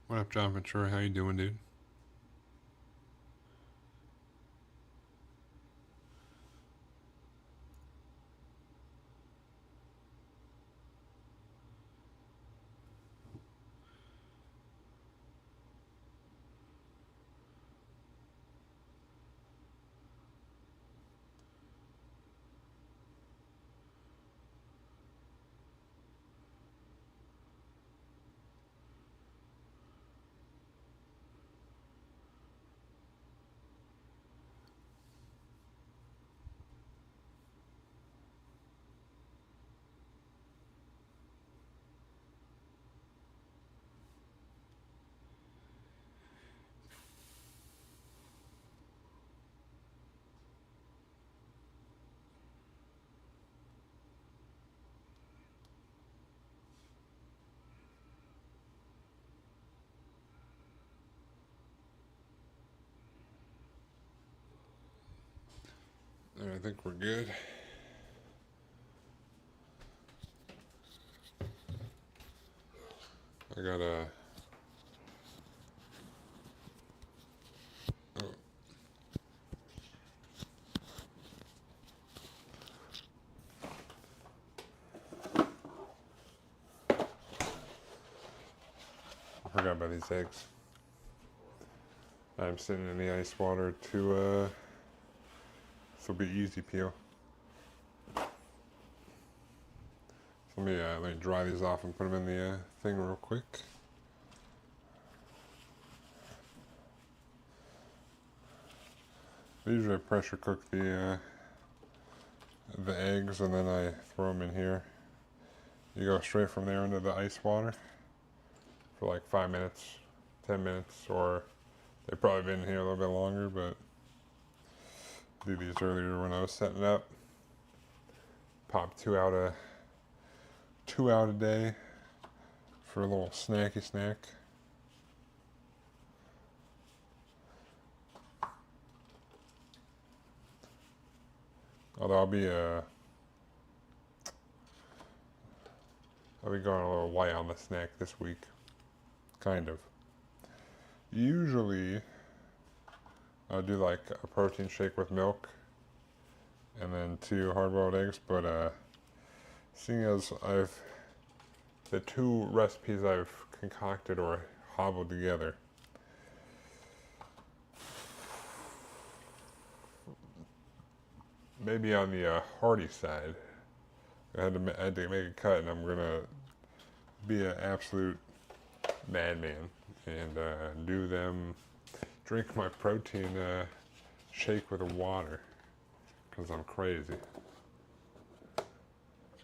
What up, John Ventura? How you doing, dude? I think we're good. I got a. Oh, I forgot about these eggs. I'm sitting in the ice water to. This will be easy peel. So let me dry these off and put them in the thing real quick. Usually I pressure cook the eggs and then I throw them in here. You go straight from there into the ice water for like 5 minutes, 10 minutes, or they've probably been here a little bit longer, but I did these earlier when I was setting up. Pop two out a day for a little snacky snack. Although I'll be going a little light on the snack this week, kind of. Usually, I'll do like a protein shake with milk, and then 2 hard-boiled eggs. But seeing as the 2 recipes I've concocted or hobbled together, maybe on the hearty side, I had to make a cut, and I'm gonna be an absolute madman and drink my protein shake with water because I'm crazy.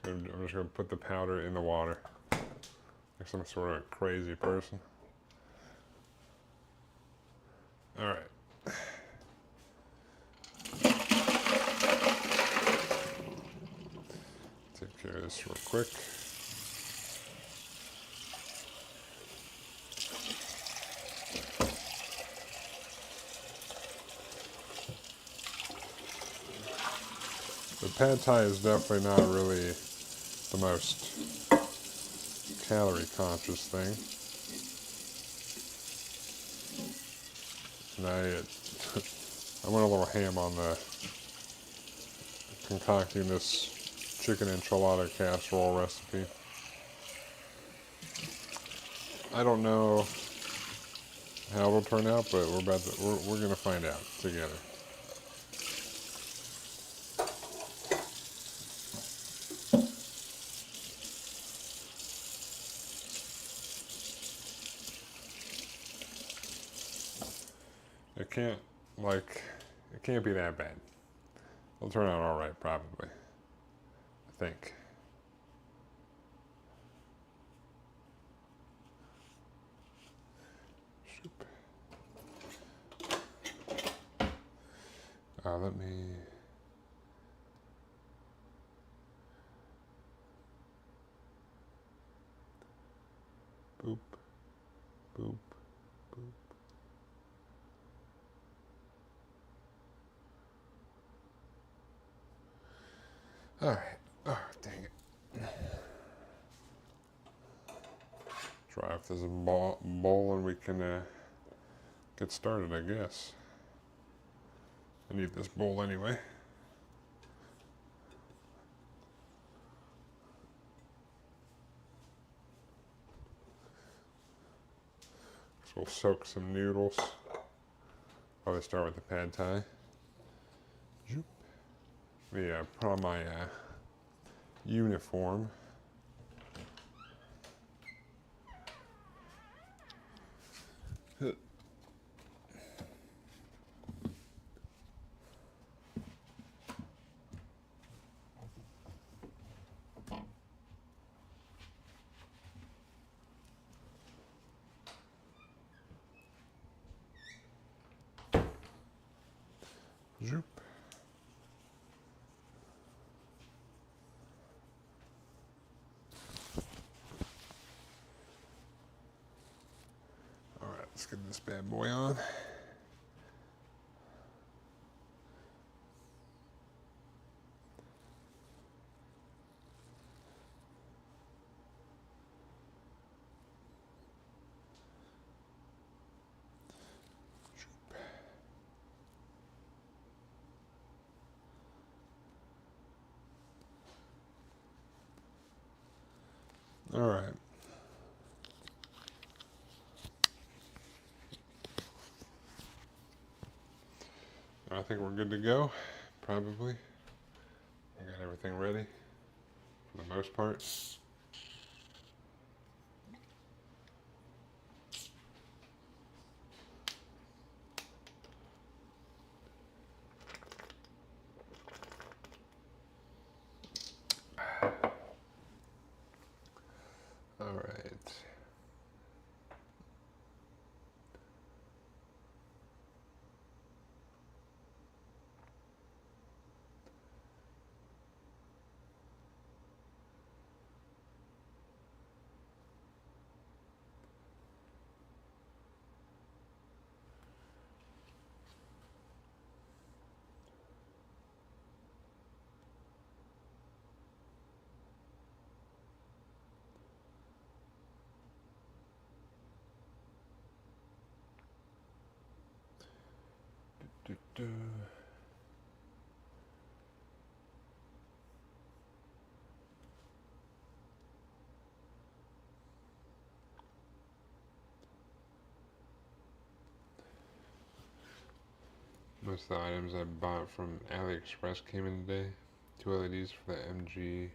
I'm just gonna put the powder in the water like some sort of crazy person. All right. Take care of this real quick. The pad thai is definitely not really the most calorie conscious thing. And I went a little ham on concocting this chicken enchilada casserole recipe. I don't know how it'll turn out, but we're gonna find out together. It can't it can't be that bad. It'll turn out all right, probably. I think. Let me. Boop, boop, boop. All right. Oh, dang it. Try if there's a bowl and we can get started, I guess. I need this bowl anyway. So we'll soak some noodles. Probably start with the pad thai. Yeah, put on my uniform. Zoop. All right, let's get this bad boy on. All right. I think we're good to go, probably. I got everything ready for the most part. All right. Do-do. Most of the items I bought from AliExpress came in today. 2 LEDs for the MG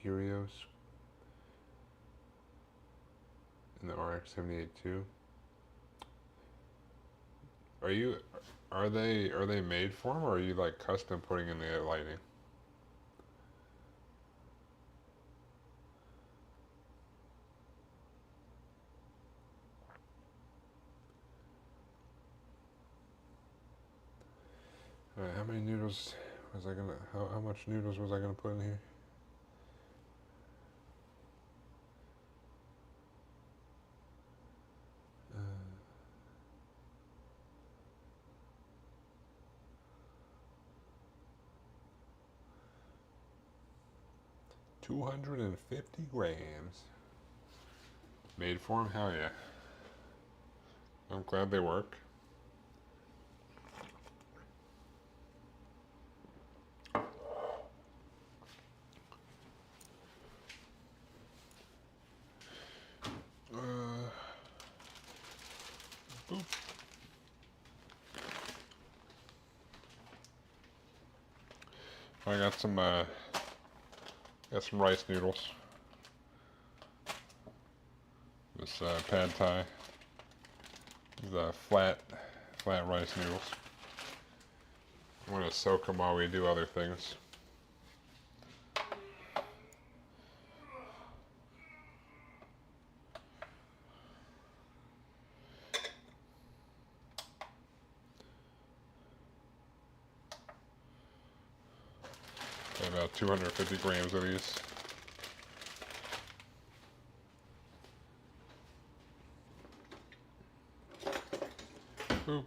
Curios and the RX-78 too. Are they made for them, or are you like custom putting in the lighting? Alright, how many noodles was I gonna, how much noodles was I gonna put in here? Uh, 250 grams. Made for them? Hell yeah. I'm glad they work. Boop. I got some rice noodles. This pad thai. These flat rice noodles. I'm gonna soak them while we do other things. About 250 grams of these. Boop.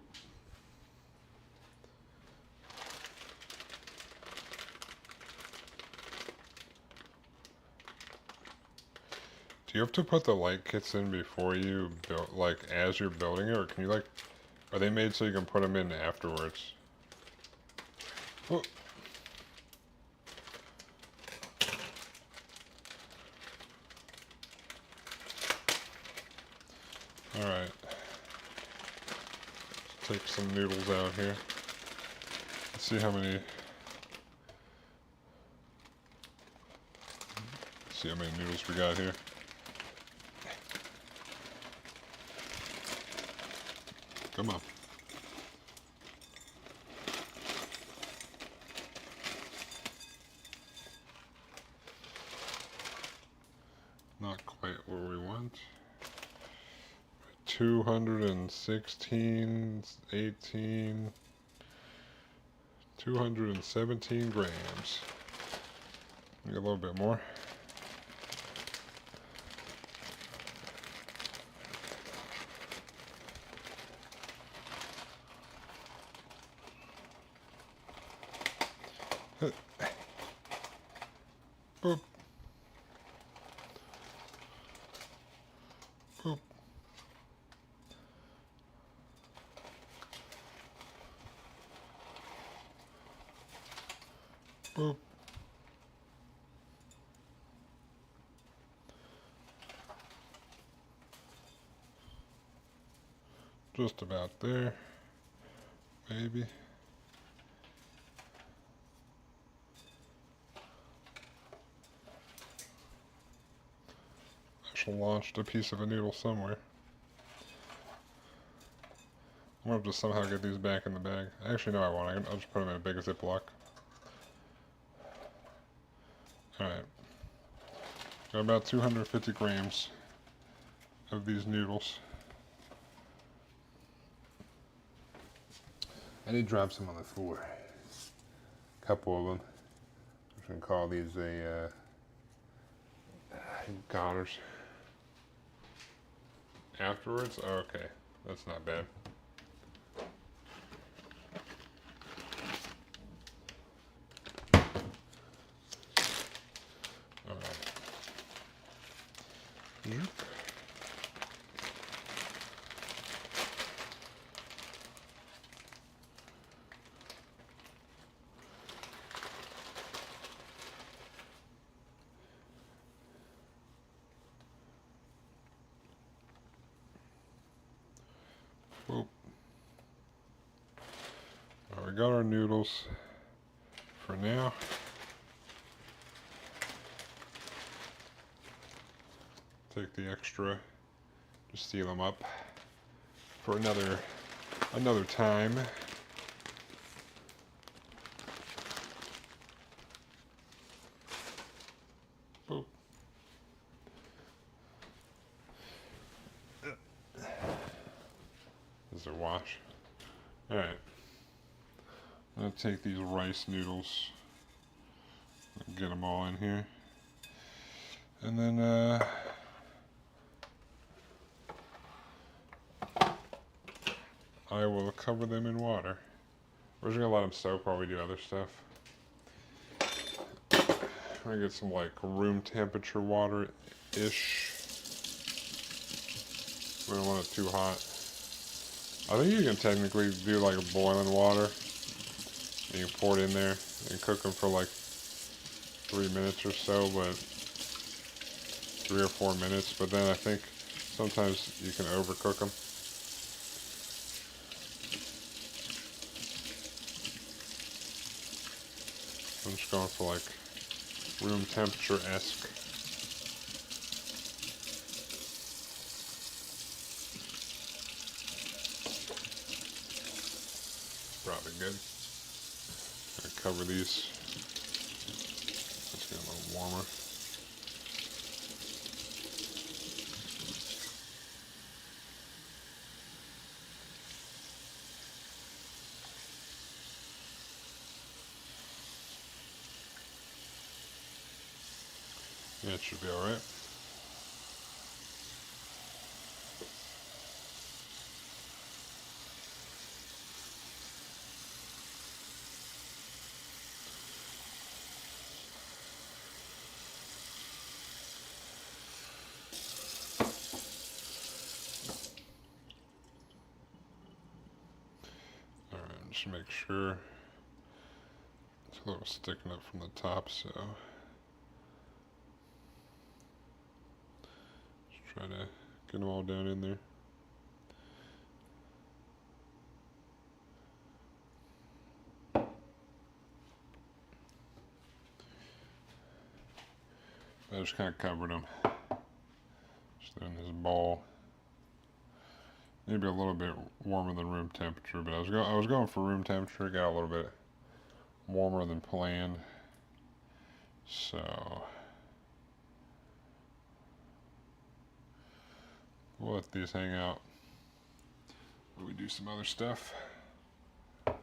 you have to put the light kits in before you build, like as you're building it, or can you like, are they made so you can put them in afterwards? Oh. Alright. Take some noodles out here. Let's see how many. See how many noodles we got here. Come on. Not quite where we want. 216, 18, 217 grams. Maybe a little bit more. Boop. Boop. Boop. Just about there, maybe. I shall launch a piece of a noodle somewhere. I'm gonna have to somehow get these back in the bag. Actually, no, I won't. I'll just put them in a big Ziploc. Alright. Got about 250 grams of these noodles. I did drop some on the floor. A couple of them. I'm gonna call these Godders. Afterwards? Oh, okay. That's not bad. Alright. Yep. Whoop. Alright, we got our noodles for now. Take the extra, just seal them up for another time. Boop. This is a wash. Alright. I'm going to take these rice noodles and get them all in here. And then, I will cover them in water. We're just going to let them soak while we do other stuff. I'm going to get some like room temperature water-ish. We don't want it too hot. I think you can technically do like boiling water. And you can pour it in there and cook them for like 3 minutes or so, but 3 or 4 minutes. But then I think sometimes you can overcook them. I'm just going for like room temperature-esque. Probably good. Gonna cover these. Let's get a little warmer. Yeah, it should be all right. just to make sure. It's a little sticking up from the top, so just try to get them all down in there. I just kind of covered them. Just in this bowl. Maybe a little bit warmer than room temperature, but I was going for room temperature. Got a little bit warmer than planned. So we'll let these hang out. We do some other stuff. All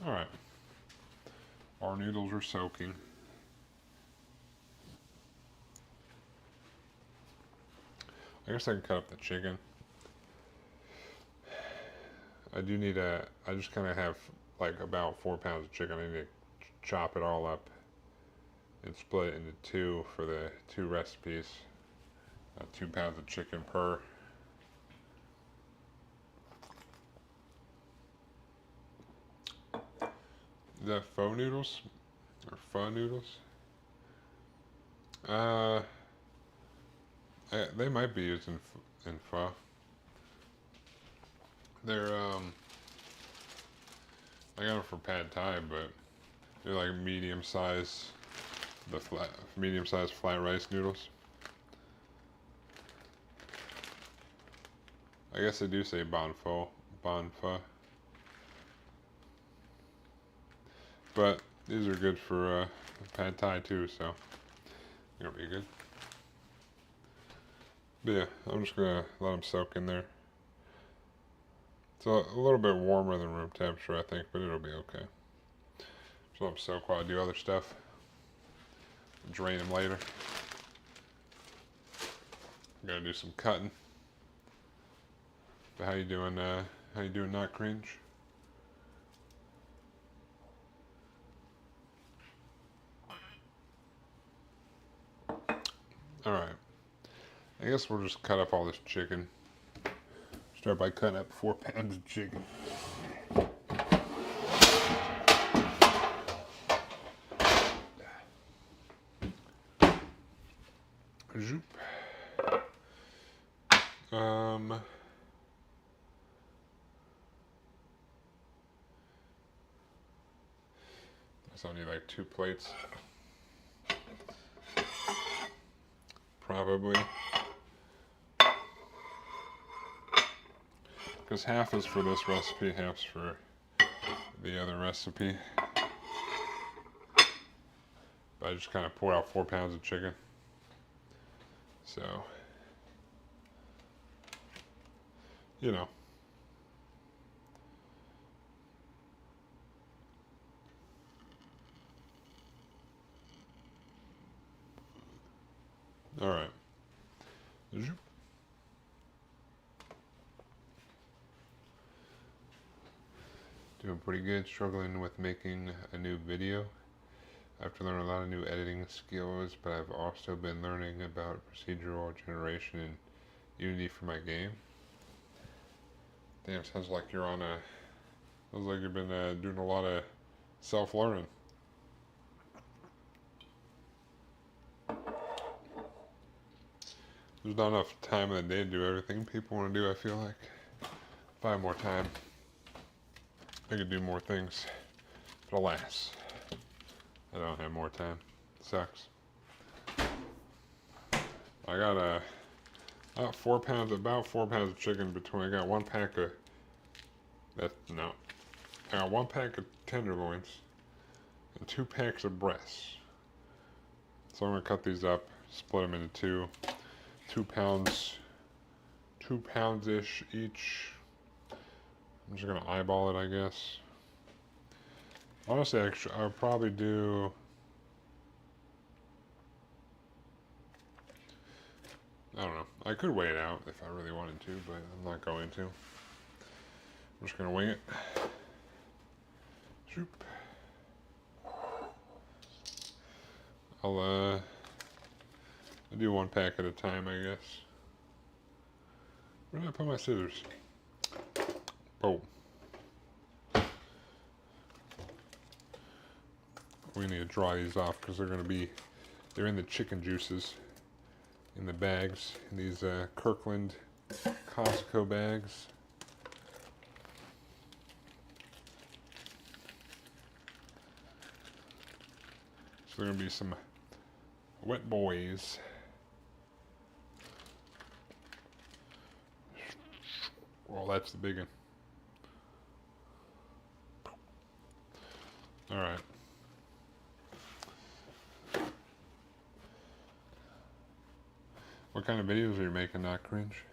right. Our noodles are soaking. I guess I can cut up the chicken. I just kind of have like about 4 pounds of chicken. I need to chop it all up and split it into two for the 2 recipes. 2 pounds of chicken per. Is that pho noodles? Or pho noodles? They might be used in pho. They're I got them for pad thai, but they're like medium size flat rice noodles. I guess they do say bon pho. But these are good for pad thai too, so it'll be good. But yeah, I'm just gonna let them soak in there. It's a little bit warmer than room temperature, I think, but it'll be okay. Just let them soak while I do other stuff. Drain them later. Gotta do some cutting. But how you doing? Not cringe? All right. I guess we'll just cut up all this chicken. Start by cutting up 4 pounds of chicken. Zoop. So I need like 2 plates. Probably. Because half is for this recipe, half's for the other recipe. But I just kind of poured out 4 pounds of chicken. So, you know. All right. Doing pretty good, struggling with making a new video. I have to learn a lot of new editing skills, but I've also been learning about procedural generation in Unity for my game. Damn, sounds like you've been doing a lot of self-learning. There's not enough time in the day to do everything people want to do, I feel like. If I had more time, I could do more things. But alas, I don't have more time. It sucks. I got about 4 pounds of chicken between. I got 1 pack of I got 1 pack of tenderloins and 2 packs of breasts. So I'm gonna cut these up, split them into 2 pounds-ish each. I'm just gonna eyeball it, I guess. Honestly, actually, I'll probably do. I don't know. I could weigh it out if I really wanted to, but I'm not going to. I'm just gonna wing it. Shoop. I'll do one pack at a time, I guess. Where did I put my scissors? Oh. We need to dry these off because they're in the chicken juices in the bags, in these Kirkland Costco bags. So they're going to be some wet boys. Well, that's the big one. All right. What kind of videos are you making, not cringe?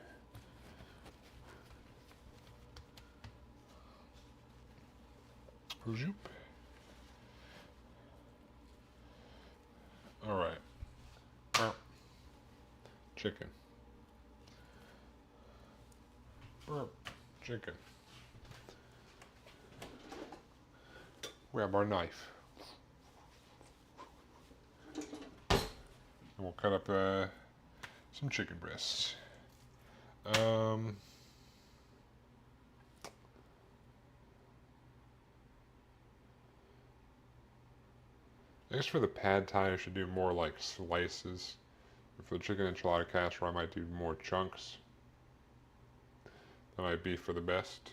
Zoop. All right. Chicken. Chicken. Grab our knife. And we'll cut up some chicken breasts. I guess for the pad thai, I should do more like slices. For the chicken enchilada casserole, I might do more chunks. That might be for the best.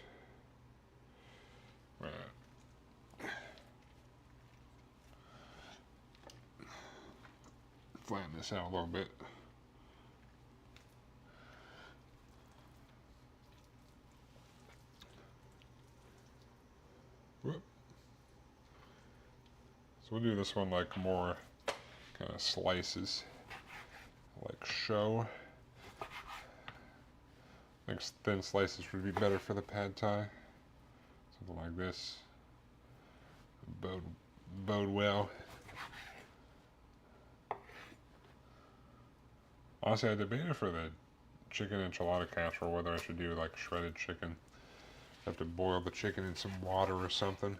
Flatten this out a little bit. Whoop. So we'll do this one like more kind of slices, like show. I think thin slices would be better for the pad thai. Something like this. Bode well. Honestly, I debated for the chicken enchilada casserole whether I should do like shredded chicken. I have to boil the chicken in some water or something.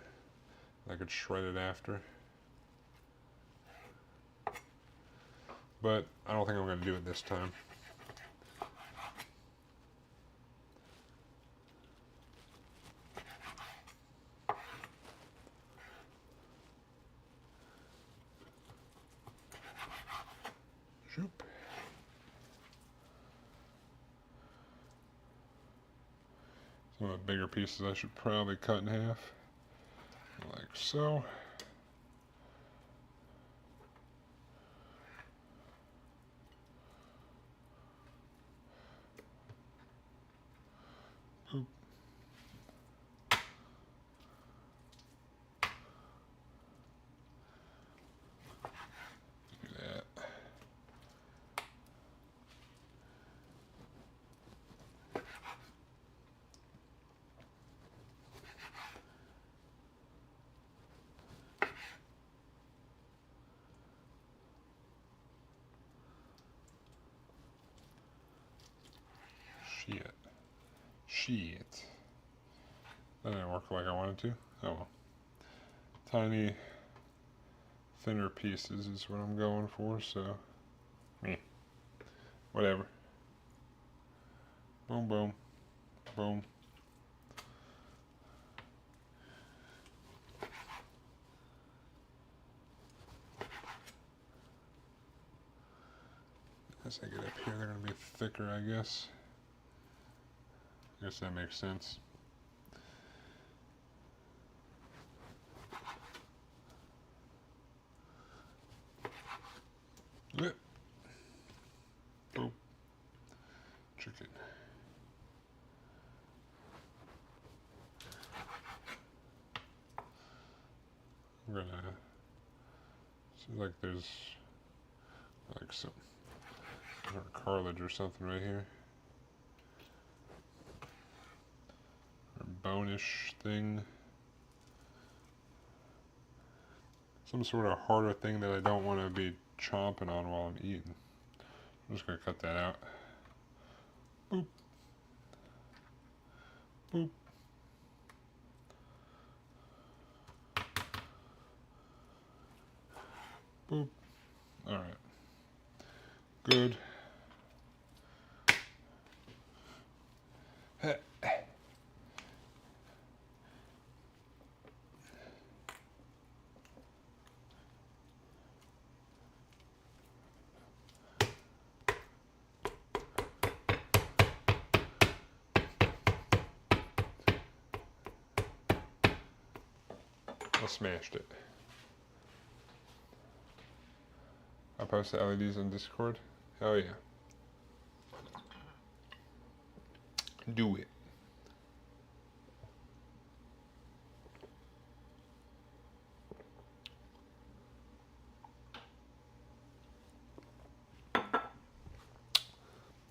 I could shred it after. But I don't think I'm going to do it this time. Shoop. Some of the bigger pieces I should probably cut in half. Like so. Oop. Do that. Shit. That didn't work like I wanted to. Oh well. Tiny, thinner pieces is what I'm going for, so. Whatever. Boom, boom, boom. As I get up here, they're going to be thicker, I guess. I guess that makes sense. Yep. Boom. Chicken. I'm gonna. Seems like there's like some cartilage or something right here. Or bone-ish thing. Some sort of harder thing that I don't want to be chomping on while I'm eating. I'm just gonna cut that out. Boop. Boop. Boop. Alright. Good. I smashed it. I posted LEDs on Discord. Hell yeah. Do it.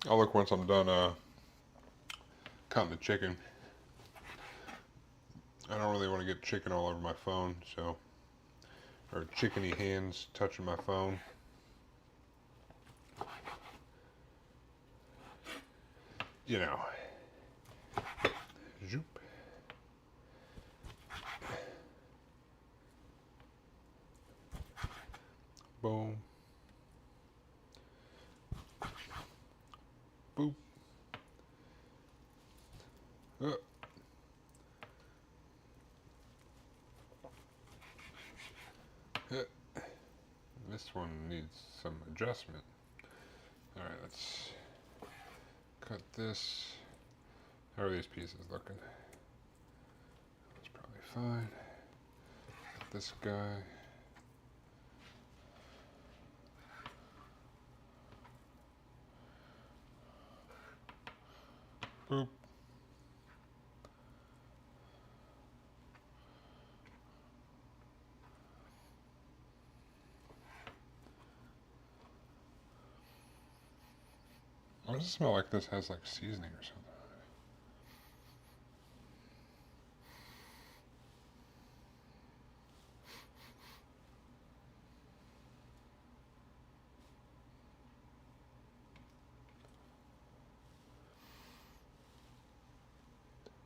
I'll look once I'm done cutting the chicken. I don't really want to get chicken all over my phone, so, or chickeny hands touching my phone. You know. Zoop. Boom. Boop. This one needs some adjustment. Alright, let's cut this. How are these pieces looking? That's probably fine. Cut this guy. Boop. Why does it smell like this has like seasoning or something?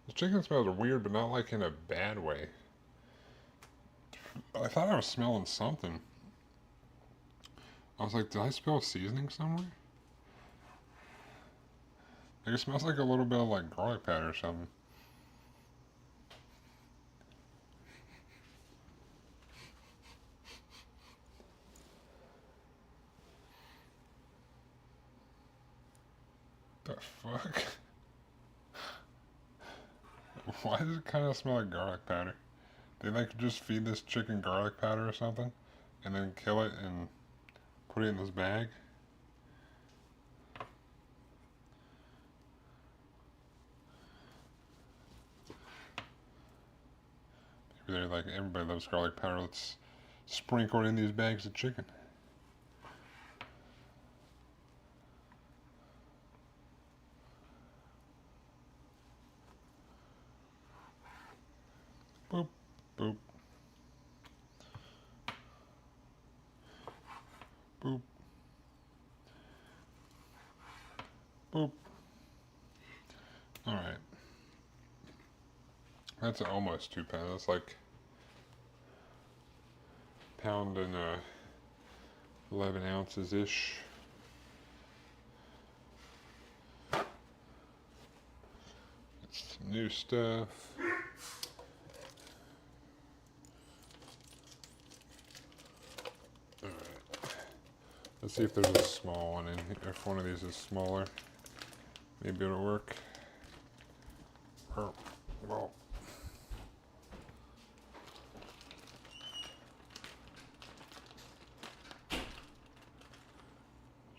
The chicken smells weird, but not like in a bad way. I thought I was smelling something. I was like, did I smell seasoning somewhere? Like it smells like a little bit of like garlic powder or something. The fuck? Why does it kind of smell like garlic powder? They like just feed this chicken garlic powder or something, and then kill it and put it in this bag. Maybe they're like, everybody loves garlic powder. Let's sprinkle it in these bags of chicken. Boop, boop. Boop. Boop. Alright. That's almost 2 pounds. That's like pound and 11 ounces ish. It's new stuff. Alright. Let's see if there's a small one in here. If one of these is smaller, maybe it'll work. Well.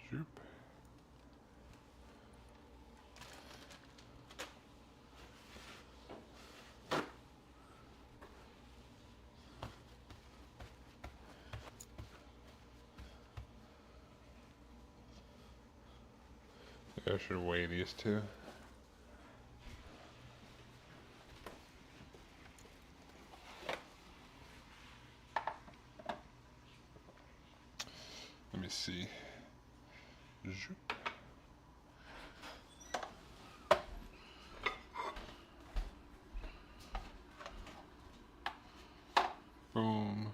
Shoop. Yeah, I should weigh these two. Let me see. Zoop. Boom.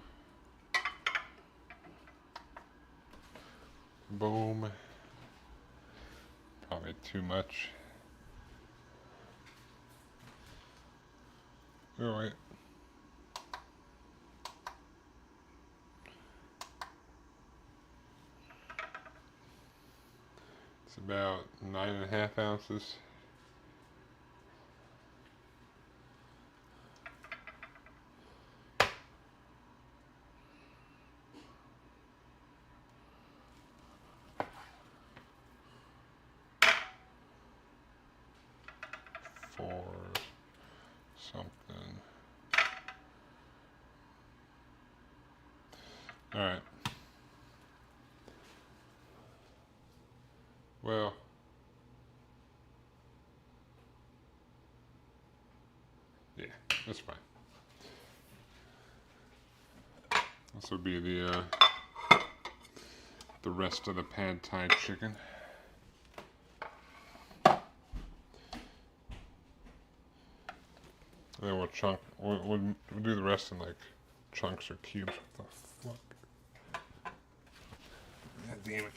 Boom. probably too much. Oh wait. It's about 9.5 ounces. For something. All right. Well, yeah, that's fine. This will be the rest of the pad thai chicken. And then we'll do the rest in like chunks or cubes. What the fuck? God damn it.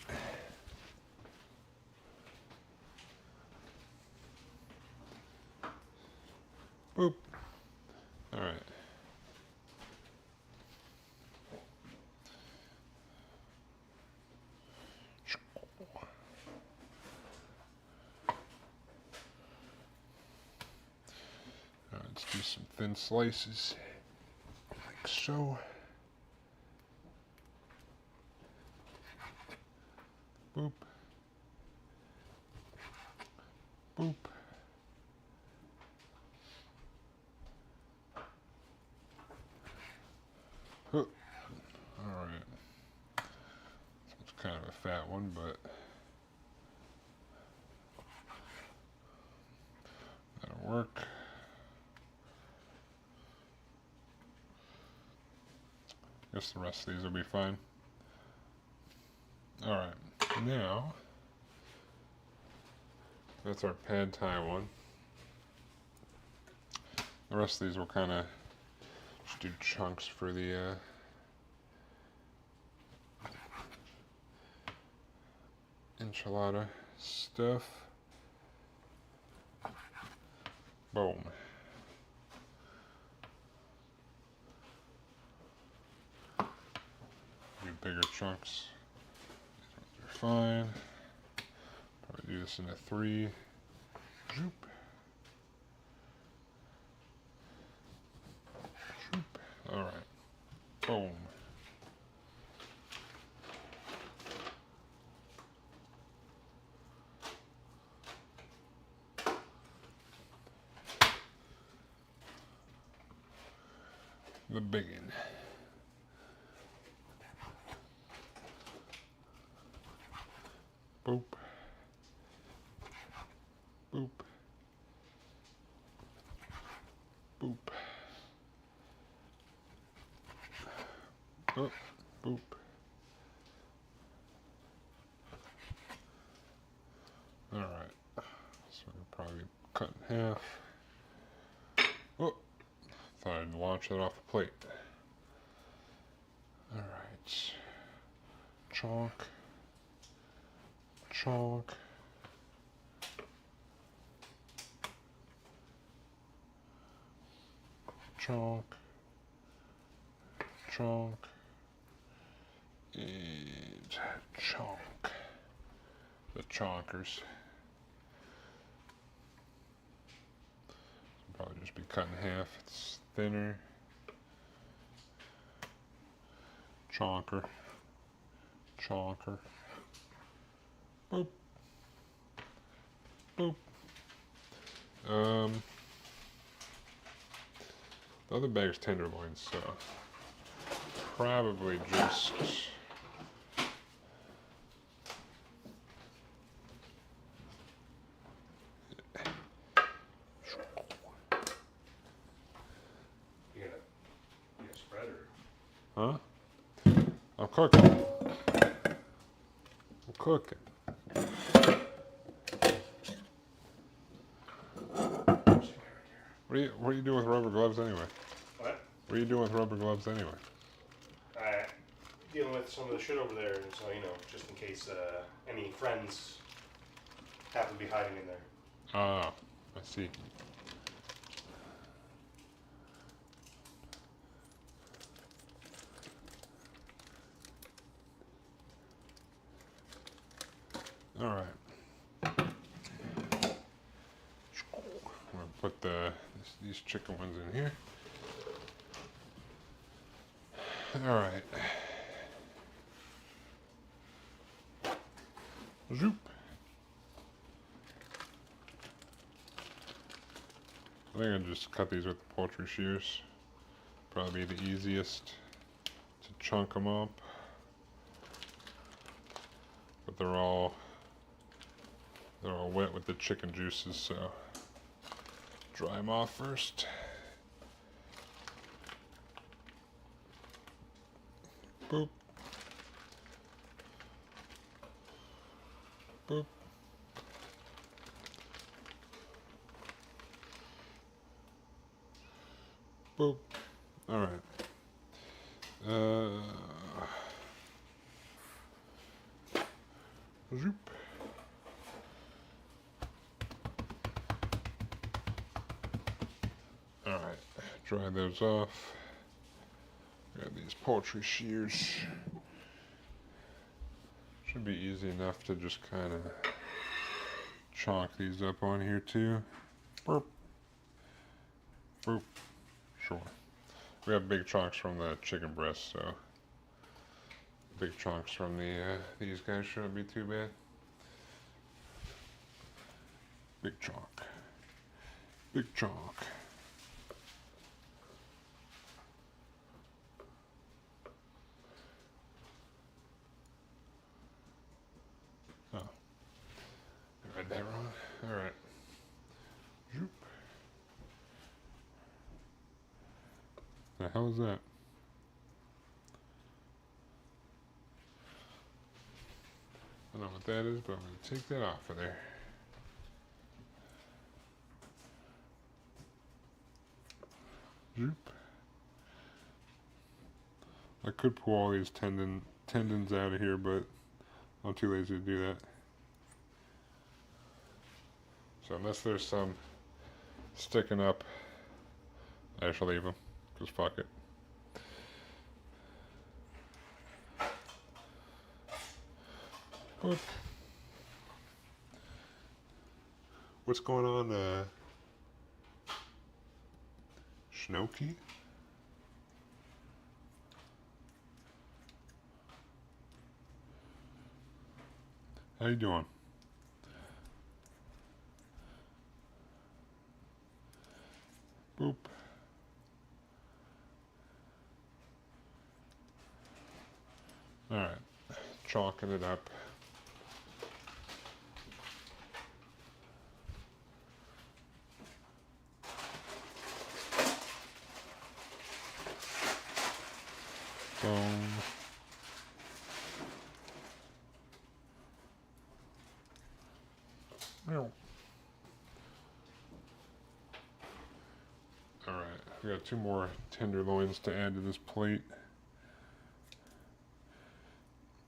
Boop. Alright. Let's do some thin slices, like so. Boop. Boop. Huh. Alright. So it's kind of a fat one, but that'll work. I guess the rest of these will be fine. Alright, now that's our pad thai one. The rest of these will kind of just do chunks for the enchilada stuff. Boom. Do bigger chunks. These ones are fine. Probably do this in a 3. Zoop. Zoop. Alright. Boom. The biggin. Boop. Boop. Boop. Oh, boop. Alright. So we'll probably cut in half. Oh, thought I'd launch that off the plate. Alright. Chonk. Chonk. Chonk. Chonk. And chonk. The chonkers. Probably just be cut in half. It's thinner. Chonker. Chonker. Boop. Boop. The other bag's tenderloins, so probably just You gonna spread her? huh? I'm cooking. I'm cooking. What are you doing with rubber gloves anyway? What? What are you doing with rubber gloves anyway? Dealing with some of the shit over there, and so, you know, just in case any friends happen to be hiding in there. Ah, I see. All right. I'm gonna put these chicken ones in here. All right. Zoop. I think I'll just cut these with the poultry shears. Probably the easiest to chunk them up. But they're all wet with the chicken juices, so dry them off first. Boop. Boop. Boop. All right. Zoop. All right. Dry those off. Grab these poultry shears. Should be easy enough to just kind of chonk these up on here too. Burp. Boop. Sure. We have big chunks from the chicken breast, so big chunks from these guys shouldn't be too bad. Big chunk. Big chunk. Oh. I read that wrong. Alright. Zoop. The hell is that? I don't know what that is, but I'm going to take that off of there. Zoop. I could pull all these tendons out of here, but I'm too lazy to do that. So unless there's some sticking up, I shall leave them, because fuck it. Boop. What's going on, Snooky? How you doing? Boop. Alright, chalking it up. Boom. Alright, we got 2 more tenderloins to add to this plate.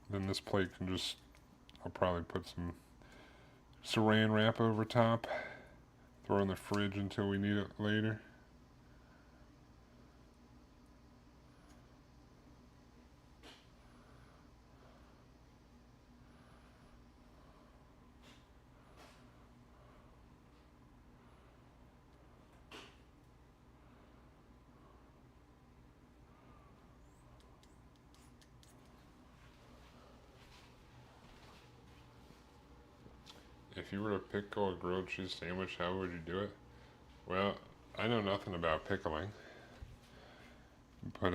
Then this plate can just, I'll probably put some saran wrap over top, throw in the fridge until we need it later. If you were to pickle a grilled cheese sandwich, how would you do it? Well, I know nothing about pickling, but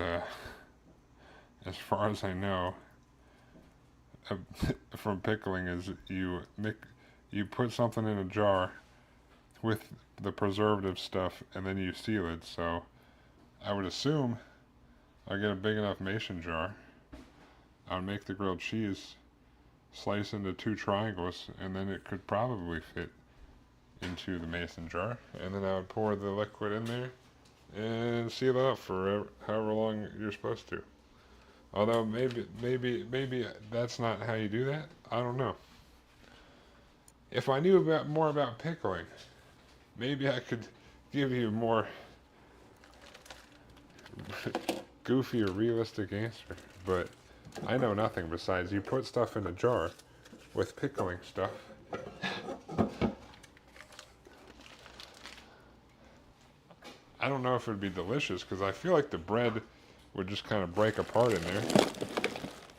as far as I know, from pickling is you put something in a jar with the preservative stuff and then you seal it. So I would assume I get a big enough mason jar. I would make the grilled cheese, slice into 2 triangles, and then it could probably fit into the mason jar. And then I would pour the liquid in there and seal it up for however long you're supposed to. Although maybe that's not how you do that. I don't know. if I knew more about pickling, maybe I could give you a more goofy or realistic answer. But I know nothing besides you put stuff in a jar with pickling stuff. I don't know if it would be delicious because I feel like the bread would just kind of break apart in there.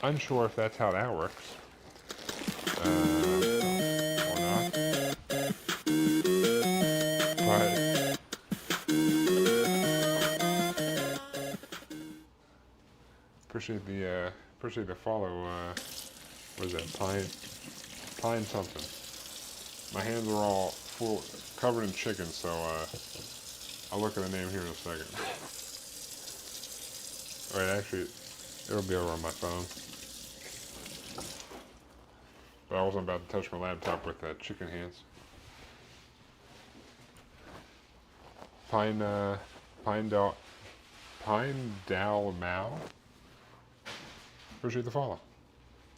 Unsure if that's how that works. Or not. But appreciate the follow. What is that? Pine something. My hands are all full, covered in chicken, so I'll look at the name here in a second. Alright, actually, it'll be over on my phone. But I wasn't about to touch my laptop with chicken hands. Pine Dal Mao. Appreciate the follow.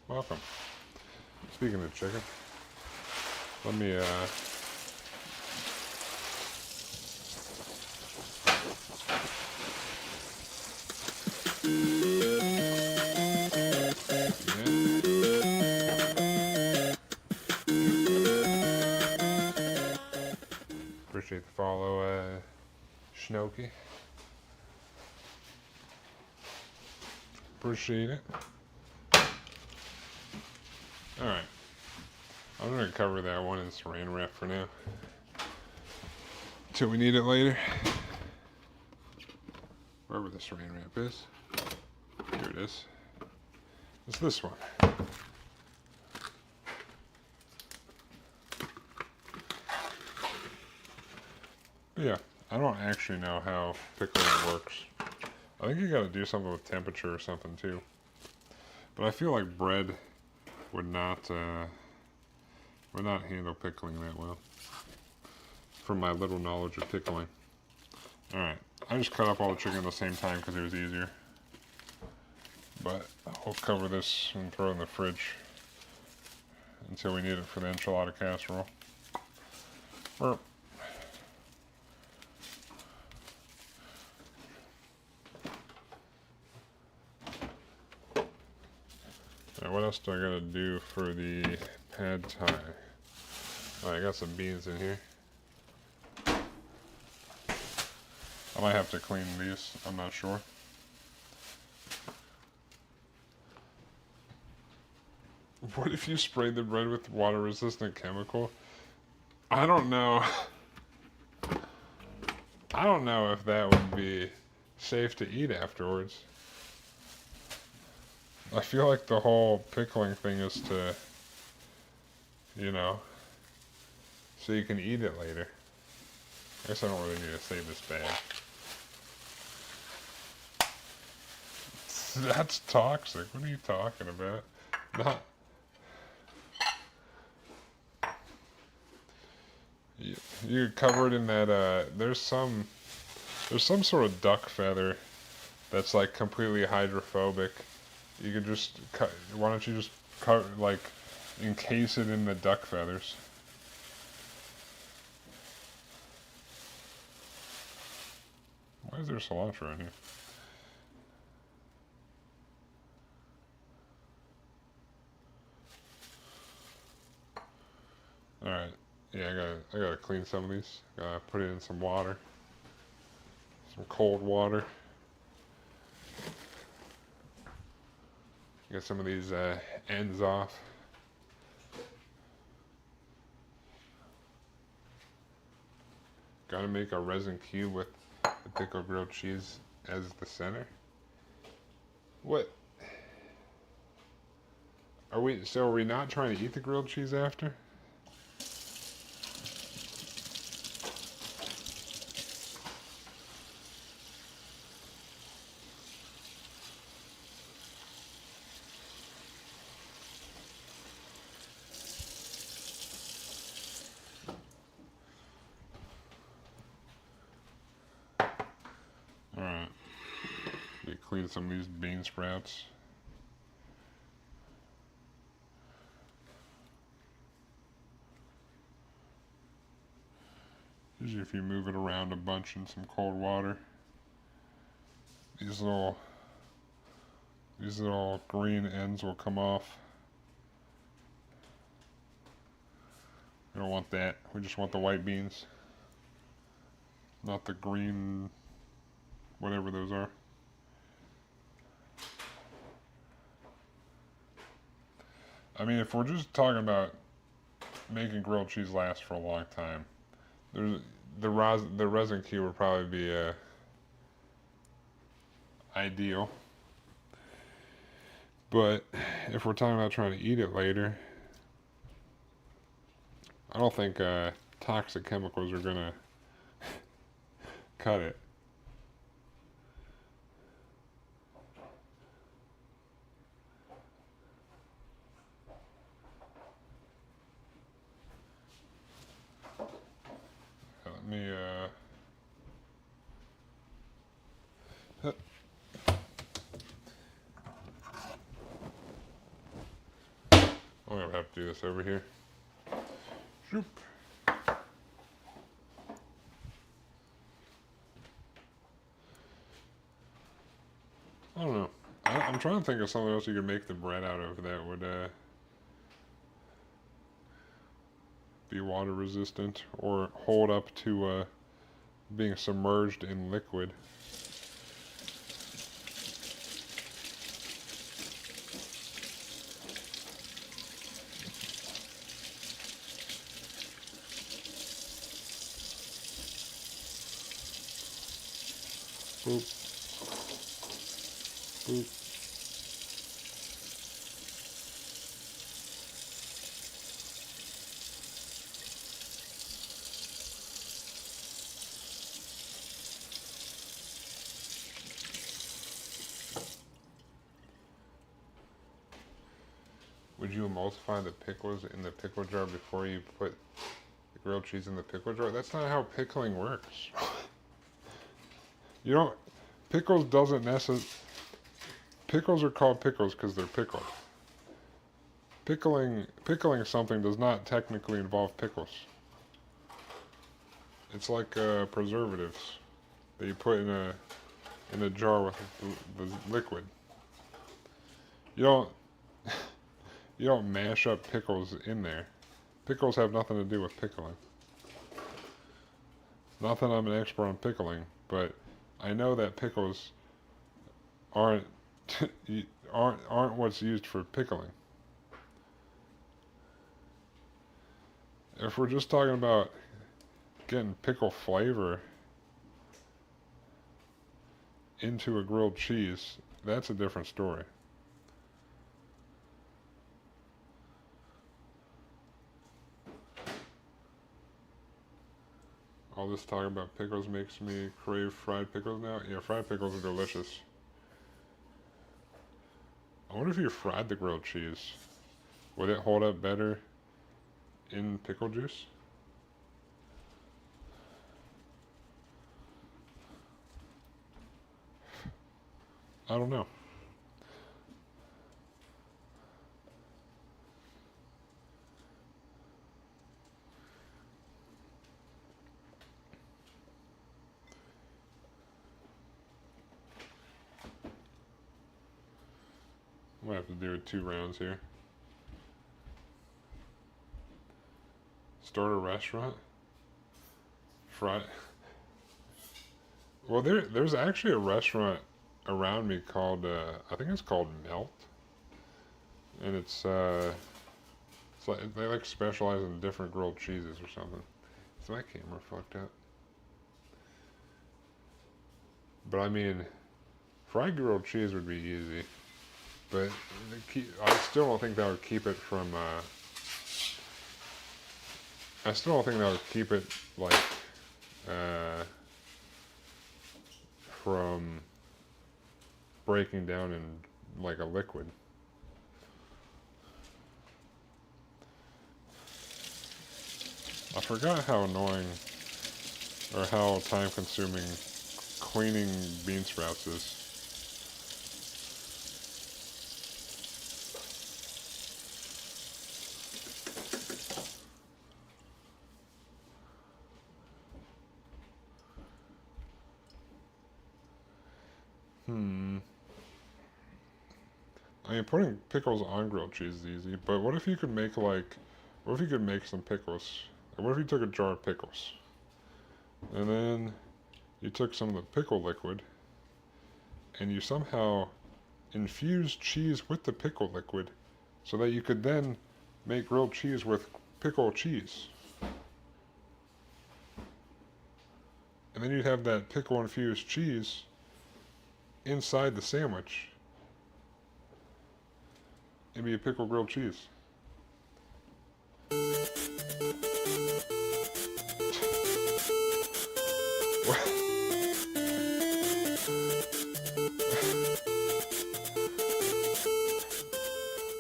Welcome. Speaking of chicken, let me appreciate the follow, Snooky. Appreciate it. Alright. I'm going to cover that one in saran wrap for now. Till we need it later. Wherever the saran wrap is. Here it is. It's this one. But yeah, I don't actually know how pickling works. I think you gotta do something with temperature or something too. But I feel like bread would not handle pickling that well. From my little knowledge of pickling. Alright, I just cut up all the chicken at the same time because it was easier. But I'll cover this and throw it in the fridge until we need it for the enchilada casserole. Now what else do I gotta do for the pad thai? Oh, I got some beans in here. I might have to clean these, I'm not sure. What if you sprayed the bread with water-resistant chemical? I don't know. I don't know if that would be safe to eat afterwards. I feel like the whole pickling thing is to, you know, so you can eat it later. I guess I don't really need to save this bag. That's toxic. What are you talking about? Not. You cover it in that. There's some sort of duck feather that's like completely hydrophobic. You could just cut. Why don't you just encase it in the duck feathers? Why is there cilantro in here? All right. Yeah, I gotta clean some of these. Gotta put it in some water, some cold water. Get some of these ends off. Gotta make a resin cube with the pickled grilled cheese as the center. What? Are we not trying to eat the grilled cheese after? Alright. Clean some of these bean sprouts. Usually if you move it around a bunch in some cold water, these little green ends will come off. We don't want that. We just want the white beans, not the green, whatever those are. I mean, if we're just talking about making grilled cheese last for a long time, the resin cube would probably be ideal. But if we're talking about trying to eat it later, I don't think toxic chemicals are gonna cut it. Let me I'm gonna have to do this over here. Shoop. I don't know. I'm trying to think of something else you could make the bread out of that would be water resistant or hold up to being submerged in liquid. Boop. Boop. Would you emulsify the pickles in the pickle jar before you put the grilled cheese in the pickle jar? That's not how pickling works. You don't. Pickles doesn't necessarily. Pickles are called pickles because they're pickled. Pickling something does not technically involve pickles. It's like preservatives that you put in a jar with the liquid. You don't mash up pickles in there. Pickles have nothing to do with pickling. Not that I'm an expert on pickling, but I know that pickles aren't what's used for pickling. If we're just talking about getting pickle flavor into a grilled cheese, that's a different story. All this talk about pickles makes me crave fried pickles now. Yeah, fried pickles are delicious. I wonder if you fried the grilled cheese, would it hold up better in pickle juice? I don't know. I'm gonna have to do it 2 rounds here. Start a restaurant? Fry. Well, there's actually a restaurant around me called I think it's called Melt, and it's like they like specialize in different grilled cheeses or something. Is my camera fucked up? But I mean, fried grilled cheese would be easy, but I still don't think that would keep it from. I still don't think that would keep it like from breaking down in like a liquid. I forgot how annoying or how time consuming cleaning bean sprouts is. I mean, putting pickles on grilled cheese is easy, but what if you could make like, what if you could make some pickles? Like, what if you took a jar of pickles, and then you took some of the pickle liquid, and you somehow infused cheese with the pickle liquid, so that you could then make grilled cheese with pickle cheese. And then you'd have that pickle infused cheese inside the sandwich. It'd be a pickle grilled cheese.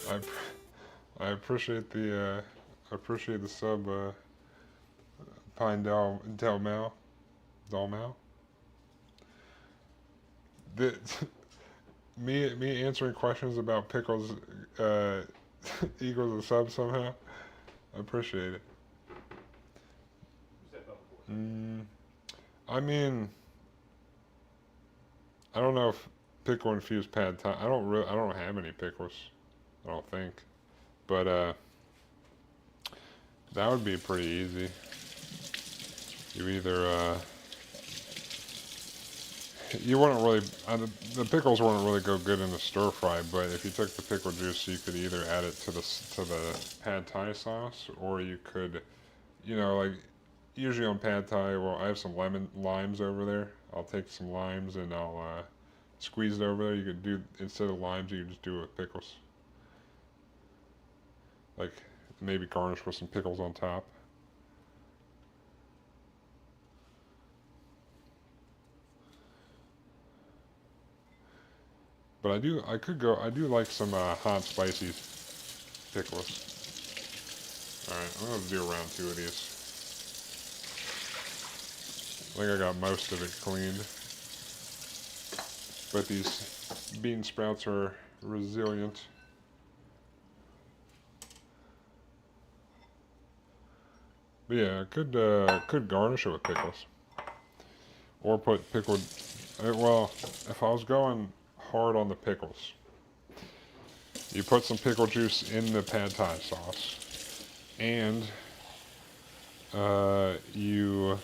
I, I appreciate the sub, Pine Del Mal. Del Mal. The, me answering questions about pickles uh, equals a sub somehow. I appreciate it. Who's that number for? I mean, I don't know if pickle infused pad thai. I don't have any pickles. I don't think, but that would be pretty easy. You either you wouldn't really the pickles wouldn't really go good in the stir fry, but if you took the pickle juice, you could either add it to the pad thai sauce, or you could, like usually on pad thai, well, I have some limes over there. I'll take some limes and I'll squeeze it over there. You could do, instead of limes, you could just do it with pickles. Like maybe garnish with some pickles on top. But I do like some hot spicy pickles. Alright, I'm gonna do around 2 of these. I think I got most of it cleaned. But these bean sprouts are resilient. But yeah, could garnish it with pickles. Or put pickled, well, if I was going hard on the pickles, you put some pickle juice in the pad thai sauce, and you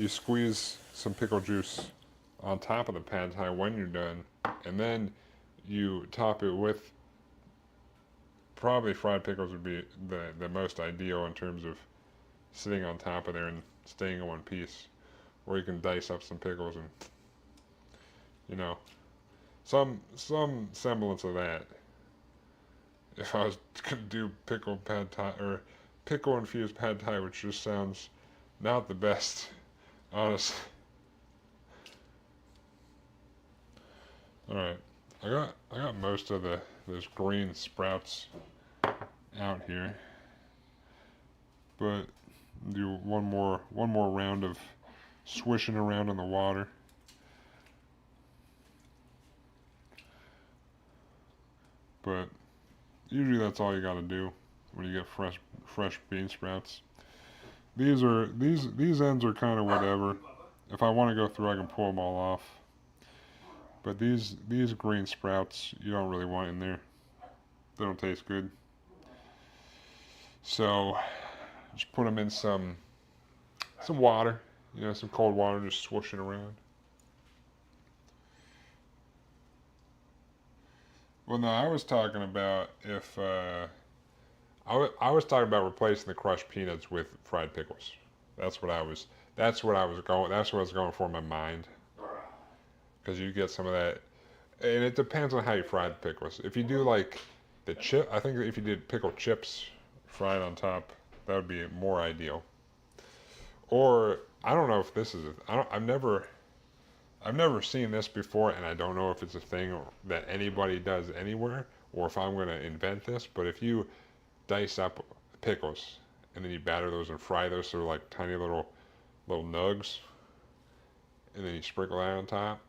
squeeze some pickle juice on top of the pad thai when you're done, and then you top it with, probably fried pickles would be the most ideal in terms of sitting on top of there and staying in one piece. Or you can dice up some pickles and, some semblance of that. If I was gonna do pickle pad thai, or pickle infused pad thai, which just sounds not the best, honestly. All right, I got most of those green sprouts out here, but do one more round of swishing around in the water. But usually that's all you got to do when you get fresh bean sprouts. These ends are kind of whatever. If I want to go through, I can pull them all off. But these green sprouts, you don't really want in there. They don't taste good. So just put them in some water, some cold water, just swoosh it around. Well, no, I was talking about if I was talking about replacing the crushed peanuts with fried pickles. That's what I was going for in my mind. Because you get some of that, and it depends on how you fry the pickles. If you do like the chip, I think if you did pickled chips fried on top, that would be more ideal. Or I don't know if this is I've never seen this before, and I don't know if it's a thing that anybody does anywhere, or if I'm going to invent this. But if you dice up pickles and then you batter those and fry those so they're like tiny little nugs, and then you sprinkle that on top.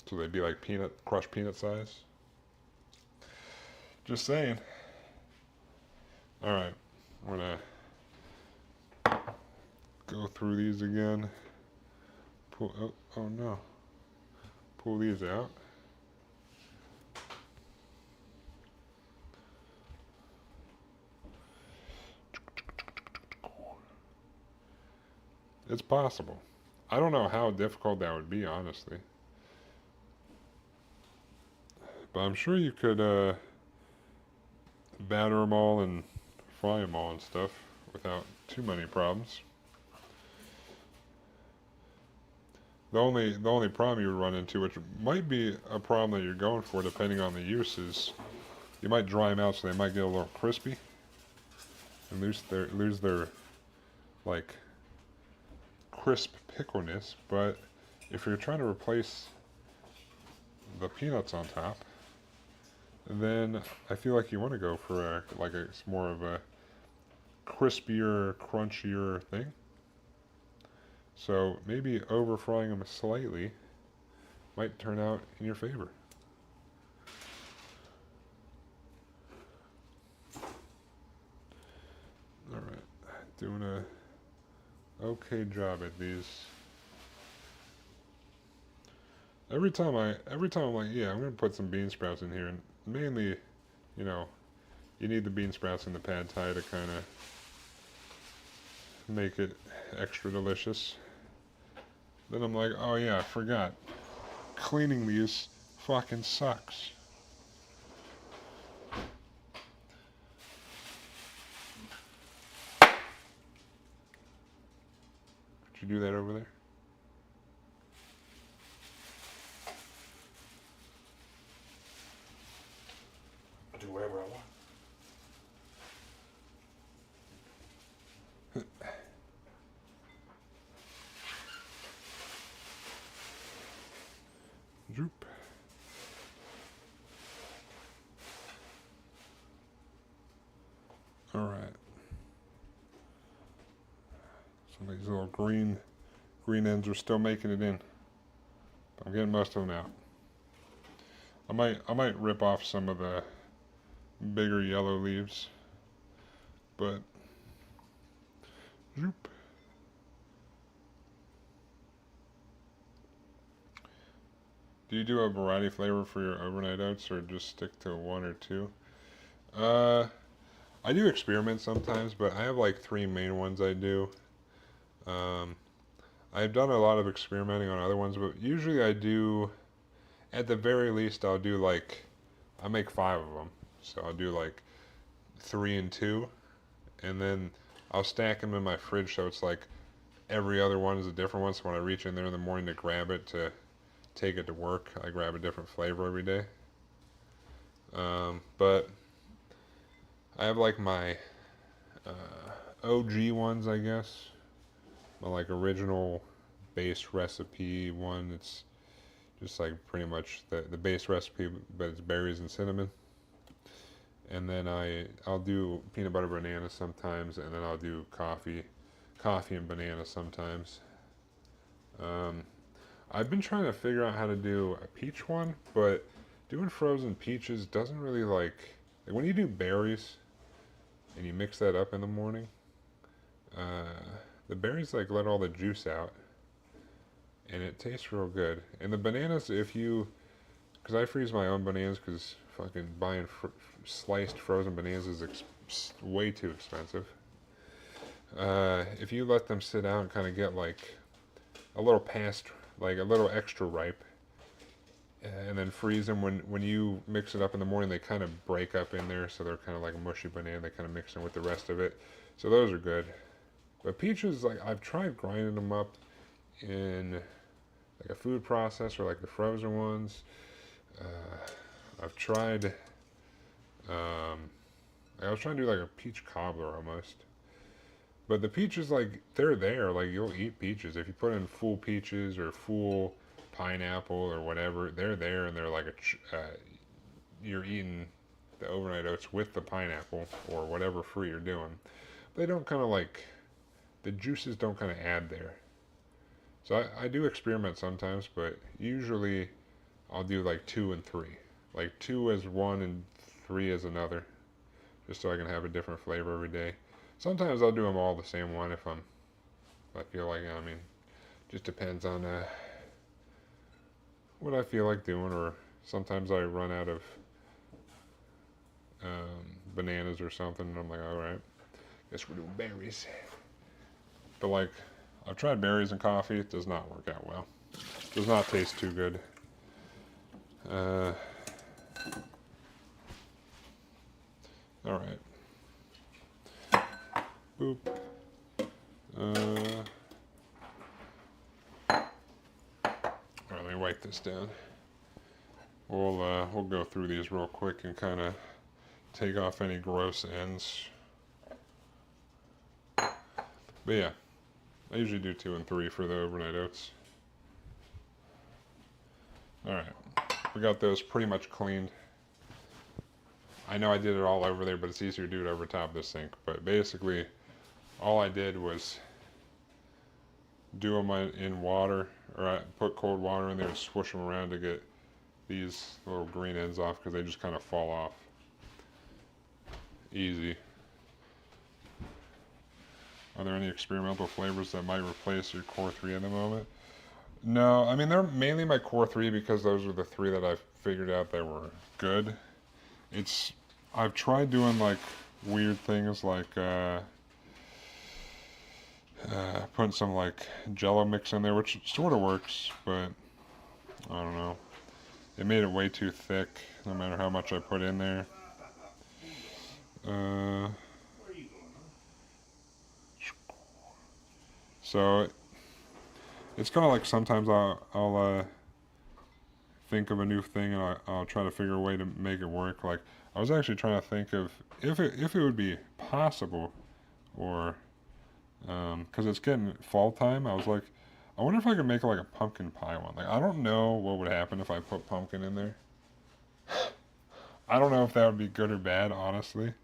So they'd be like crushed peanut size. Just saying. All right, we're gonna go through these again. Pull, oh no. Pull these out. It's possible. I don't know how difficult that would be, honestly. But I'm sure you could batter them all and fry them all and stuff without too many problems. The only problem you would run into, which might be a problem that you're going for depending on the uses, you might dry them out so they might get a little crispy and lose their like crisp pickleness. But if you're trying to replace the peanuts on top, then I feel like you want to go for it's more of a crispier, crunchier thing. So maybe over frying them slightly might turn out in your favor. All right, doing a okay job at these. Every time I'm like, yeah, I'm gonna put some bean sprouts in here, and mainly, you know, you need the bean sprouts in the pad thai to kind of make it extra delicious. Then I'm like, oh yeah, I forgot. Cleaning these fucking sucks. Could you do that over there? I'll do whatever I want. Droop. All right. Some of these little green ends are still making it in. I'm getting most of them out. I might rip off some of the bigger yellow leaves, but zoop. Do you do a variety flavor for your overnight oats, or just stick to one or two? I do experiment sometimes, but I have like three main ones I do. I've done a lot of experimenting on other ones, but usually I do, at the very least, I make 5 of them. So I'll do like 3 and 2, and then I'll stack them in my fridge so it's like every other one is a different one. So when I reach in there in the morning to grab it to take it to work, I grab a different flavor every day. But I have like my OG ones, I guess. My like original base recipe one. It's just like pretty much the base recipe, but it's berries and cinnamon. And then I'll do peanut butter banana sometimes, and then I'll do coffee and banana sometimes. I've been trying to figure out how to do a peach one, but doing frozen peaches doesn't really like when you do berries and you mix that up in the morning. The berries like let all the juice out, and it tastes real good. And the bananas, because I freeze my own bananas, because fucking buying sliced frozen bananas is way too expensive. If you let them sit out and kind of get like a little like a little extra ripe, and then freeze them, when you mix it up in the morning, they kind of break up in there, so they're kind of like a mushy banana. They kind of mix in with the rest of it, so those are good. But peaches, like I've tried grinding them up in like a food processor, like the frozen ones. I've tried. I was trying to do like a peach cobbler almost. But the peaches, like they're there. Like you'll eat peaches if you put in full peaches or full pineapple or whatever. They're there, and they're like you're eating the overnight oats with the pineapple or whatever fruit you're doing. They don't kind of like the juices don't kind of add there. So I do experiment sometimes, but usually I'll do like 2 and 3. Like 2 as one and 3 as another, just so I can have a different flavor every day. Sometimes I'll do them all the same one if I'm I feel like, I mean, just depends on what I feel like doing, or sometimes I run out of bananas or something, and I'm like, all right, guess we're doing berries. But like, I've tried berries and coffee. It does not work out well. It does not taste too good. Uh, all right. Boop. All right, let me wipe this down. We'll go through these real quick and kind of take off any gross ends. But yeah, I usually do 2 and 3 for the overnight oats. All right, we got those pretty much cleaned. I know I did it all over there, but it's easier to do it over top of the sink. But basically, all I did was do them in water, or I put cold water in there and swish them around to get these little green ends off, because they just kind of fall off. Easy. Are there any experimental flavors that might replace your core 3 at the moment? No, I mean, they're mainly my core 3 because those are the 3 that I've figured out that were good. I've tried doing like weird things like putting some like Jello mix in there, which sort of works, but I don't know. It made it way too thick, no matter how much I put in there. So it's kind of like sometimes I'll think of a new thing, and I'll try to figure a way to make it work. Like, I was actually trying to think of if it would be possible, or because it's getting fall time. I was like, I wonder if I could make like a pumpkin pie one. Like, I don't know what would happen if I put pumpkin in there. I don't know if that would be good or bad, honestly.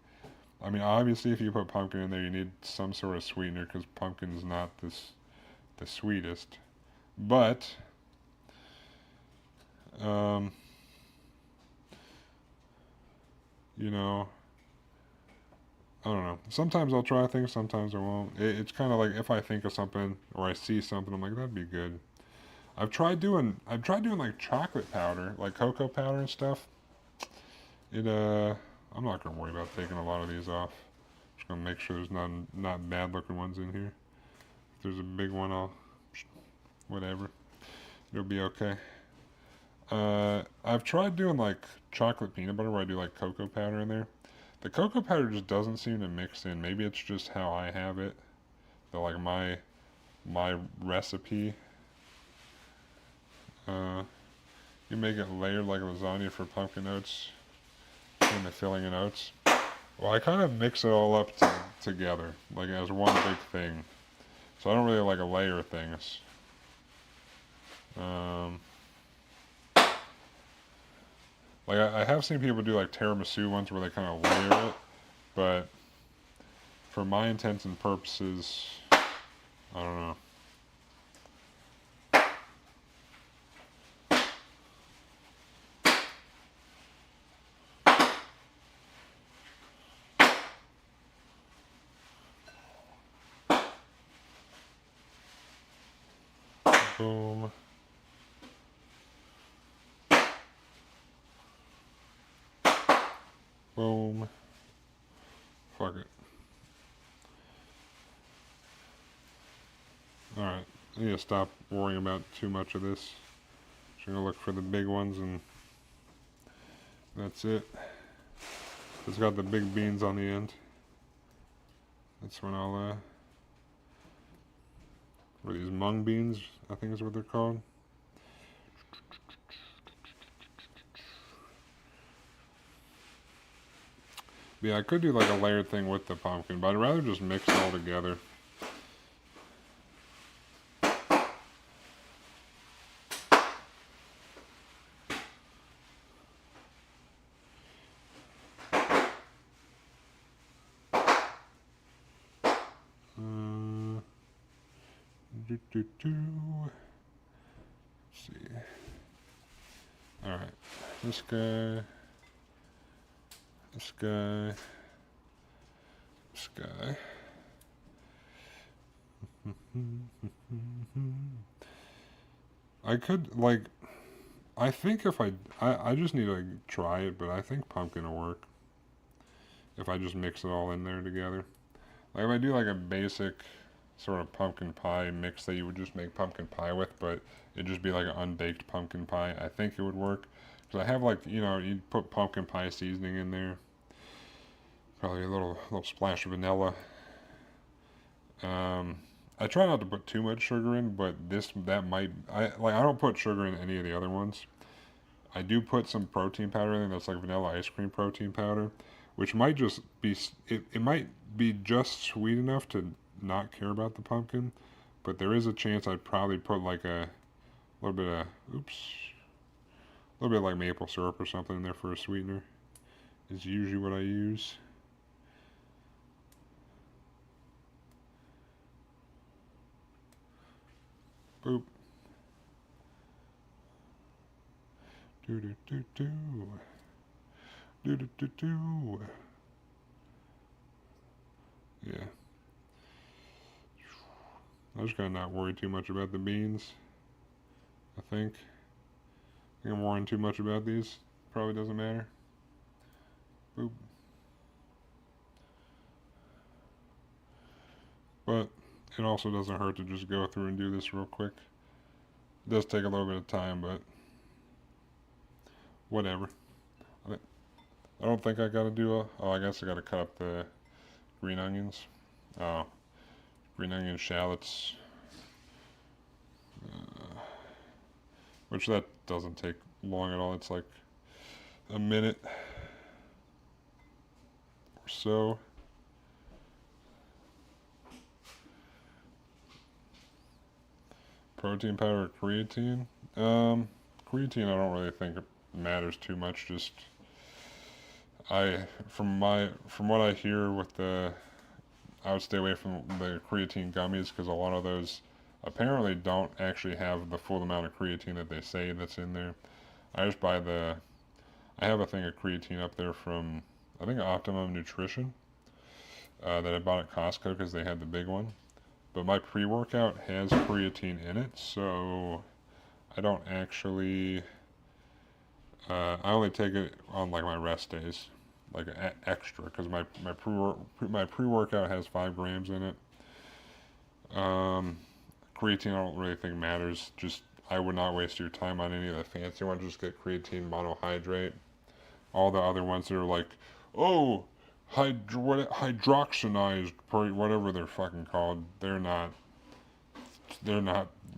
I mean, obviously, if you put pumpkin in there, you need some sort of sweetener, because pumpkin's not the sweetest. But um, you know, I don't know. Sometimes I'll try things, sometimes I won't. It's kind of like if I think of something or I see something, I'm like, that'd be good. I've tried doing like chocolate powder, like cocoa powder and stuff. It I'm not gonna worry about taking a lot of these off. Just gonna make sure there's not bad looking ones in here. If there's a big one, whatever. It'll be okay. I've tried doing like chocolate peanut butter where I do like cocoa powder in there. The cocoa powder just doesn't seem to mix in. Maybe it's just how I have it. The like my recipe. You make it layered like lasagna for pumpkin oats and the filling in oats. Well, I kind of mix it all up together, like as one big thing. So I don't really like a layer of things. Like I have seen people do like tiramisu ones where they kind of layer it, but for my intents and purposes, I don't know. Boom. Boom. Fuck it. Alright. I need to stop worrying about too much of this. Just gonna look for the big ones, and that's it. It's got the big beans on the end. That's when I'll what are these, mung beans, I think is what they're called. Yeah, I could do like a layered thing with the pumpkin, but I'd rather just mix it all together. Let's see. Alright, this guy, this guy, this guy. I could, like, I think if I just need to try it, but I think pumpkin will work if I just mix it all in there together. Like if I do like a basic sort of pumpkin pie mix that you would just make pumpkin pie with, but it'd just be like an unbaked pumpkin pie, I think it would work. Because I have like, you put pumpkin pie seasoning in there, probably a little splash of vanilla. Um, I try not to put too much sugar in, but that might I don't put sugar in any of the other ones. I do put some protein powder in there that's like vanilla ice cream protein powder, which might just be it might be just sweet enough to not care about the pumpkin, but there is a chance I'd probably put like a little bit of oops, a little bit like maple syrup or something in there for a sweetener. Is usually what I use. Boop. Do do do do. Do do do do. Yeah. I just gotta not worry too much about the beans. I think. I think I'm worrying too much about these. Probably doesn't matter. Boop. But it also doesn't hurt to just go through and do this real quick. It does take a little bit of time, but whatever. I don't think I gotta do a. Oh, I guess I gotta cut up the green onions. Oh, green onion shallots. Uh, which that doesn't take long at all. It's like a minute or so. Protein powder or creatine? Creatine I don't really think it matters too much. Just from what I hear with I would stay away from the creatine gummies because a lot of those apparently don't actually have the full amount of creatine that they say that's in there. I just buy I have a thing of creatine up there from I think Optimum Nutrition that I bought at Costco because they had the big one. But my pre-workout has creatine in it, so I don't actually. I only take it on like my rest days, like extra, because my pre-workout has 5 grams in it. Um, Creatine I don't really think matters. Just I would not waste your time on any of the fancy ones. Just get creatine monohydrate. All the other ones that are like, oh, hydroxinized, whatever they're fucking called. They're not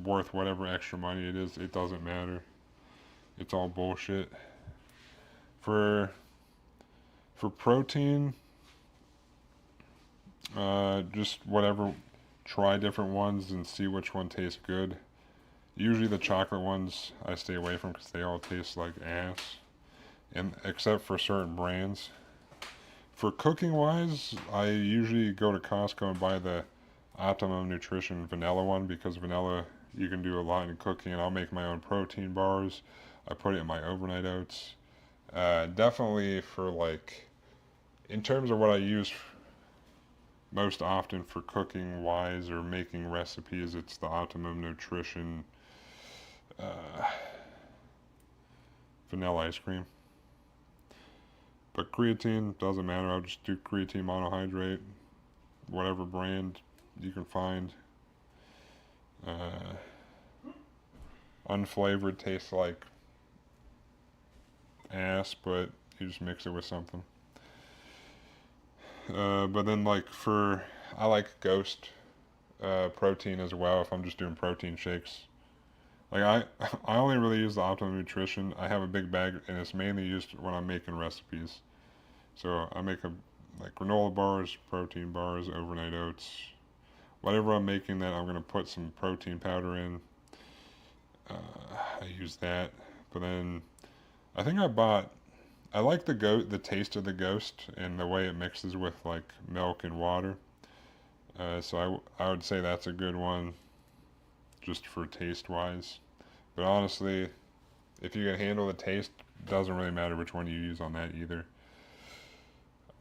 worth whatever extra money it is. It doesn't matter. It's all bullshit. For for protein, just whatever. Try different ones and see which one tastes good. Usually the chocolate ones I stay away from because they all taste like ass, and except for certain brands. For cooking wise, I usually go to Costco and buy the Optimum Nutrition vanilla one because vanilla you can do a lot in cooking, and I'll make my own protein bars. I put it in my overnight oats. Definitely for like, in terms of what I use most often for cooking wise or making recipes, it's the Optimum Nutrition uh, vanilla ice cream. But creatine doesn't matter. I'll just do creatine monohydrate, whatever brand you can find. Uh, Unflavored tastes like ass, but you just mix it with something. But then I like Ghost protein as well if I'm just doing protein shakes. Like I only really use the Optimum Nutrition. I have a big bag and it's mainly used when I'm making recipes. So I make like granola bars, protein bars, overnight oats. Whatever I'm making that I'm gonna put some protein powder in. I use that. But then I think I like the taste of the Ghost and the way it mixes with like milk and water. So I would say that's a good one just for taste wise. But honestly, if you can handle the taste, doesn't really matter which one you use on that either.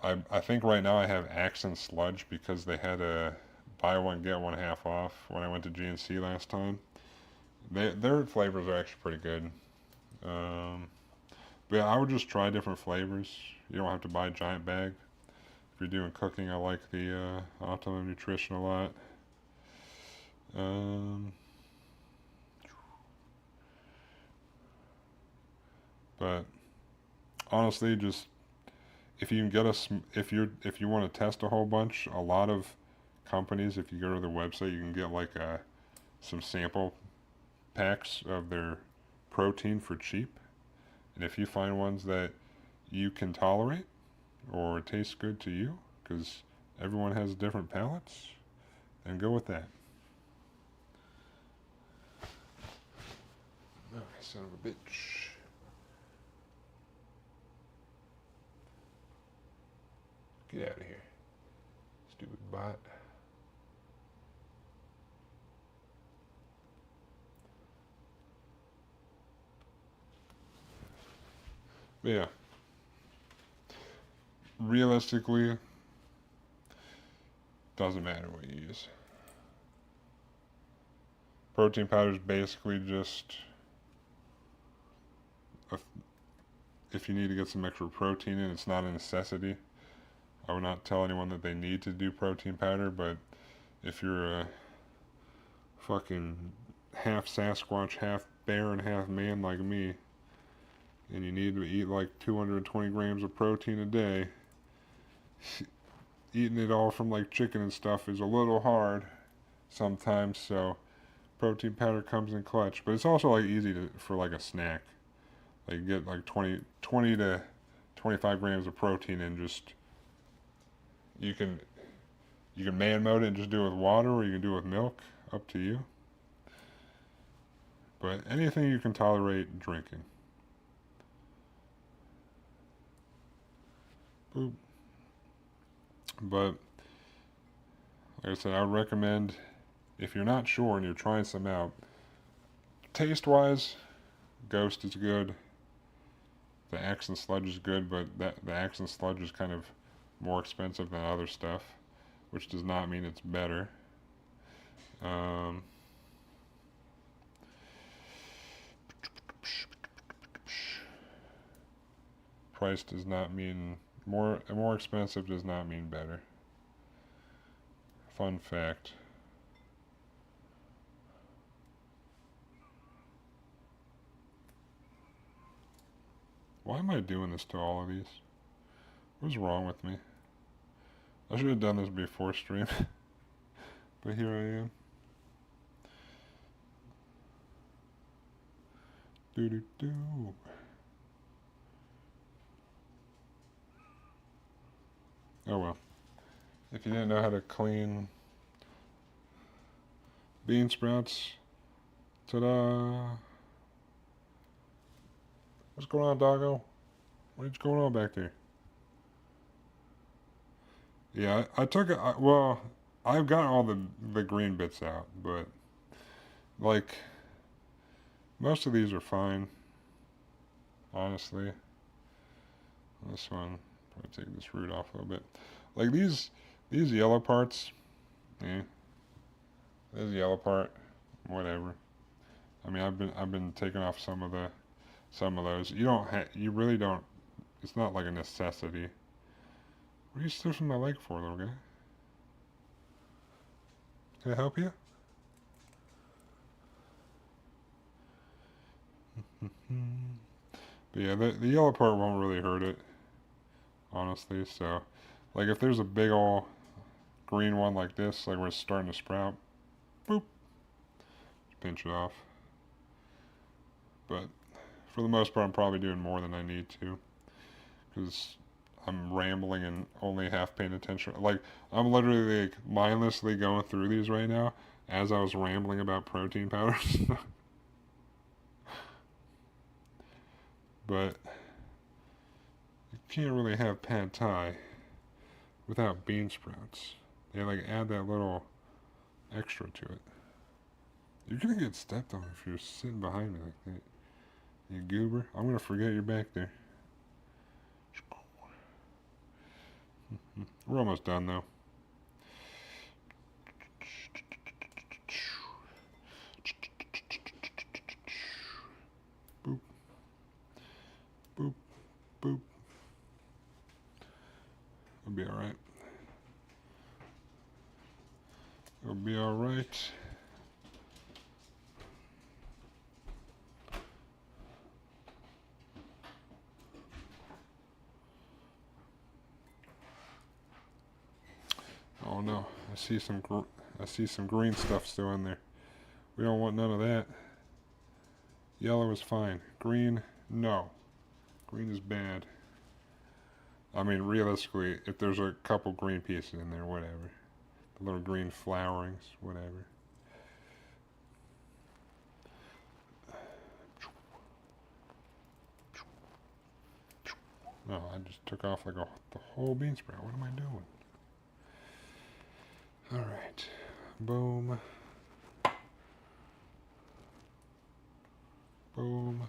I think right now I have Axe and Sludge because they had a buy one get one half off when I went to GNC last time. Their flavors are actually pretty good. Um, but yeah, I would just try different flavors. You don't have to buy a giant bag. If you're doing cooking, I like the Optimum Nutrition a lot. Um, but honestly, just if you can get if you want to test a whole bunch, a lot of companies, if you go to their website, you can get like some sample packs of their protein for cheap. And if you find ones that you can tolerate or it tastes good to you, because everyone has different palates, then go with that. Oh, son of a bitch. Get out of here, stupid bot. But yeah, realistically, doesn't matter what you use. Protein powder is basically just a, if you need to get some extra protein in, it's not a necessity. I would not tell anyone that they need to do protein powder, but if you're a fucking half Sasquatch, half bear, and half man like me, and you need to eat like 220 grams of protein a day, eating it all from like chicken and stuff is a little hard sometimes, so protein powder comes in clutch. But it's also like easy for like a snack. Like you get like 20 to 25 grams of protein and just you can man mode it and just do it with water, or you can do it with milk, up to you. But anything you can tolerate drinking. Boop. But like I said, I would recommend, if you're not sure and you're trying some out, taste wise, Ghost is good. The Axe and Sludge is good, but the Axe and Sludge is kind of more expensive than other stuff, which does not mean it's better. Um, price does not mean more expensive does not mean better. Fun fact. Why am I doing this to all of these? What's wrong with me? I should have done this before stream, but here I am. Do do do. Oh well. If you didn't know how to clean bean sprouts, ta-da! What's going on, doggo? What's going on back there? Yeah, I took it. Well, I've got all the green bits out, but like most of these are fine, honestly. This one, probably take this root off a little bit. Like these yellow parts, eh? This yellow part, whatever. I mean, I've been taking off some of those. You really don't. It's not like a necessity. What are you sniffing my leg for, little guy? Can I help you? But yeah, the yellow part won't really hurt it, honestly. So, like if there's a big ol' green one like this, like where it's starting to sprout, boop, pinch it off. But for the most part, I'm probably doing more than I need to, because I'm rambling and only half paying attention. Like I'm literally like mindlessly going through these right now as I was rambling about protein powders. But you can't really have pad thai without bean sprouts. They like add that little extra to it. You're gonna get stepped on if you're sitting behind me like that. You goober. I'm gonna forget you're back there. We're almost done though. no, I see some green stuff still in there. We don't want none of that. Yellow is fine. Green, no. Green is bad. I mean, realistically, if there's a couple green pieces in there, whatever. The little green flowerings, whatever. Oh, I just took off like the whole bean sprout. What am I doing? Alright. Boom. Boom.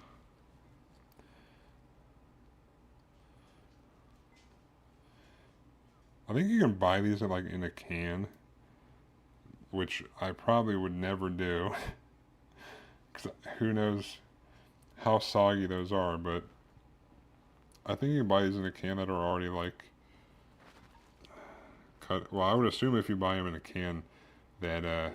I think you can buy these like in a can, which I probably would never do. Cause who knows how soggy those are, but I think you can buy these in a can that are already like cut. Well, I would assume if you buy them in a can that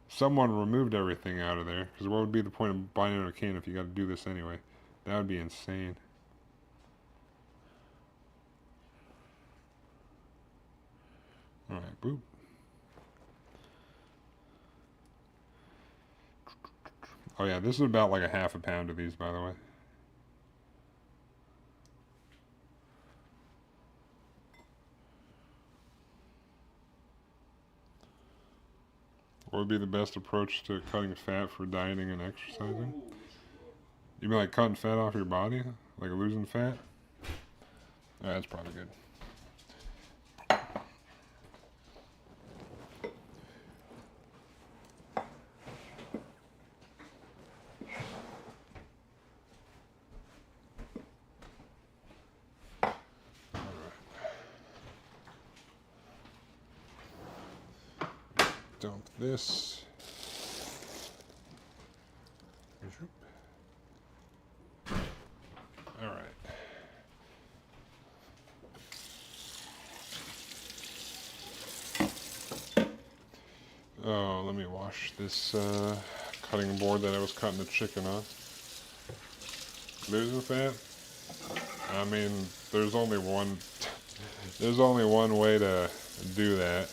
someone removed everything out of there. Because what would be the point of buying it in a can if you got to do this anyway? That would be insane. Alright, boop. Oh yeah, this is about like a half a pound of these, by the way. What would be the best approach to cutting fat for dieting and exercising? You mean like cutting fat off your body? Like losing fat? Yeah, that's probably good. Dump this. All right. Oh, let me wash this cutting board that I was cutting the chicken on. Losing fat? I mean, there's only one way to do that,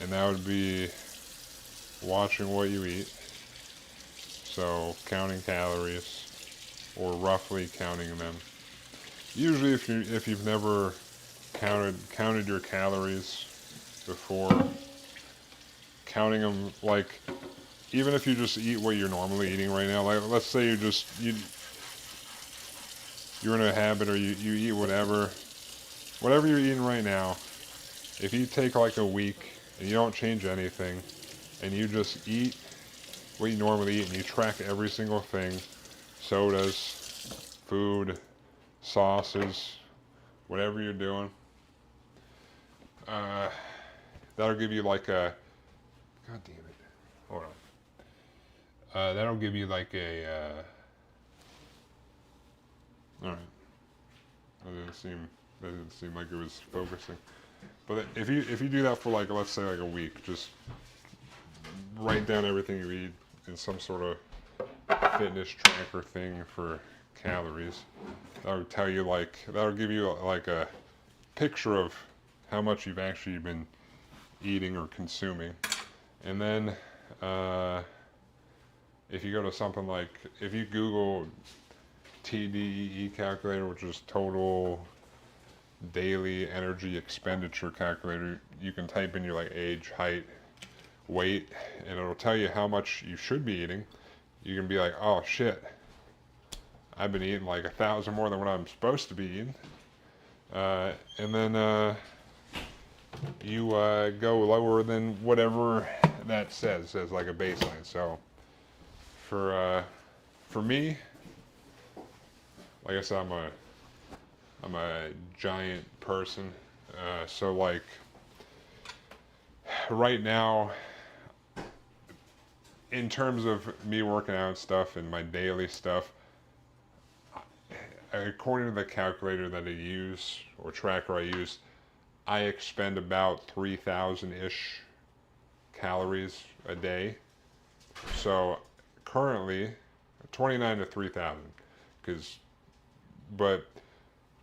and that would be watching what you eat. So counting calories, or roughly counting them. Usually, if you've never counted your calories before, counting them, like, even if you just eat what you're normally eating right now, like let's say you're in a habit, or you eat whatever you're eating right now. If you take like a week and you don't change anything, and you just eat what you normally eat, and you track every single thing, sodas, food, sauces, whatever you're doing, that'll give you like a, god damn it, hold on, that'll give you like a, alright, that didn't seem like it was focusing, but if you do that for like, let's say like a week, just write down everything you eat in some sort of fitness tracker thing for calories. That'll tell you like, that'll give you like a picture of how much you've actually been eating or consuming. And then if you go to something like, if you Google TDEE calculator, which is total daily energy expenditure calculator, you can type in your like age, height, weight, and it'll tell you how much you should be eating. You can be like, oh shit, I've been eating like 1,000 more than what I'm supposed to be eating. And then you go lower than whatever that says like a baseline. So for me, like I said, I'm a giant person. So like right now, in terms of me working out and stuff and my daily stuff, according to the calculator that I use, or tracker I use, I expend about 3,000-ish calories a day. So currently, 29 to 3,000, but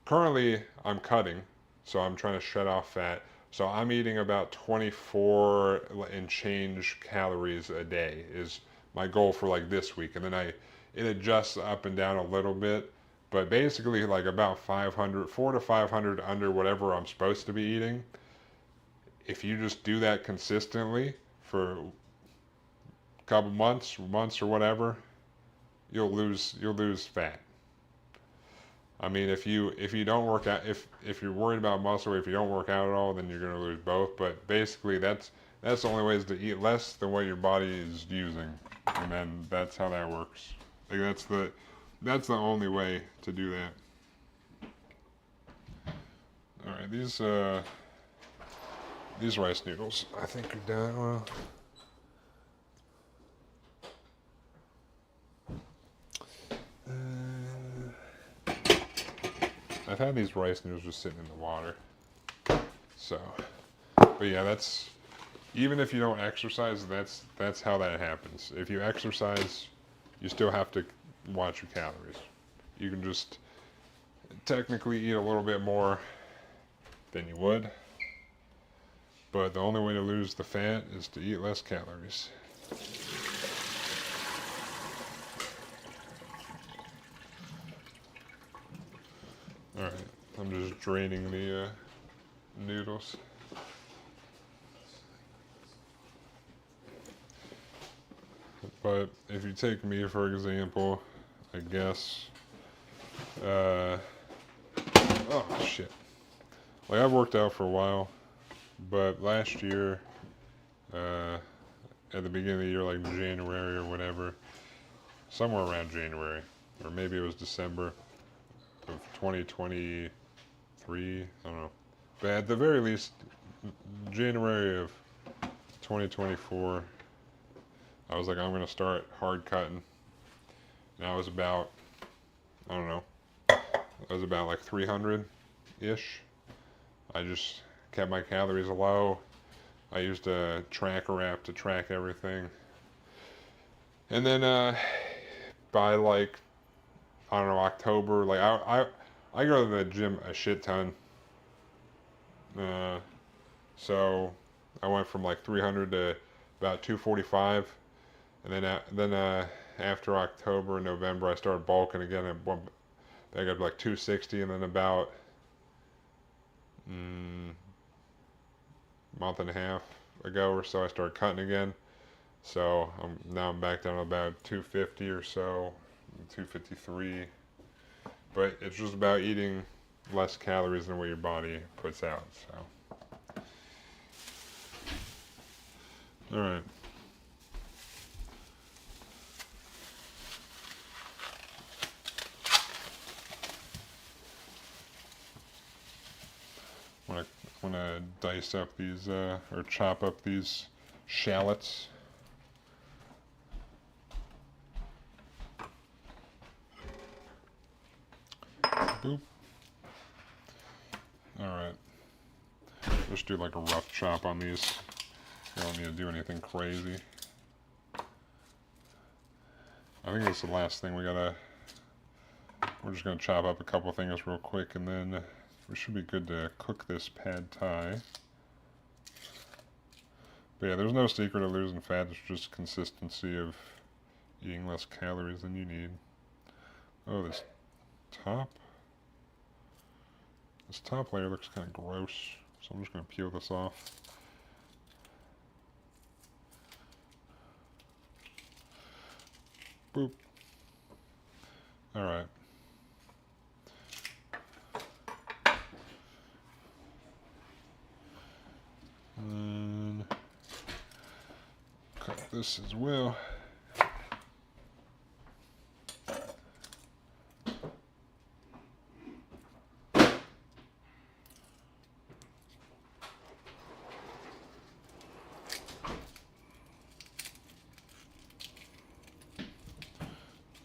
currently I'm cutting, so I'm trying to shred off fat. So I'm eating about 24 and change calories a day is my goal for like this week. And then it adjusts up and down a little bit, but basically like about 500, 400 to 500 under whatever I'm supposed to be eating. If you just do that consistently for a couple months or whatever, you'll lose fat. I mean, if you don't work out, if you're worried about muscle, if you don't work out at all, then you're gonna lose both. But basically, that's the only way is to eat less than what your body is using, and then that's how that works. Like that's the only way to do that. All right, these rice noodles I think are done. Well, I've had these rice noodles just sitting in the water. So, but yeah, that's even if you don't exercise, that's how that happens. If you exercise, you still have to watch your calories. You can just technically eat a little bit more than you would, but the only way to lose the fat is to eat less calories. All right, I'm just draining the noodles. But if you take me for example, I guess, oh shit. Like I've worked out for a while, but last year, at the beginning of the year, like January or whatever, somewhere around January, or maybe it was December of 2023, I don't know. But at the very least, January of 2024, I was like, I'm gonna start hard cutting. And I was about, I don't know, I was about like 300-ish. I just kept my calories low. I used a tracker app to track everything. And then by like, I don't know, October, like I go to the gym a shit ton. So I went from like 300 to about 245. And then after October and November, I started bulking again. I went back up to like 260, and then about month and a half ago or so, I started cutting again. So now I'm back down to about 250 or so, 253. But it's just about eating less calories than what your body puts out. So, all right. I'm gonna dice up these or chop up these shallots. Boop. All right. Just do like a rough chop on these. You don't need to do anything crazy. I think that's the last thing we're just gonna chop up a couple things real quick, and then we should be good to cook this pad thai. But yeah, there's no secret to losing fat. It's just consistency of eating less calories than you need. Oh, this top layer looks kind of gross, so I'm just gonna peel this off. Boop. All right. And cut this as well.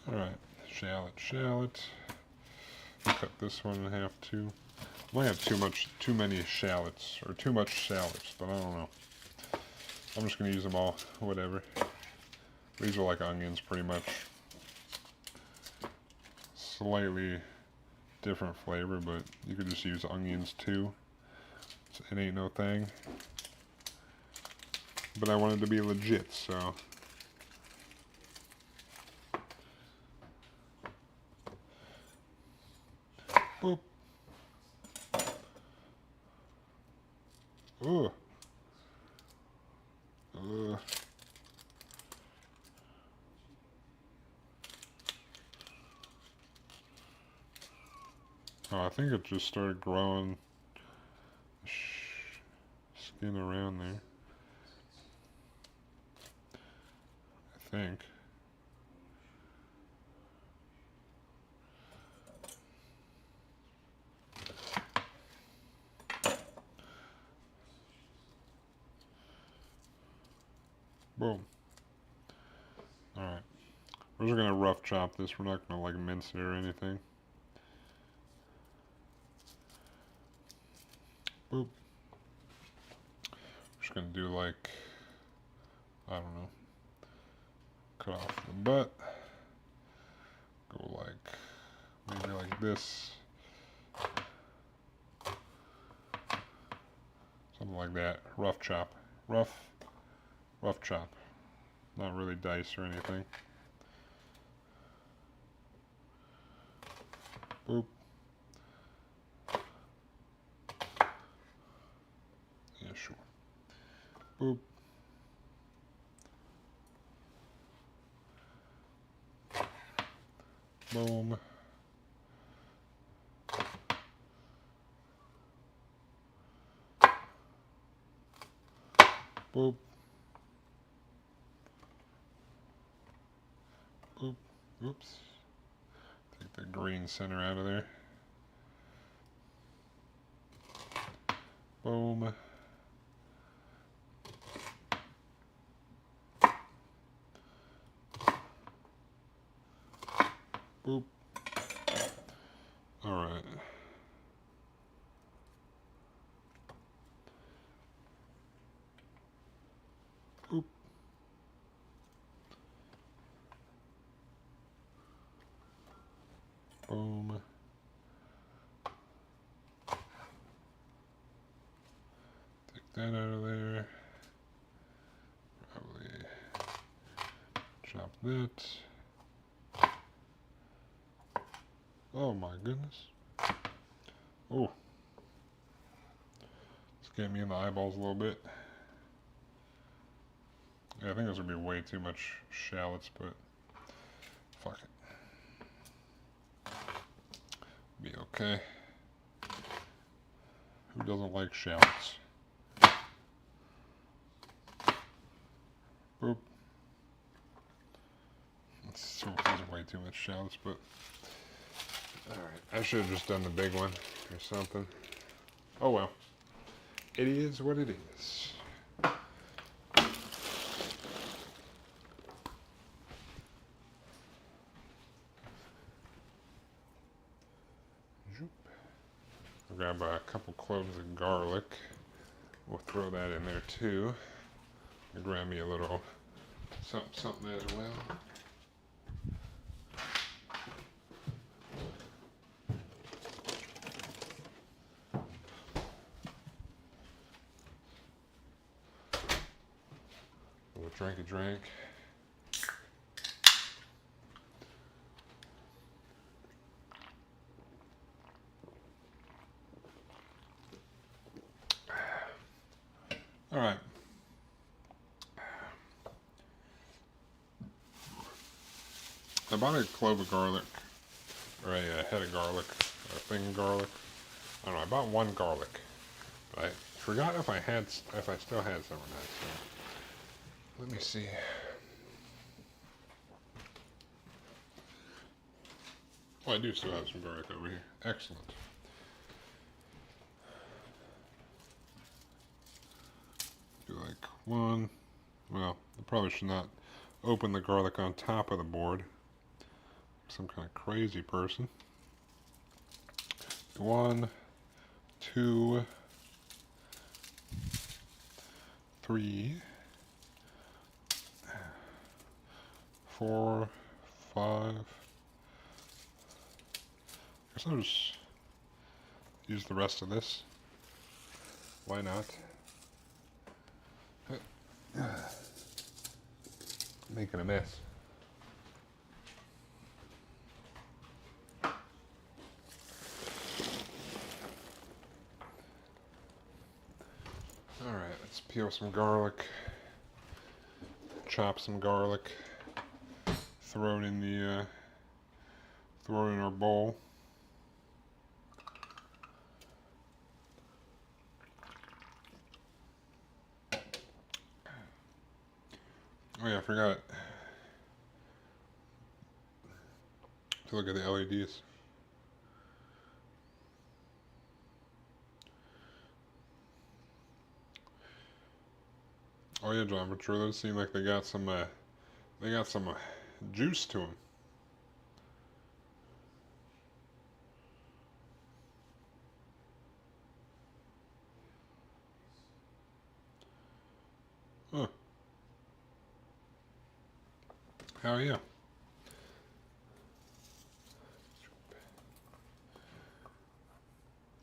All right, shallot. Cut this one in half too. I might have too many shallots, or too much shallots, but I don't know. I'm just gonna use them all, whatever. These are like onions, pretty much. Slightly different flavor, but you could just use onions too. it ain't no thing. But I wanted to be legit, so. Boop. Ugh. Ugh. Oh, I think it just started growing skin around there. I think. Boom. Alright. We're just gonna rough chop this. We're not gonna like mince it or anything. Boop. Just gonna do like, I don't know, cut off the butt. Go like, maybe like this. Something like that. Rough chop. Rough chop. Not really dice or anything. Boop. Yeah, sure. Boop. Boom. Boop. Boop. Oops. Take the green center out of there. Boom. Boop. Alright. Boop. Boom. Take that out of there. Probably chop that. Oh my goodness. Oh. It's getting me in the eyeballs a little bit. Yeah, I think this would be way too much shallots, but fuck it. Be okay. Who doesn't like shallots? Boop. This is way too much shallots, but alright. I should have just done the big one or something. Oh well. It is what it is. I'll grab a couple cloves of garlic. We'll throw that in there too. I'll grab me a little something as well. A little drink. All right. I bought a clove of garlic, or a head of garlic, or a thing of garlic. I don't know. I bought one garlic, but I forgot if I still had some of that. So let me see. Oh, I do still have some garlic over here. Excellent. Do like one. Well, I probably should not open the garlic on top of the board. Some kind of crazy person. 1, 2, 3, 4, 5. I guess I'll just use the rest of this. Why not? Making a mess. Alright, let's peel some garlic, chop some garlic, throw it in the throw it in our bowl. Oh yeah, I forgot to look at the LEDs. Oh yeah, John, but sure those seem like they got some juice to them. Huh. Hell yeah.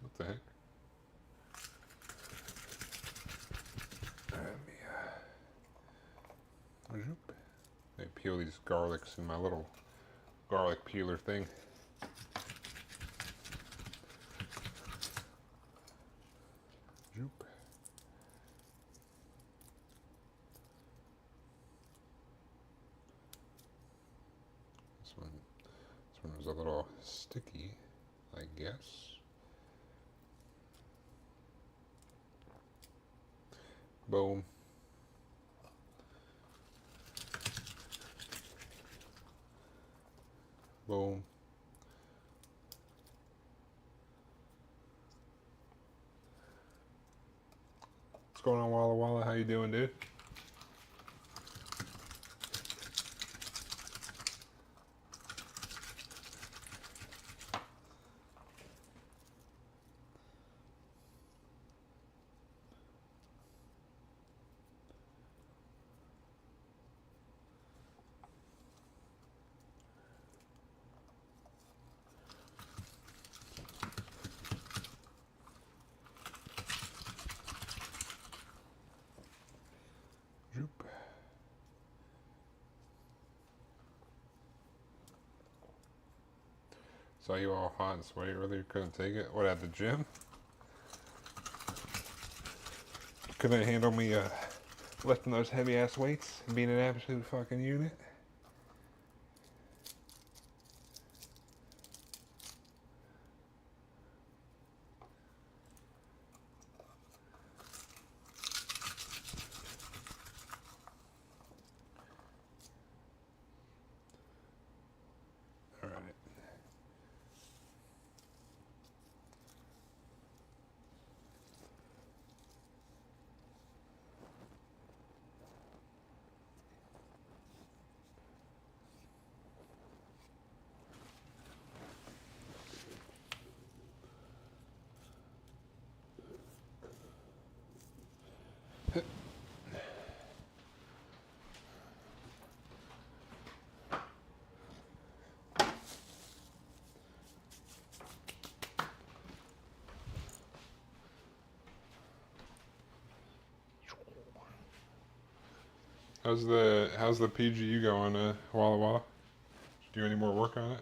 What the heck? I peel these garlics in my little garlic peeler thing. This one was a little sticky, I guess. Boom. Boom. What's going on, Walla Walla? How you doing, dude? Saw you all hot and sweaty earlier, couldn't take it. What, at the gym? Couldn't handle me lifting those heavy ass weights and being an absolute fucking unit? Alright. How's the PGU going, Walla Walla? Do any more work on it?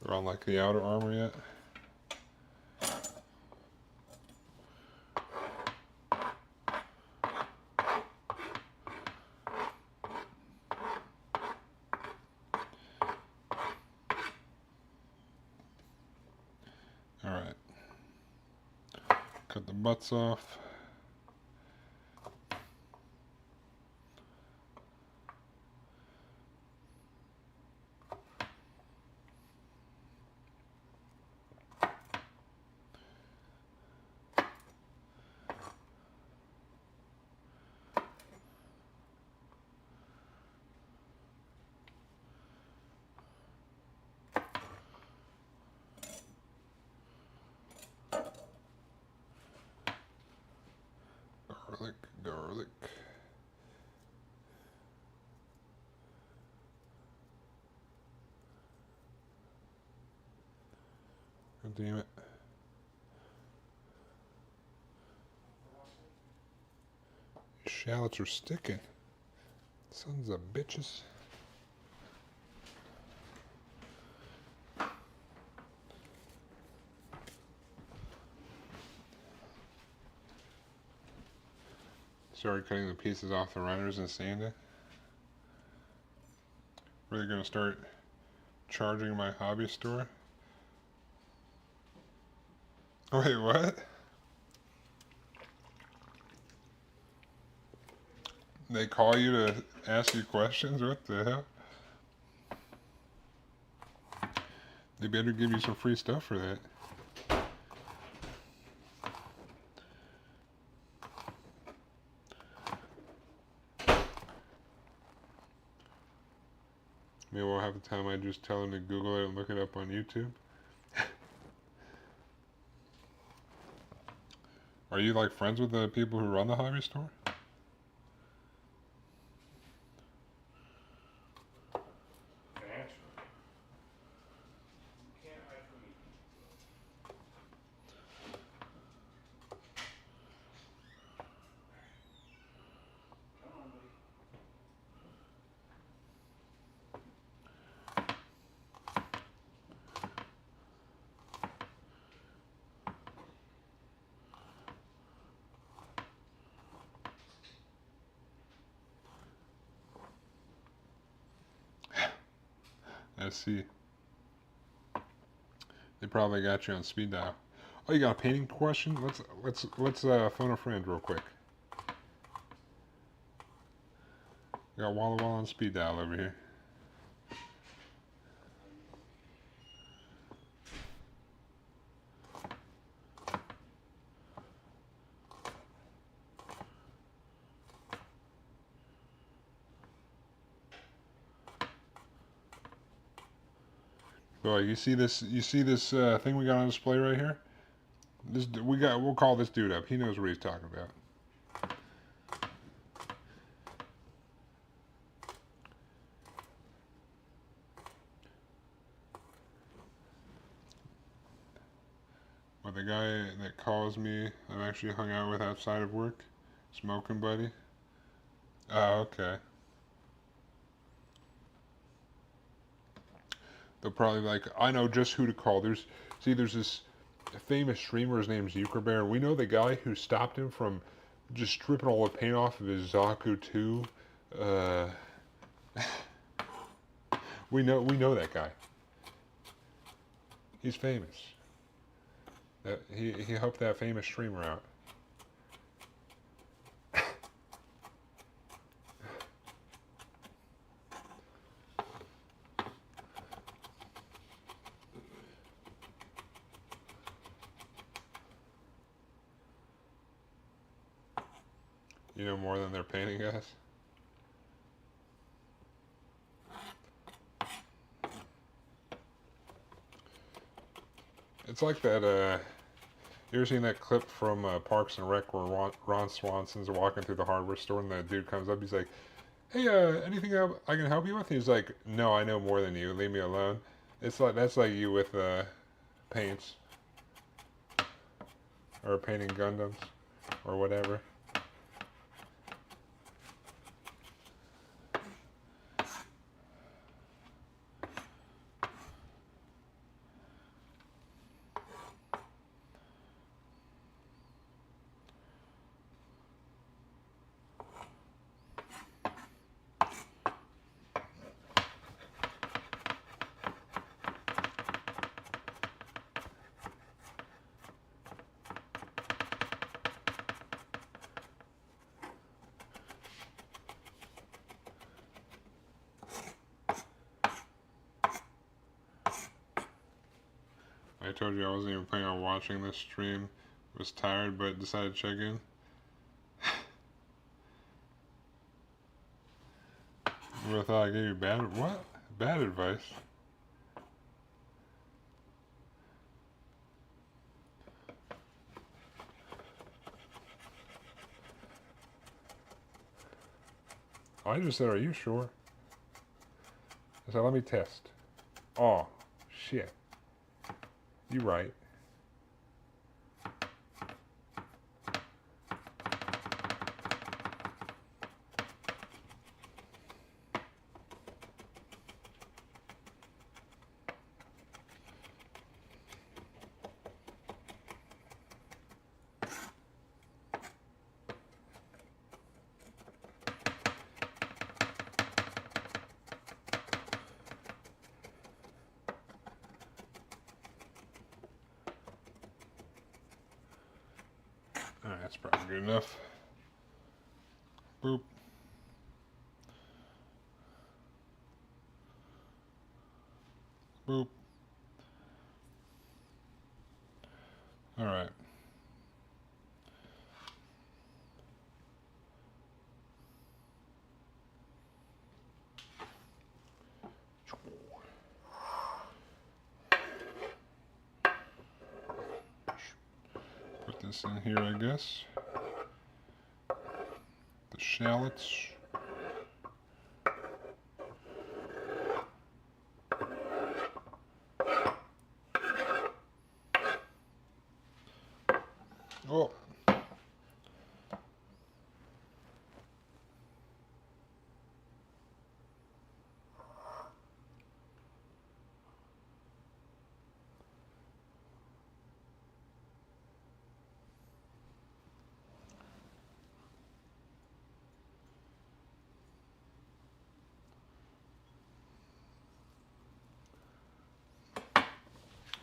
Around like the outer armor yet? Alright. Cut the butts off. Garlic. God damn it. shallots are sticking. Sons of bitches. Started cutting the pieces off the runners and sanding. Really gonna start charging my hobby store. Wait, what? They call you to ask you questions? What the hell? They better give you some free stuff for that. Maybe we'll have the time I just tell them to Google it and look it up on YouTube. Are you like friends with the people who run the hobby store? I see. They probably got you on speed dial. Oh, you got a painting question? Let's phone a friend real quick. We got Walla Walla on speed dial over here. Boy, you see this? You see this thing we got on display right here? We'll call this dude up. He knows what he's talking about. But the guy that calls me, I've actually hung out with outside of work, smoking buddy. Oh, okay. They'll probably be like, I know just who to call. There's this famous streamer. His name's Bear. We know the guy who stopped him from just stripping all the paint off of his Zaku 2. We know that guy. He's famous. He helped that famous streamer out. You know more than they're painting us? It's like that, you ever seen that clip from Parks and Rec where Ron Swanson's walking through the hardware store and the dude comes up, he's like, hey, anything I can help you with? He's like, no, I know more than you, leave me alone. It's like, that's like you with paints. Or painting Gundams. Or whatever. I told you I wasn't even planning on watching this stream. Was tired, but decided to check in. You really thought I gave you bad advice? I just said, are you sure? I said, let me test. Oh, shit. You right. That's probably good enough. Boop. Boop. All right. Put this in here, I guess. The shallots. Oh.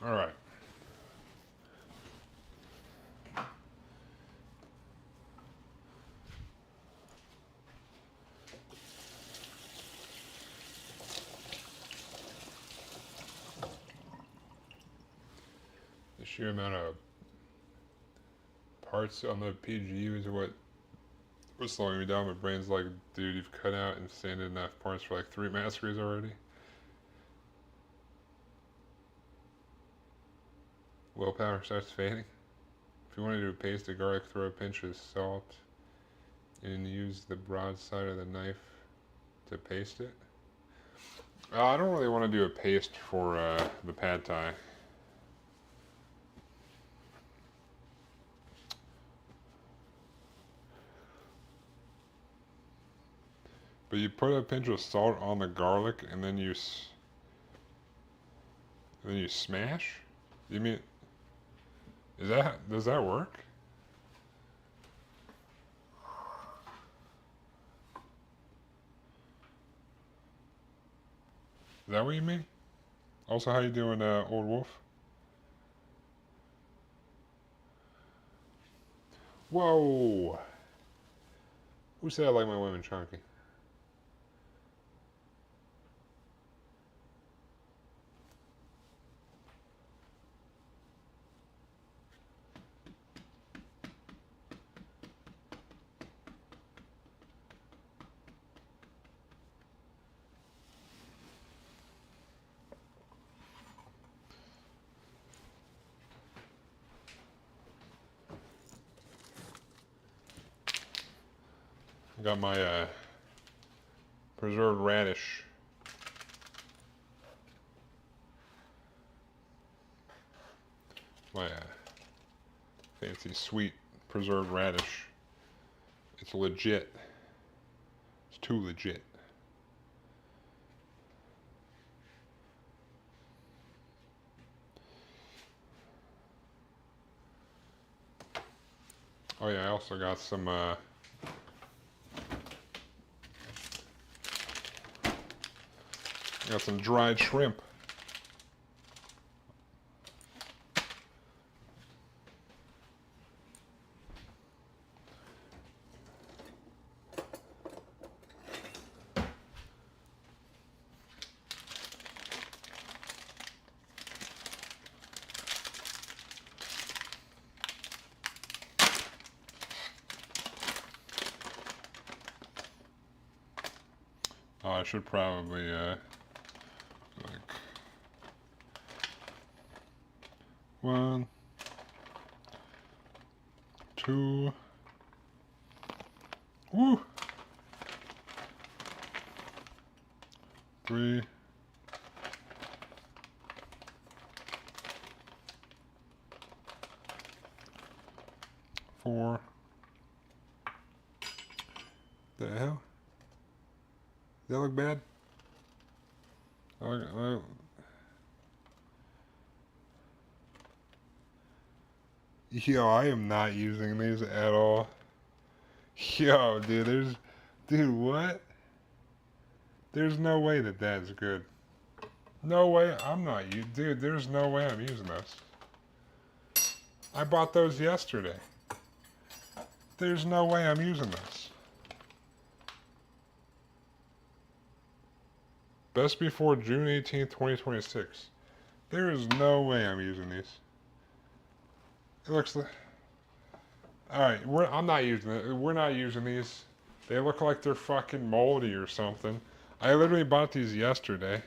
All right. The sheer amount of parts on the PGU is what was slowing me down. My brain's like, dude, you've cut out and sanded enough parts for like 3 massacres already. Willpower starts fading. If you want to do a paste of garlic, throw a pinch of salt and use the broad side of the knife to paste it. I don't really want to do a paste for the pad thai. But you put a pinch of salt on the garlic and then you smash? You mean, does that work? Is that what you mean? Also, how you doing, Old Wolf? Whoa! Who said I like my women chunky? I got my preserved radish. My fancy sweet preserved radish. It's legit. It's too legit. Oh yeah, I also got some dried shrimp. Oh, I should probably like 1, 2, woo, 3, 4. The hell? Does that look bad? Yo, I am not using these at all. Yo, dude, what? There's no way that that's good. No way, dude, there's no way I'm using those. I bought those yesterday. There's no way I'm using this. Best before June 18th, 2026. There is no way I'm using these. It looks like... Alright, I'm not using it. We're not using these. They look like they're fucking moldy or something. I literally bought these yesterday.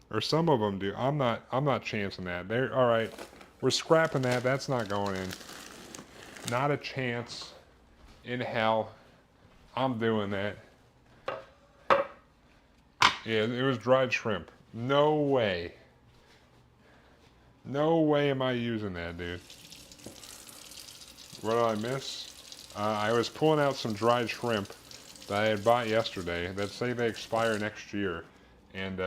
Or some of them do. I'm not chancing that. They're alright. We're scrapping that. That's not going in. Not a chance in hell. I'm doing that. Yeah, it was dried shrimp. No way. No way am I using that, dude. What did I miss? I was pulling out some dried shrimp that I had bought yesterday that say they expire next year. And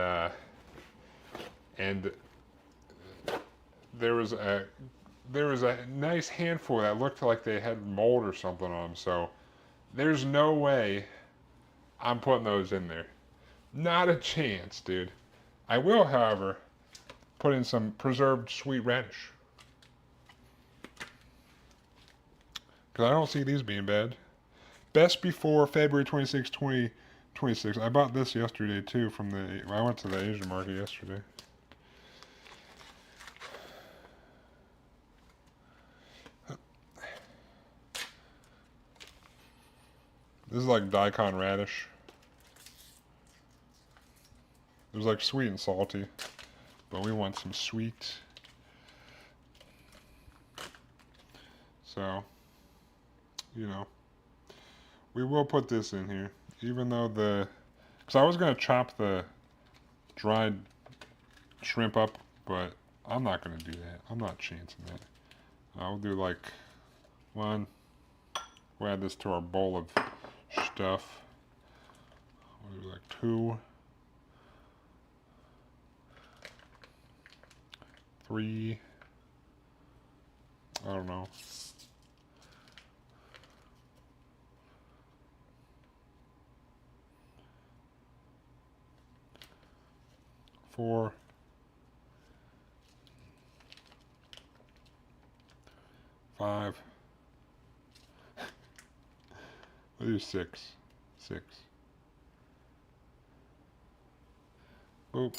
there was a nice handful that looked like they had mold or something on them. So there's no way I'm putting those in there. Not a chance, dude. I will, however, put in some preserved sweet radish. Because I don't see these being bad. Best before February 26, 2026. I bought this yesterday, too, from the... I went to the Asian market yesterday. This is like daikon radish. There's like sweet and salty, but we want some sweet. So, you know, we will put this in here, even though because I was gonna chop the dried shrimp up, but I'm not gonna do that. I'm not chancing that. I'll do like one. We'll add this to our bowl of stuff. We'll do like 2, 3. I don't know. 4. 5. We'll do 6. 6. Oop.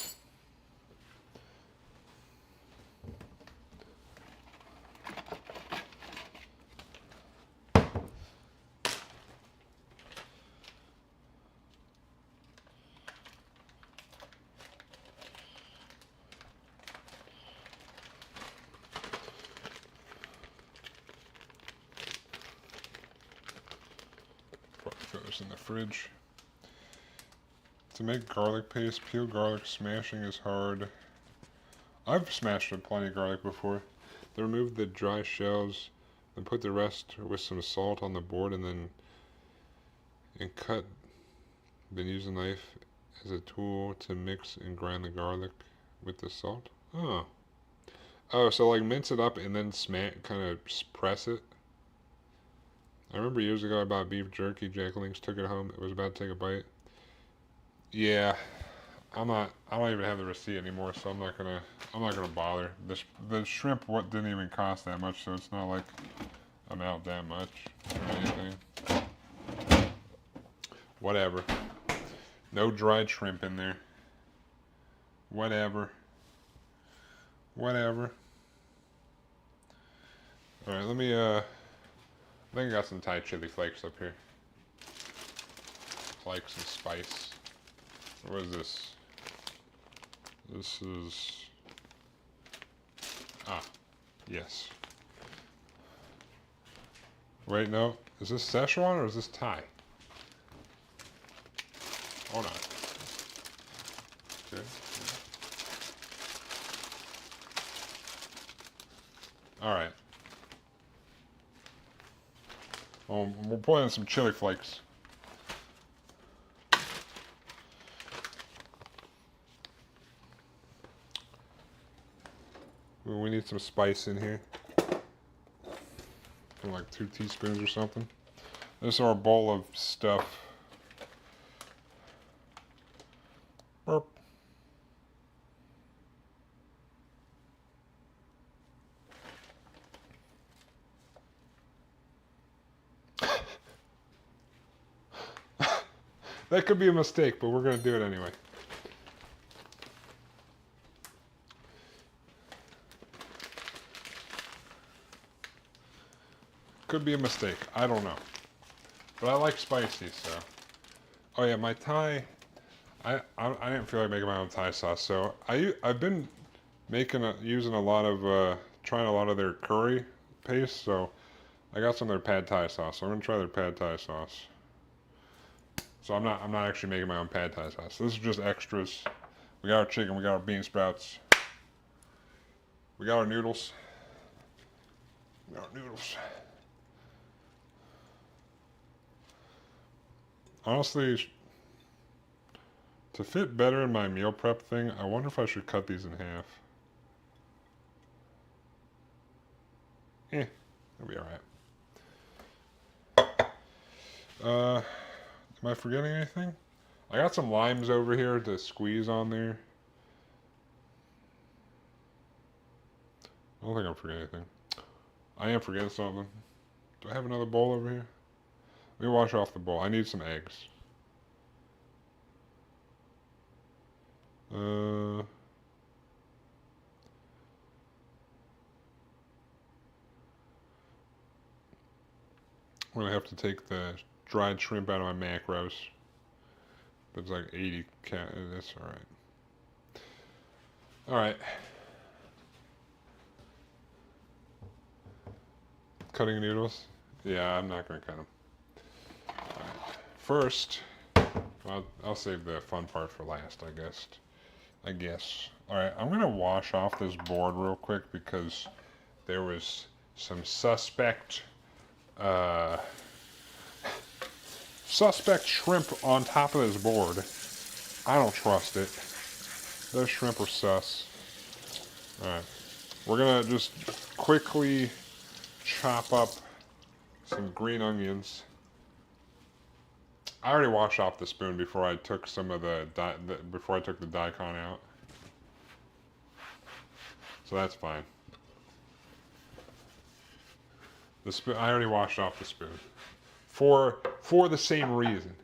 Put this in the fridge. To make garlic paste, peel garlic. Smashing is hard. I've smashed up plenty of garlic before. Then remove the dry shells, then put the rest with some salt on the board, and cut. Then use a knife as a tool to mix and grind the garlic with the salt. Oh. Oh, so like mince it up and then kind of press it. I remember years ago I bought beef jerky. Jack Links took it home. It was about to take a bite. Yeah, I don't even have the receipt anymore, so I'm not gonna bother. The shrimp didn't even cost that much, so it's not like I'm out that much or anything. Whatever. No dried shrimp in there. Whatever. Whatever. Alright, let me I think I got some Thai chili flakes up here. Like some spice. What is this? This is... Ah, yes. Wait, no. Is this Szechuan or is this Thai? Hold on. Okay. Alright. We're putting in some chili flakes. We need some spice in here. Like 2 teaspoons or something. This is our bowl of stuff. Burp. That could be a mistake, but we're gonna do it anyway. Could be a mistake. I don't know. But I like spicy, so. Oh yeah, my Thai. I didn't feel like making my own Thai sauce, so I've been using a lot of trying a lot of their curry paste. So I got some of their pad Thai sauce. So I'm gonna try their pad Thai sauce. So I'm not actually making my own pad Thai sauce. This is just extras. We got our chicken. We got our bean sprouts. We got our noodles. We got our noodles. Honestly, to fit better in my meal prep thing, I wonder if I should cut these in half. It'll be alright. Am I forgetting anything? I got some limes over here to squeeze on there. I don't think I'm forgetting anything. I am forgetting something. Do I have another bowl over here? Let me wash off the bowl. I need some eggs. I'm gonna have to take the dried shrimp out of my macros. It's like 80 that's alright. Alright. Cutting noodles? Yeah, I'm not gonna cut them. Right. First, I'll save the fun part for last, I guess. Alright, I'm gonna wash off this board real quick because there was some suspect shrimp on top of this board. I don't trust it. Those shrimp are sus. Alright. We're gonna just quickly chop up some green onions. I already washed off the spoon before I took some of before I took the daikon out. So that's fine. The spoon, I already washed off the spoon. For the same reason.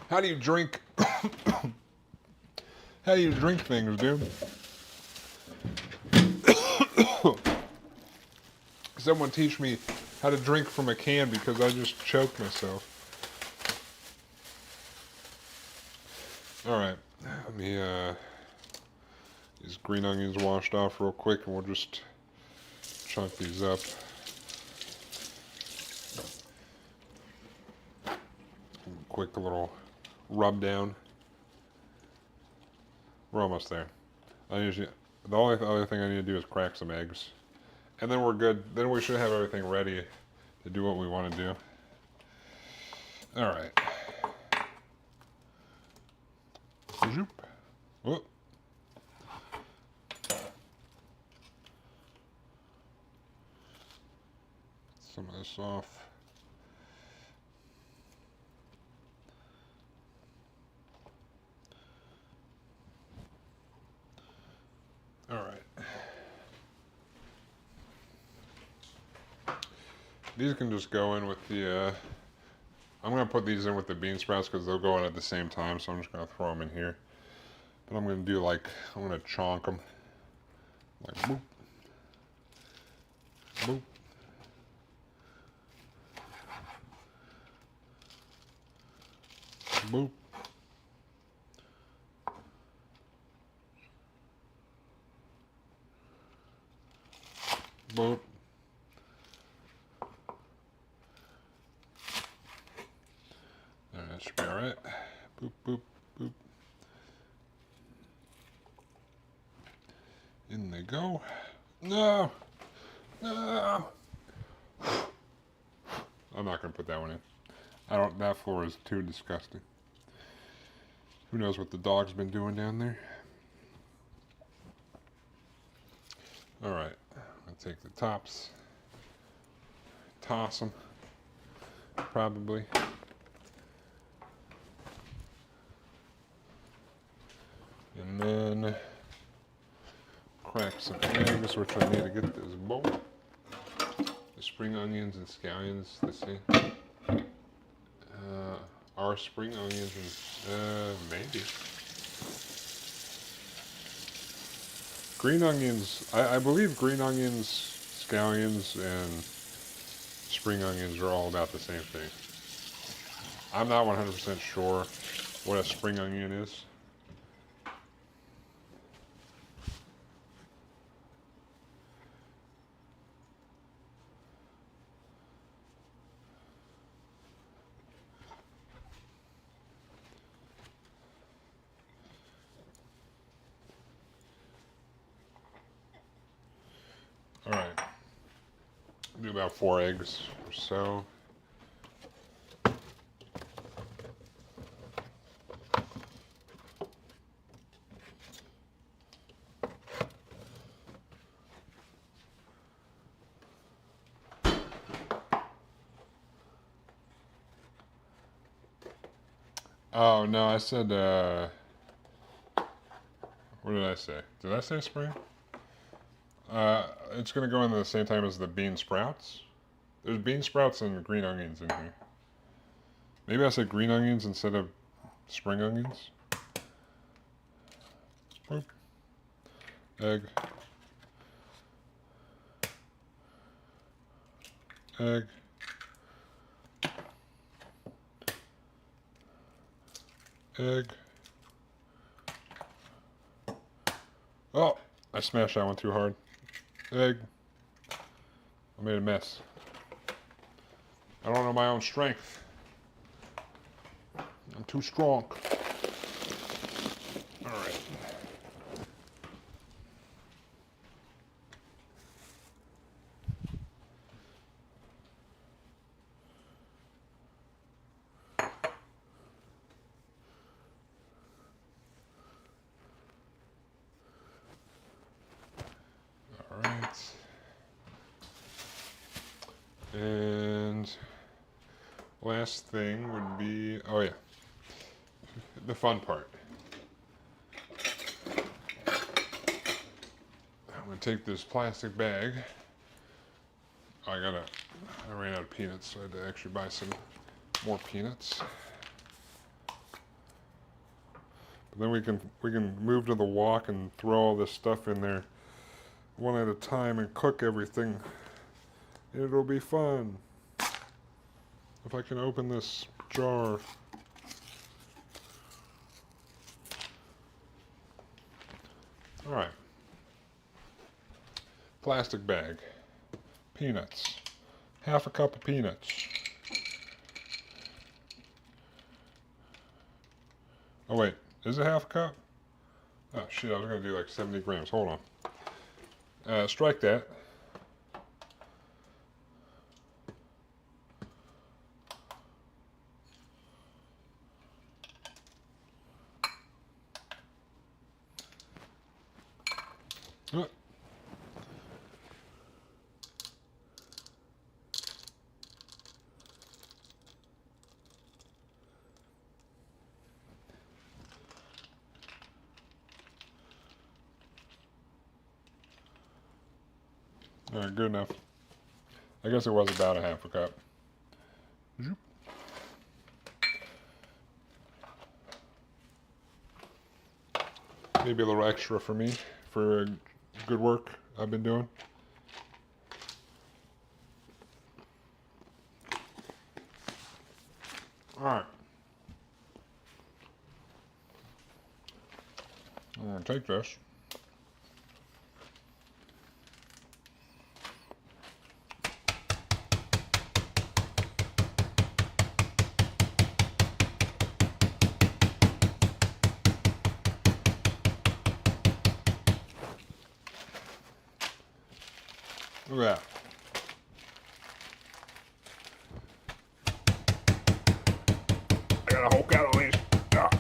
How do you drink? How do you drink things, dude? Someone teach me how to drink from a can because I just choked myself. Alright, let me, these green onions washed off real quick and we'll just chunk these up. Quick little rub down. We're almost there. The only other thing I need to do is crack some eggs. And then we're good. Then we should have everything ready to do what we want to do. Alright. Zoop. Whoop. Some of this off. Alright. These can just go in with the, I'm going to put these in with the bean sprouts because they'll go in at the same time, so I'm just going to throw them in here. But I'm going to do I'm going to chonk them. Like boop. Boop. Boop. Boop. That should be alright. Boop, boop, boop. In they go. No! No! I'm not going to put that one in. That floor is too disgusting. Who knows what the dog's been doing down there? Alright, I'm going to take the tops, toss them, probably. And then crack some eggs, which I need to get this bowl. The spring onions and scallions, let's see. Are spring onions and, maybe. Green onions, I believe green onions, scallions, and spring onions are all about the same thing. I'm not 100% sure what a spring onion is. All right, do about 4 eggs or so. Oh no, I said, what did I say? Did I say spring? It's gonna go in the same time as the bean sprouts. There's bean sprouts and green onions in here. Maybe I said green onions instead of spring onions. Boop. Egg. Egg. Egg. Oh, I smashed that one too hard. Egg. I made a mess. I don't know my own strength. I'm too strong. All right. All right. And last thing would be, oh yeah, the fun part. I'm gonna take this plastic bag. I ran out of peanuts, so I had to actually buy some more peanuts. But then we can move to the wok and throw all this stuff in there one at a time and cook everything. It'll be fun. If I can open this jar. All right. Plastic bag. Peanuts. Half a cup of peanuts. Oh wait, is it half a cup? Oh shit, I was gonna do like 70 grams. Hold on. Strike that. Oh. All right, good enough. I guess it was about a half a cup. Maybe a little extra for me for good work I've been doing. All right. I'm gonna take this. Look at that. I got a whole kettle of these. Ah.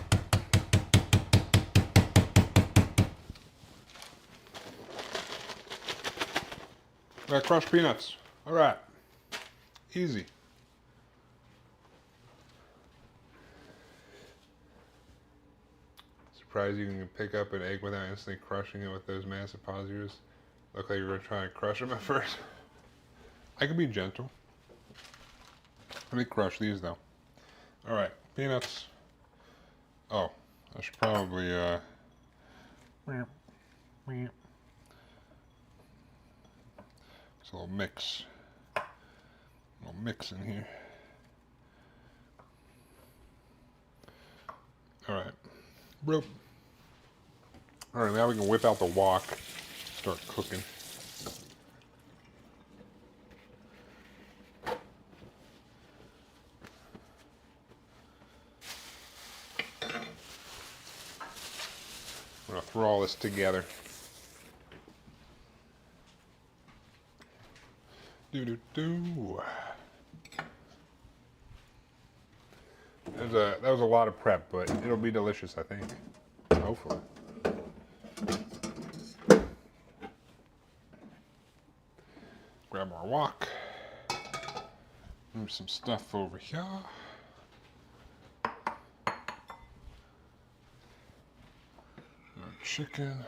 I got crushed peanuts. All right. Easy. surprised you can pick up an egg without instantly crushing it with those massive paws of yours. Look like you were trying to crush them at first. I can be gentle. Let me crush these though. All right, peanuts. Oh, I should probably It's a little mix. A little mix in here. All right, rope. All right, now we can whip out the wok. Start cooking. I'm gonna throw all this together. Do. That was a lot of prep, but it'll be delicious, I think. Hopefully. Grab our wok. Move some stuff over here. Our chicken.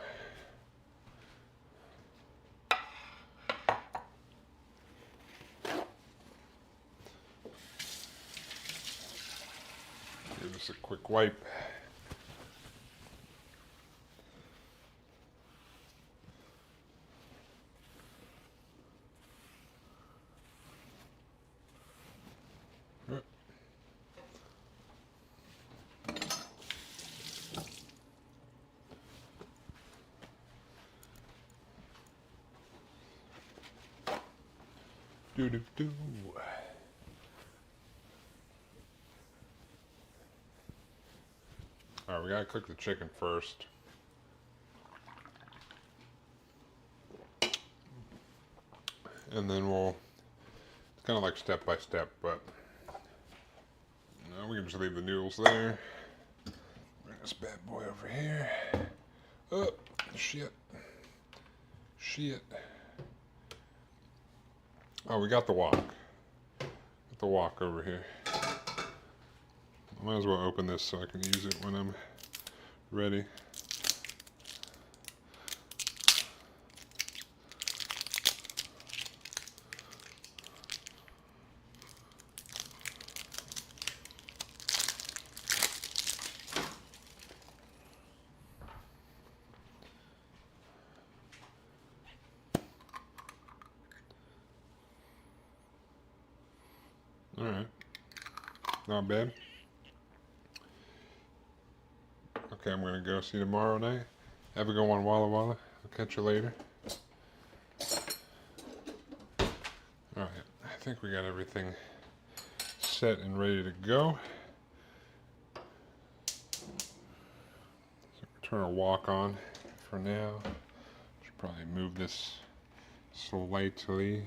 Give this a quick wipe. Do. Alright, we gotta cook the chicken first. And then it's kind of like step by step, but no, we can just leave the noodles there. Bring this bad boy over here. Oh, shit. Oh, we got the wok. Got the wok over here. I might as well open this so I can use it when I'm ready. Alright. Not bad. Okay, I'm gonna go. See you tomorrow night. Have a good one, Walla Walla. I'll catch you later. Alright, I think we got everything set and ready to go. So turn our wok on for now. Should probably move this slightly.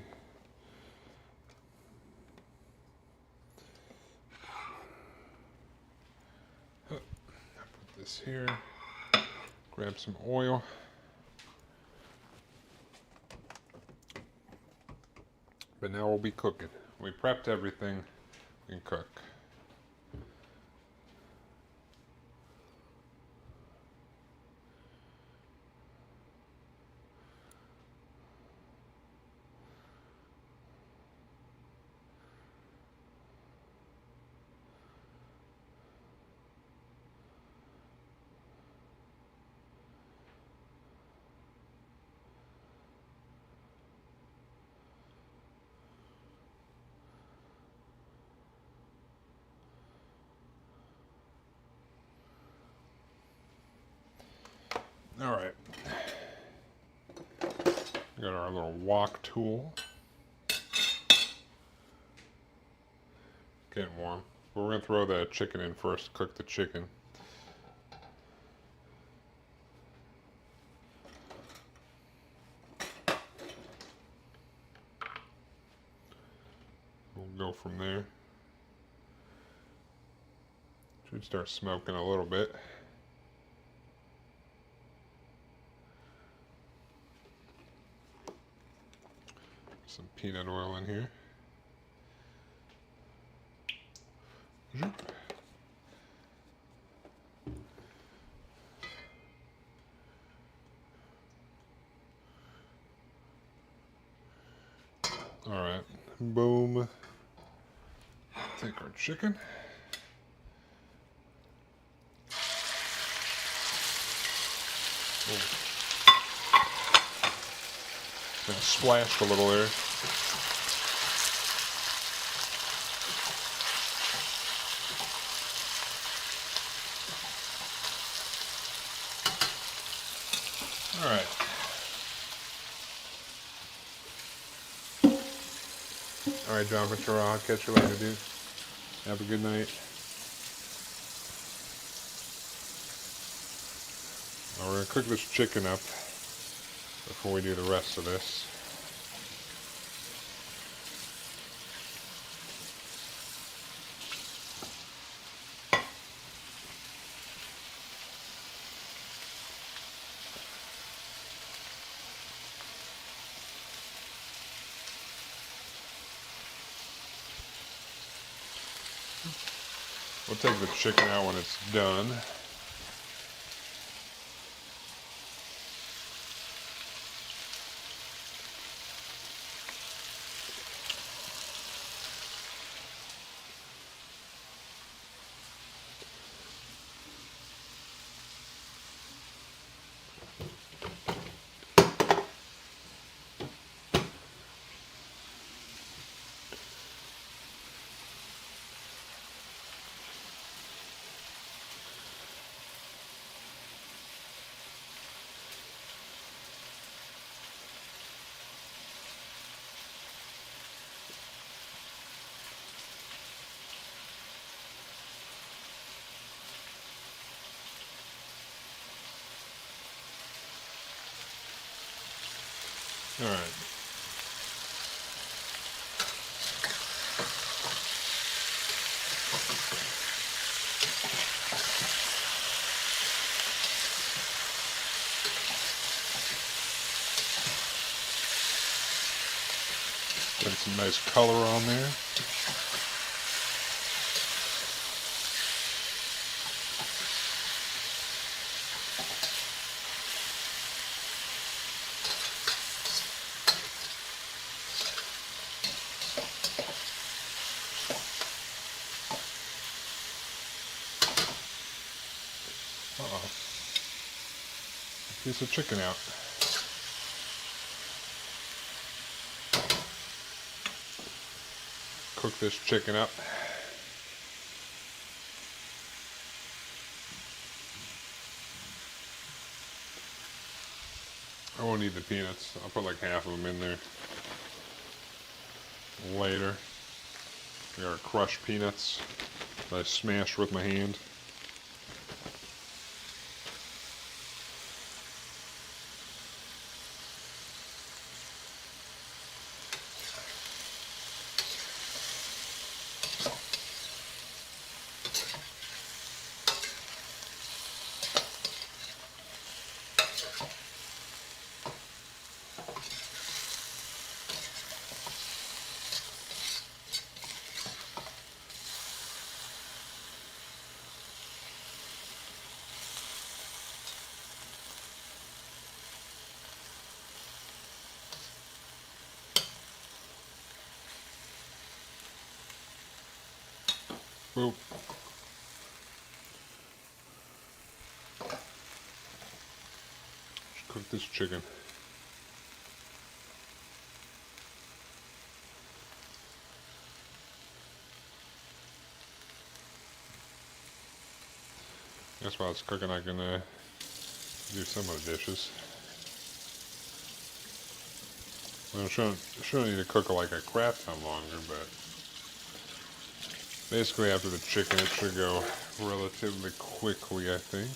This here, grab some oil. But now we'll be cooking. We prepped everything, we can cook. All right, we got our little wok tool. Getting warm. But we're gonna throw the chicken in first, cook the chicken. We'll go from there. Should start smoking a little bit. Some peanut oil in here. Alright, boom. Take our chicken. Kind of splashed a little there. Alright. Alright, John Ventura, I'll catch you later, dude. Have a good night. Now we're going to cook this chicken up before we do the rest of this. We'll take the chicken out when it's done. All right. Get some nice color on there. Uh-oh. Piece of chicken out. Cook this chicken up. I won't need the peanuts. I'll put like half of them in there later. They are crushed peanuts that I smashed with my hand. Boop. Just cook this chicken. Guess while it's cooking, I can do some of the dishes. Well, shouldn't need to cook it like a crap ton longer, but basically after the chicken, it should go relatively quickly, I think.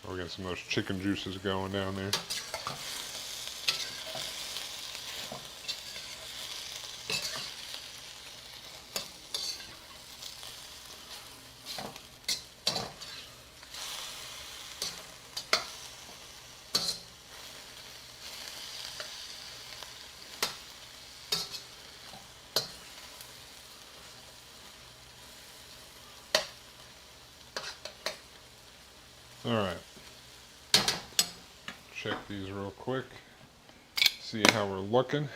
We're getting some of those chicken juices going down there. Alright. Check these real quick. See how we're looking.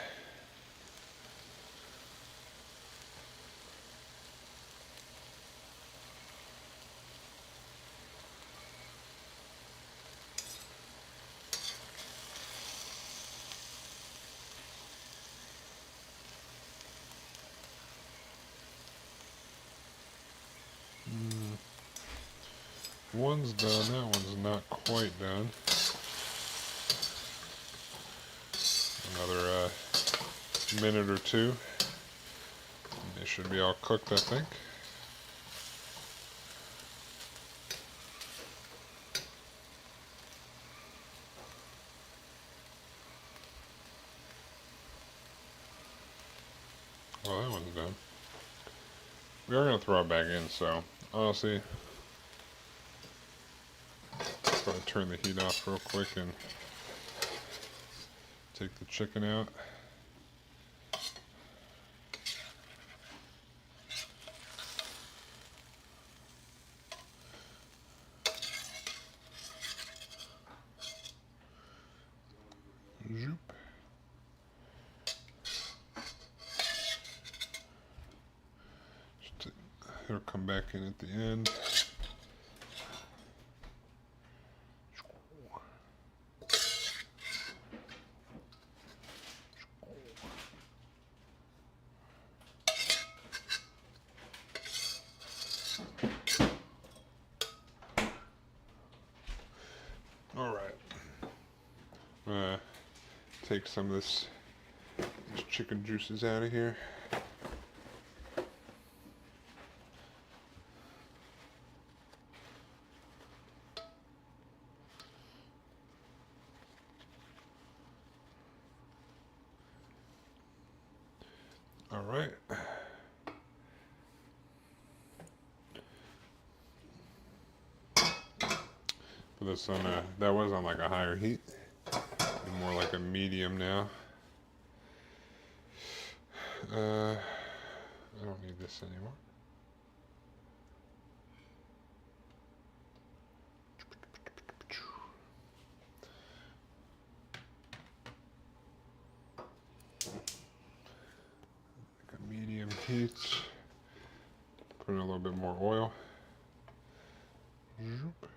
One's done, that one's not quite done. Another minute or two. They should be all cooked, I think. Well, that one's done. We are going to throw it back in, so honestly, probably turn the heat off real quick and take the chicken out. Zoop. It'll come back in at the end. Alright. Take some of these chicken juices out of here. Alright. Put this on that was on like a higher heat. More like a medium now. I don't need this anymore. Like a medium heat. Put in a little bit more oil. Zoop.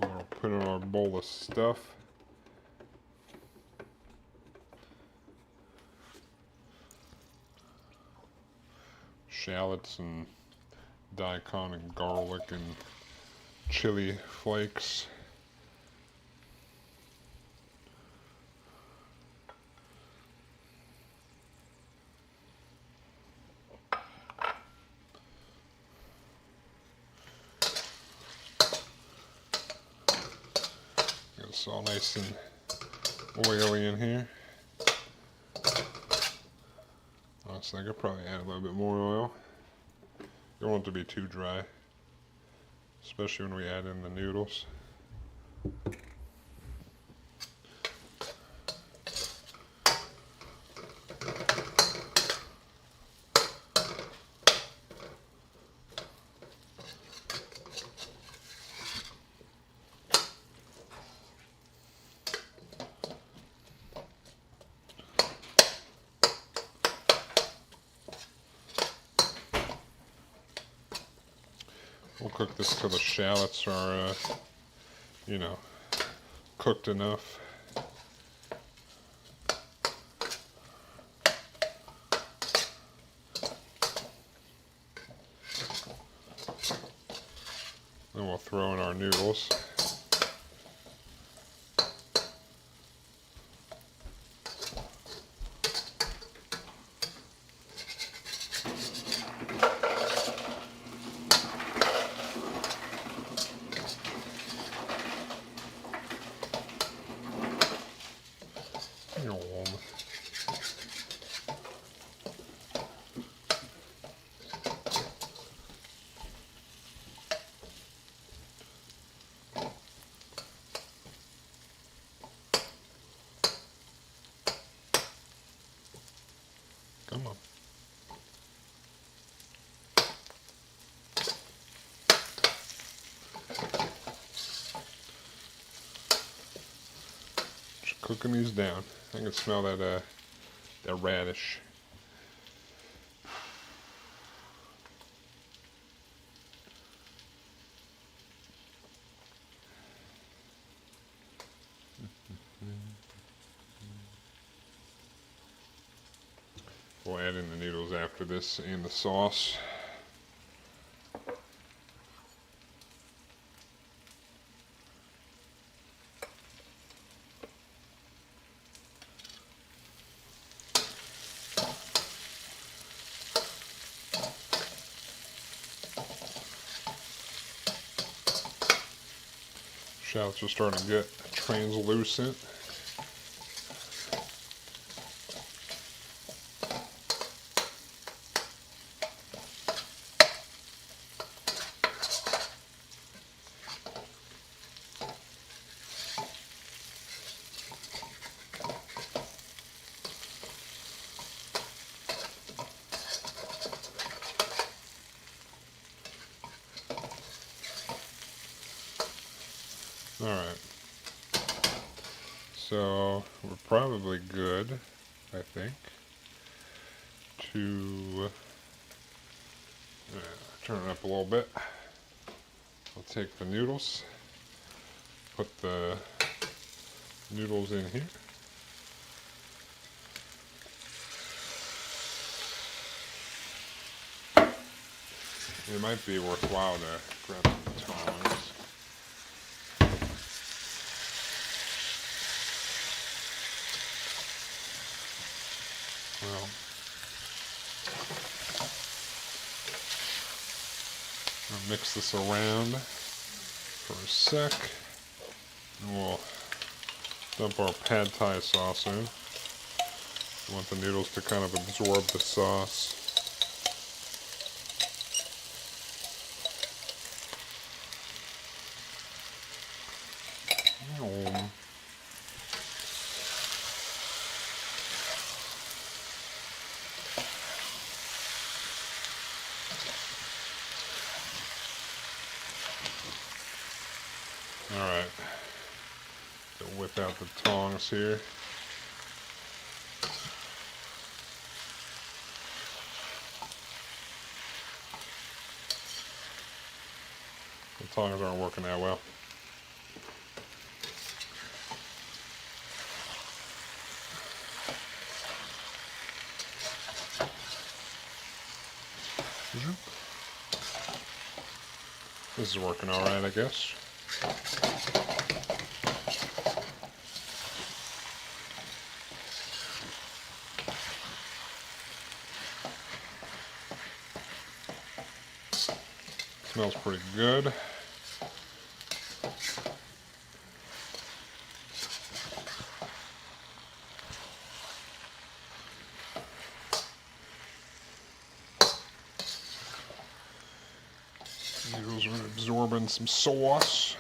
We'll put in our bowl of stuff. Shallots and daikon and garlic and chili flakes. It's all nice and oily in here. Honestly, I could probably add a little bit more oil. You don't want it to be too dry, especially when we add in the noodles. We'll cook this till the shallots are, you know, cooked enough. Then we'll throw in our noodles. cooking these down. I can smell that radish. We'll add in the noodles after this and the sauce. Shallots are starting to get translucent. Alright, so we're probably good, I think, to turn it up a little bit. I'll take the noodles, put the noodles in here. It might be worthwhile to grab some tongs. Well, I'll mix this around for a sec, and we'll dump our pad thai sauce in. We want the noodles to kind of absorb the sauce. Alright, so whip out the tongs here. The tongs aren't working that well. This is working alright, I guess. Smells pretty good. Noodles are absorbing some sauce.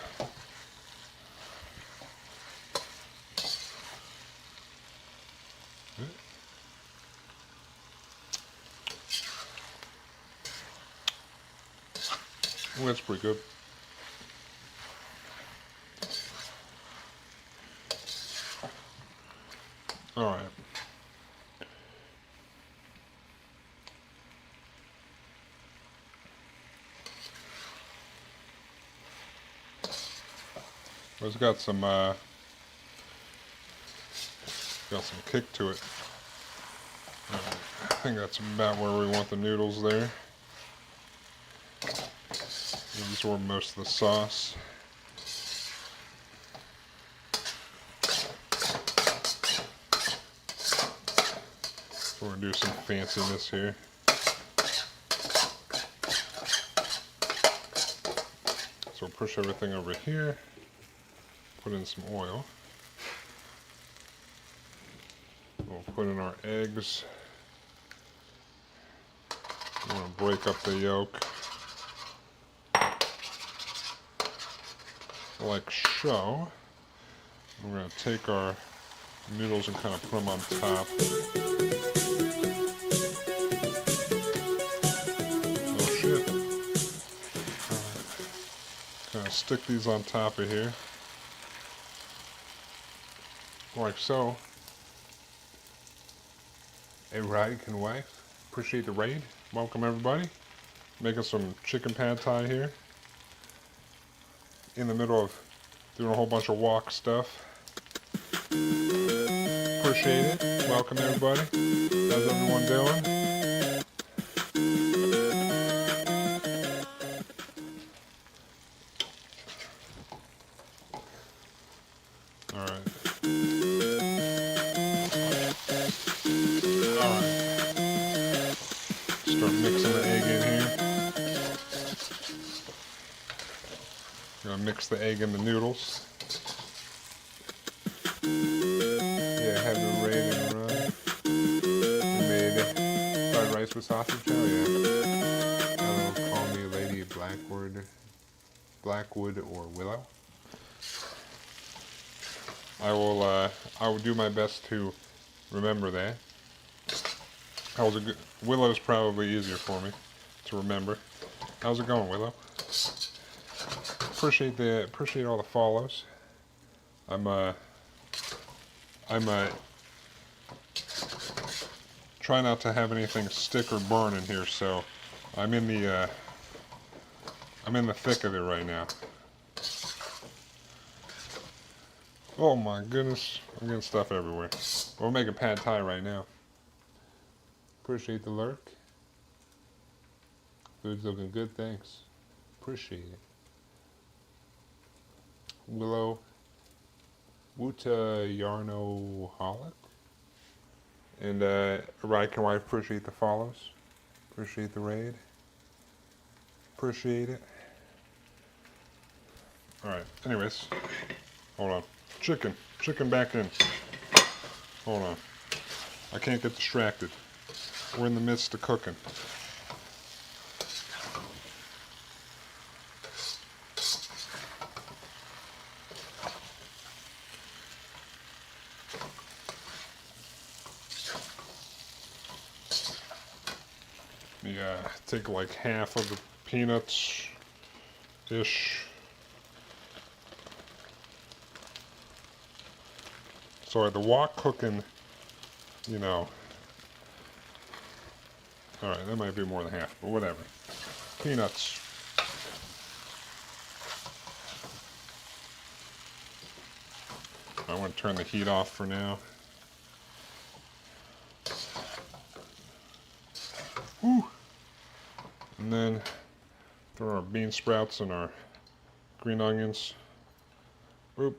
Oh, that's pretty good. All right. Well, it's got some kick to it. I think that's about where we want the noodles there. Absorb most of the sauce. So we're gonna do some fanciness here. So we'll push everything over here, put in some oil. We'll put in our eggs. We're gonna break up the yolk like so. We're going to take our noodles and kind of put them on top. Oh shit. Kind of stick these on top of here. like so. A Ride Can Wife. Appreciate the raid. Welcome everybody. Making some chicken pad thai here. In the middle of doing a whole bunch of wok stuff. Appreciate it. Welcome everybody. How's everyone doing? Alright. Alright. Start mixing the egg in here. Gonna mix the egg in the noodles. Yeah, have the raid and run. We made fried rice with sausage. Hell yeah. Hello, call me Lady Blackwood or Willow. I will do my best to remember that. Willow's probably easier for me to remember. How's it going, Willow? Appreciate all the follows. I'm try not to have anything stick or burn in here, so I'm in the thick of it right now. Oh my goodness, I'm getting stuff everywhere. We're making pad thai right now. Appreciate the lurk. Food's looking good, thanks. Appreciate it. Willow Wuta Yarno Holic. And Riken Wife, appreciate the follows. Appreciate the raid. Appreciate it. Alright, anyways. Hold on. Chicken back in. Hold on. I can't get distracted. We're in the midst of cooking. Yeah, take like half of the peanuts-ish. Sorry, the wok cooking, you know. Alright, that might be more than half, but whatever. Peanuts. I want to turn the heat off for now. Whew. And then throw our bean sprouts and our green onions. Boop.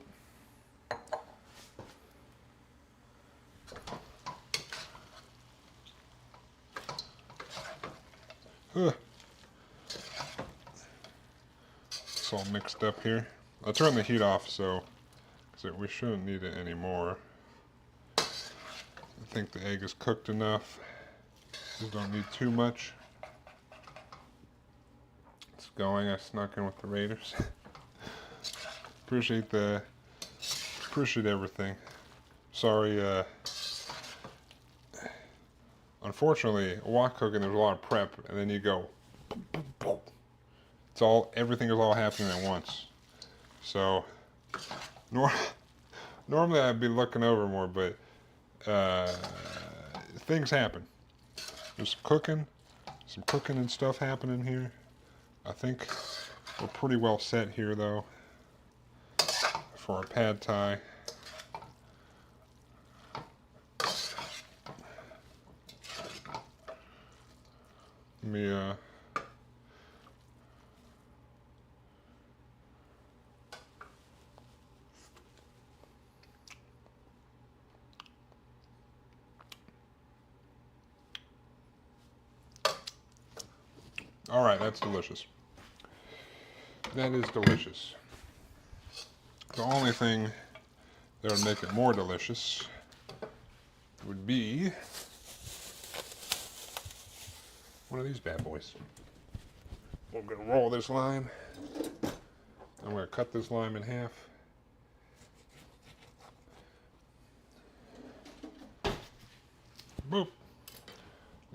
It's all mixed up here. I'll turn the heat off so because we shouldn't need it anymore. I think the egg is cooked enough. Just don't need too much. It's going. I snuck in with the Raiders. Appreciate everything. Sorry, unfortunately, wok cooking, there's a lot of prep, and then you go, everything is all happening at once. So, normally I'd be looking over more, but things happen. There's some cooking and stuff happening here. I think we're pretty well set here, though, for our pad thai. Let me, all right, that's delicious. That is delicious. The only thing that would make it more delicious would be one of these bad boys. We're gonna roll this lime. I'm gonna cut this lime in half. Boop.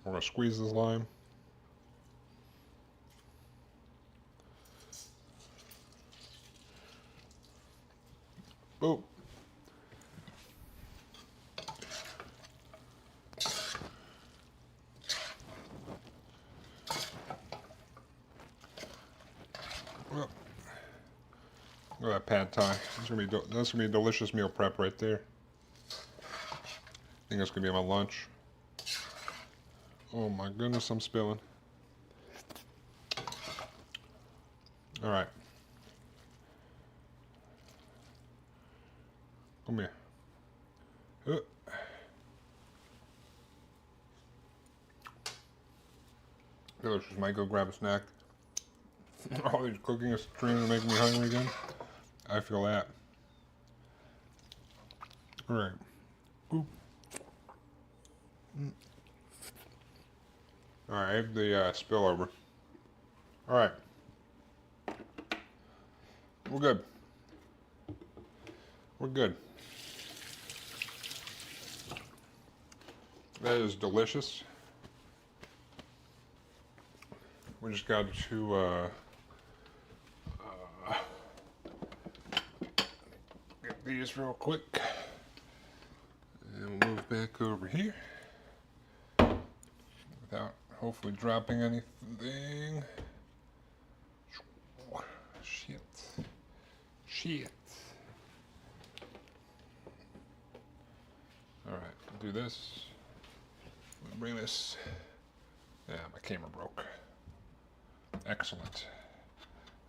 We're gonna squeeze this lime. Boop. Well, look at that pad thai. That's gonna be a delicious meal prep right there. I think that's gonna be my lunch. Oh my goodness, I'm spilling. All right. Come here. Delicious. Might go grab a snack. All these cooking streams are making me hungry again. I feel that. All right. Oop. All right, I have the spillover. All right. We're good. We're good. That is delicious. We just got to get these real quick. And we'll move back over here without hopefully dropping anything. Shit. Shit. Alright, do this. Bring this. Yeah, my camera broke. Excellent.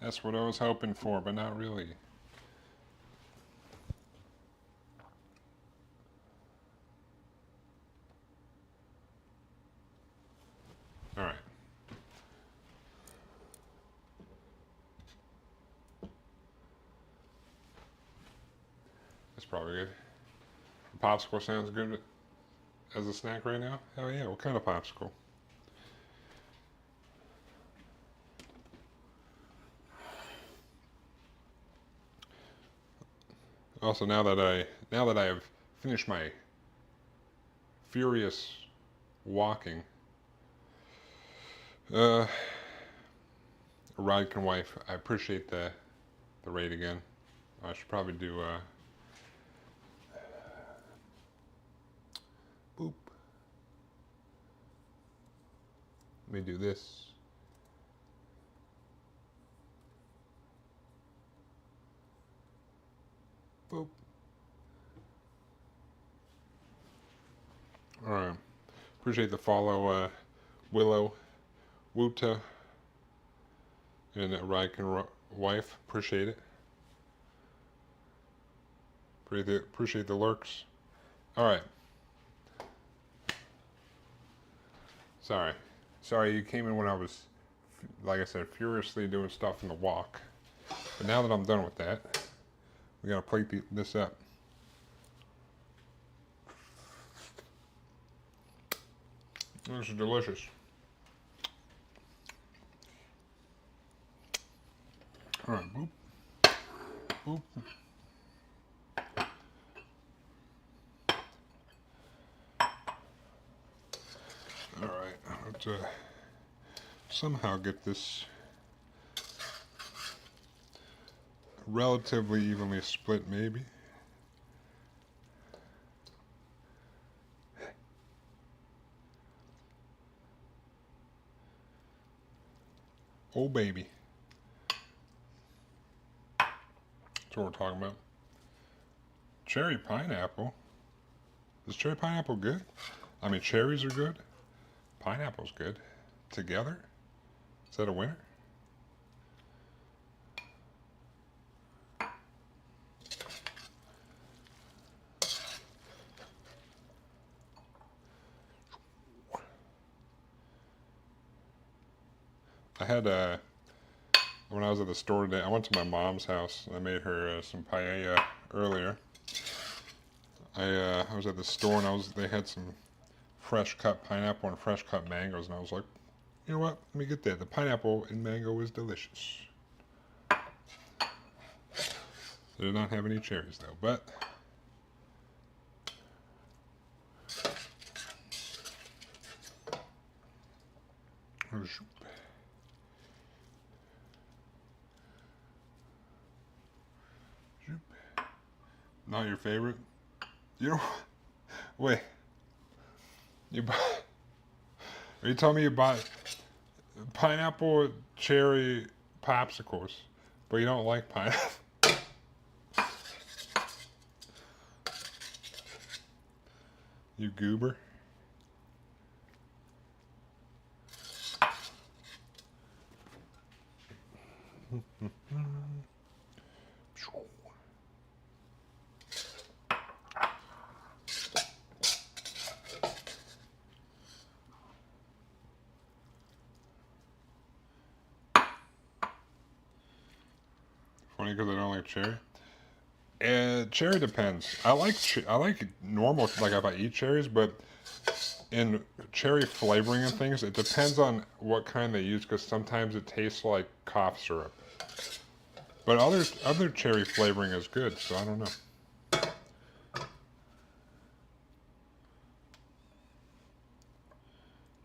That's what I was hoping for, but not really. Alright. That's probably good. A popsicle sounds good as a snack right now? Hell yeah, what kind of popsicle? Also, now that I have finished my furious walking, Ride Can Wife, I appreciate the rate again. I should probably do boop. Let me do this. Boop. All right. Appreciate the follow, Willow, Wuta, and Ride Can Wife. Appreciate it. Appreciate the lurks. All right. Sorry you came in when I was, like I said, furiously doing stuff in the walk. But now that I'm done with that, we gotta plate this up. This is delicious. All right, boop, boop. All right, let's somehow get this relatively evenly split, maybe. Oh, baby. That's what we're talking about. Cherry pineapple. Is cherry pineapple good? I mean, cherries are good. Pineapple's good. Together? Is that a winner? I had when I was at the store today, I went to my mom's house and I made her some paella earlier. I was at the store and they had some fresh cut pineapple and fresh cut mangoes, and I was like, you know what? Let me get that. The pineapple and mango is delicious. They did not have any cherries though, but not your favorite? You know, wait. Are you telling me you bought pineapple cherry popsicles But you don't like pineapple. You goober. Funny because I don't like cherry. Cherry depends. I like normal, like if I eat cherries, but in cherry flavoring and things, it depends on what kind they use because sometimes it tastes like cough syrup. But other cherry flavoring is good, so I don't know.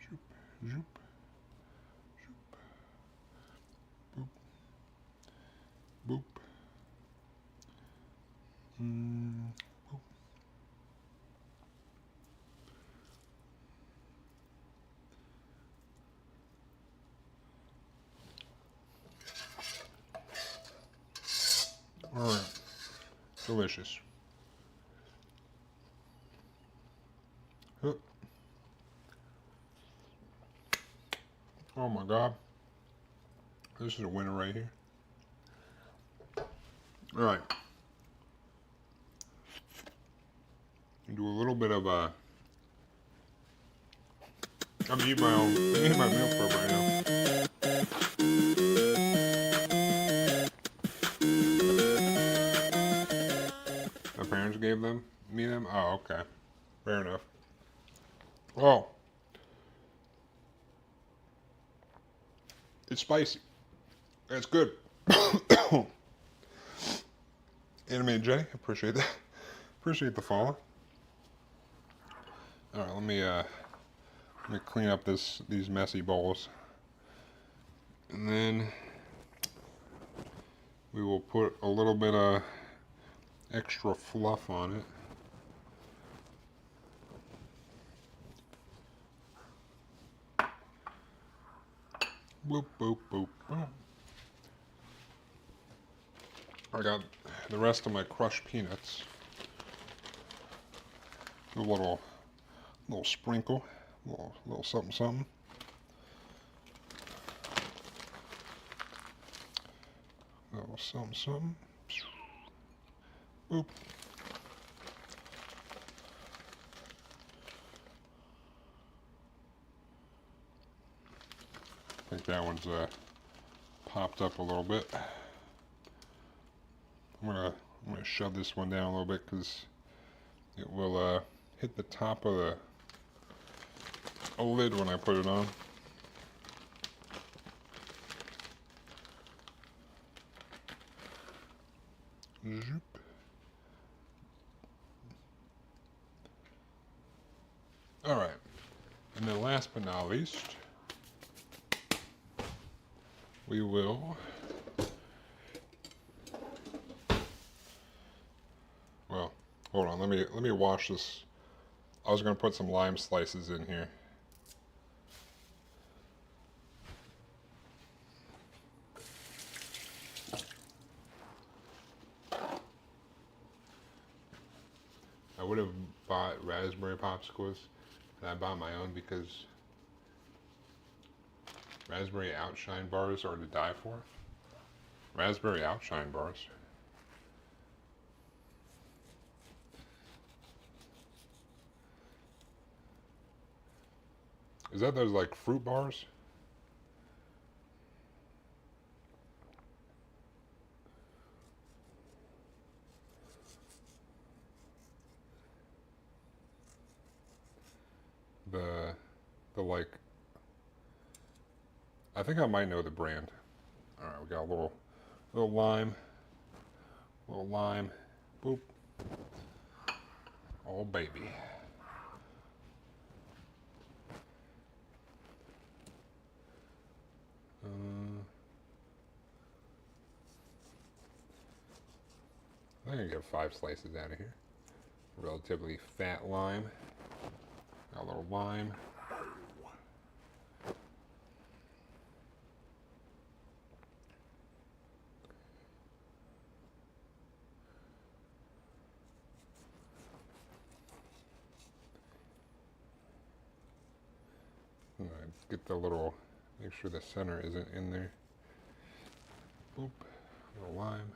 Zoop, zoop, zoop, boop, boop. Boop. All right, delicious. Oh my God, this is a winner right here. All right, do a little bit of a. I'm eating my meal prep right now. My parents gave me them. Oh, okay, fair enough. Oh, it's spicy. It's good. Animated Jenny, appreciate that. Appreciate the follow. All right, let me clean up these messy bowls, and then we will put a little bit of extra fluff on it. Boop boop boop boop. I got the rest of my crushed peanuts. A little sprinkle, little something something. Little something something. Boop. I think that one's popped up a little bit. I'm gonna shove this one down a little bit because it will hit the top of the lid when I put it on. Zoop. All right, and then last but not least, we will. Well, hold on. Let me wash this. I was gonna put some lime slices in here. I would have bought raspberry popsicles, and I bought my own because raspberry outshine bars are to die for. Raspberry outshine bars. Is that those like fruit bars? The like. I think I might know the brand. All right, we got a little lime, boop. Oh baby. I'm gonna get 5 slices out of here. Relatively fat lime. Got a little lime. get the little, make sure the center isn't in there. Boop, a little lime.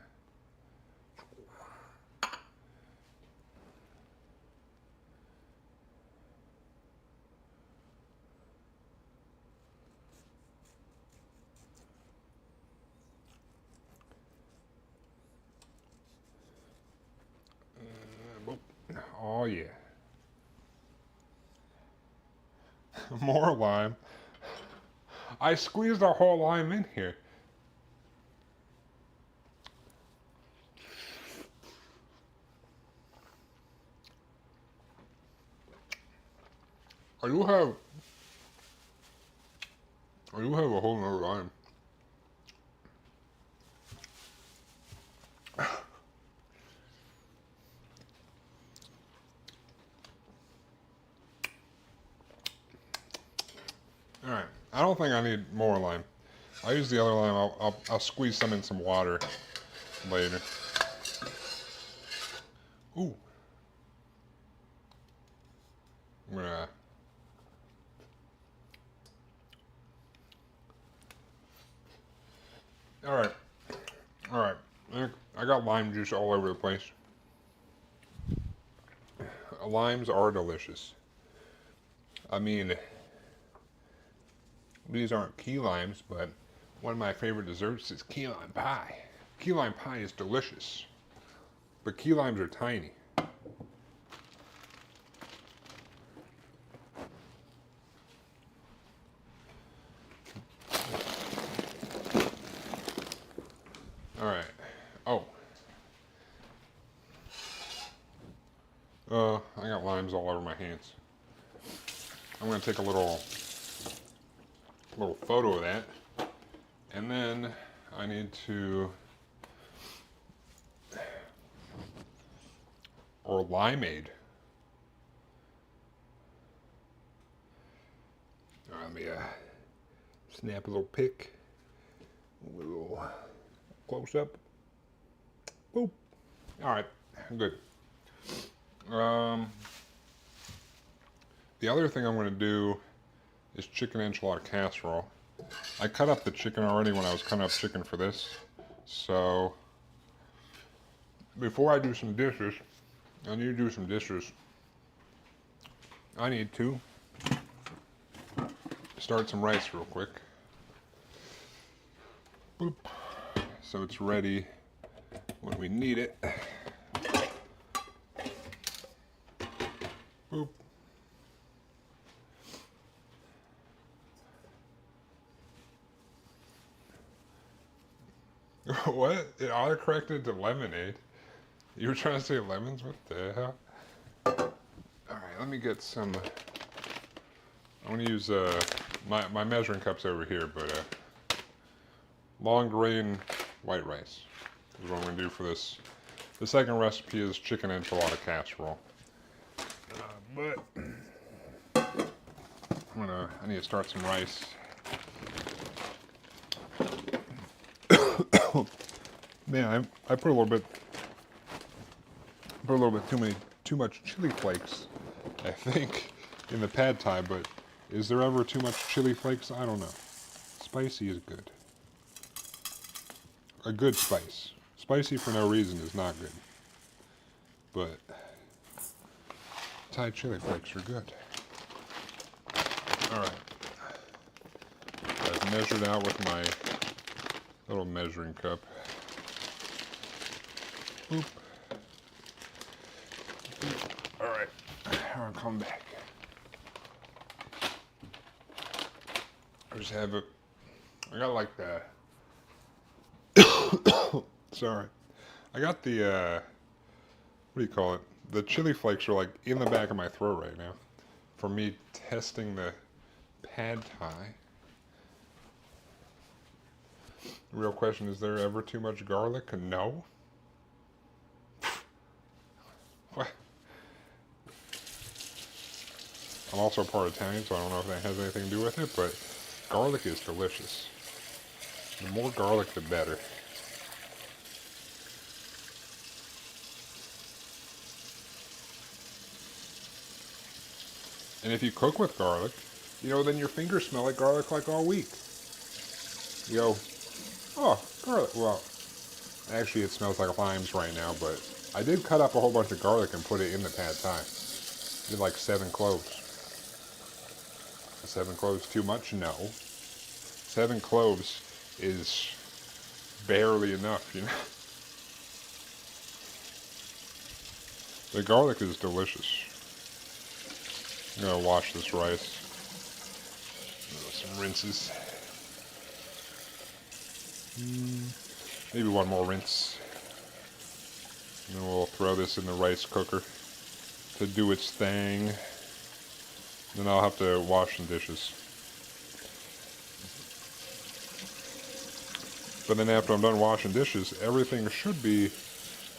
Boop. Oh yeah. More lime. I squeezed a whole lime in here. I do have a whole nother lime. All right. I don't think I need more lime. I'll use the other lime. I'll squeeze some in some water later. Ooh. I'm gonna. All right. All right. I got lime juice all over the place. Limes are delicious. I mean, these aren't key limes, but one of my favorite desserts is key lime pie. Key lime pie is delicious, but key limes are tiny. All right. Oh. I got limes all over my hands. I'm gonna take a little photo of that, and then I need to, or limeade. All right, let me snap a little pic, a little close up. Boop. All right, good. The other thing I'm going to do is chicken enchilada casserole. I cut up the chicken already when I was cutting up chicken for this. So before I do some dishes, I need to do some dishes. I need to start some rice real quick. Boop. So it's ready when we need it. Boop. What? It autocorrected to lemonade. You were trying to say lemons? What the hell? Alright, let me get some. I'm going to use my measuring cup's over here, but long grain white rice is what I'm going to do for this. The second recipe is chicken enchilada casserole. But I need to start some rice. Man, I put a little bit too much chili flakes, I think, in the pad thai, but is there ever too much chili flakes? I don't know. Spicy is good. A good spice. Spicy for no reason is not good. But Thai chili flakes are good. Alright. I've measured out with my little measuring cup. Boop. Alright. I'll come back. I just have it. I got like the. Sorry. I got the. What do you call it? The chili flakes are like in the back of my throat right now. For me testing the pad thai. The real question, is there ever too much garlic? No. What? I'm also part Italian, so I don't know if that has anything to do with it, but garlic is delicious. The more garlic, the better. And if you cook with garlic, You know, then your fingers smell like garlic like all week. You go, oh, garlic. Well, actually it smells like limes right now, but I did cut up a whole bunch of garlic and put it in the pad thai. Did like 7 cloves. 7 cloves too much? No. 7 cloves is barely enough, you know. The garlic is delicious. I'm gonna wash this rice. Some rinses. Maybe one more rinse. And then we'll throw this in the rice cooker to do its thing. Then I'll have to wash some dishes. But then after I'm done washing dishes, everything should be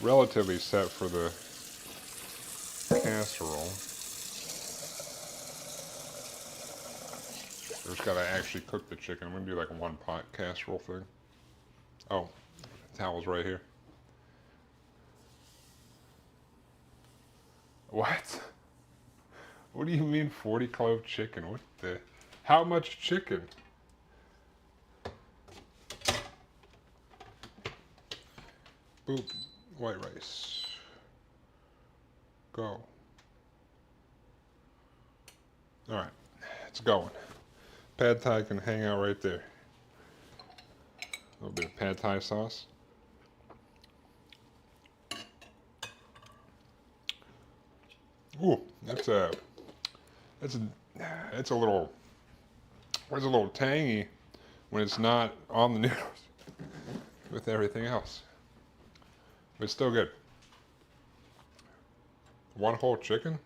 relatively set for the casserole. I just gotta actually cook the chicken. I'm gonna do like a 1-pot casserole thing. Oh, the towel's right here. What? What do you mean 40 clove chicken? What the? How much chicken? Boop. White rice. Go. Alright. It's going. Pad thai can hang out right there. A little bit of pad thai sauce. Ooh, it's a little tangy when it's not on the noodles with everything else. But it's still good. One whole chicken?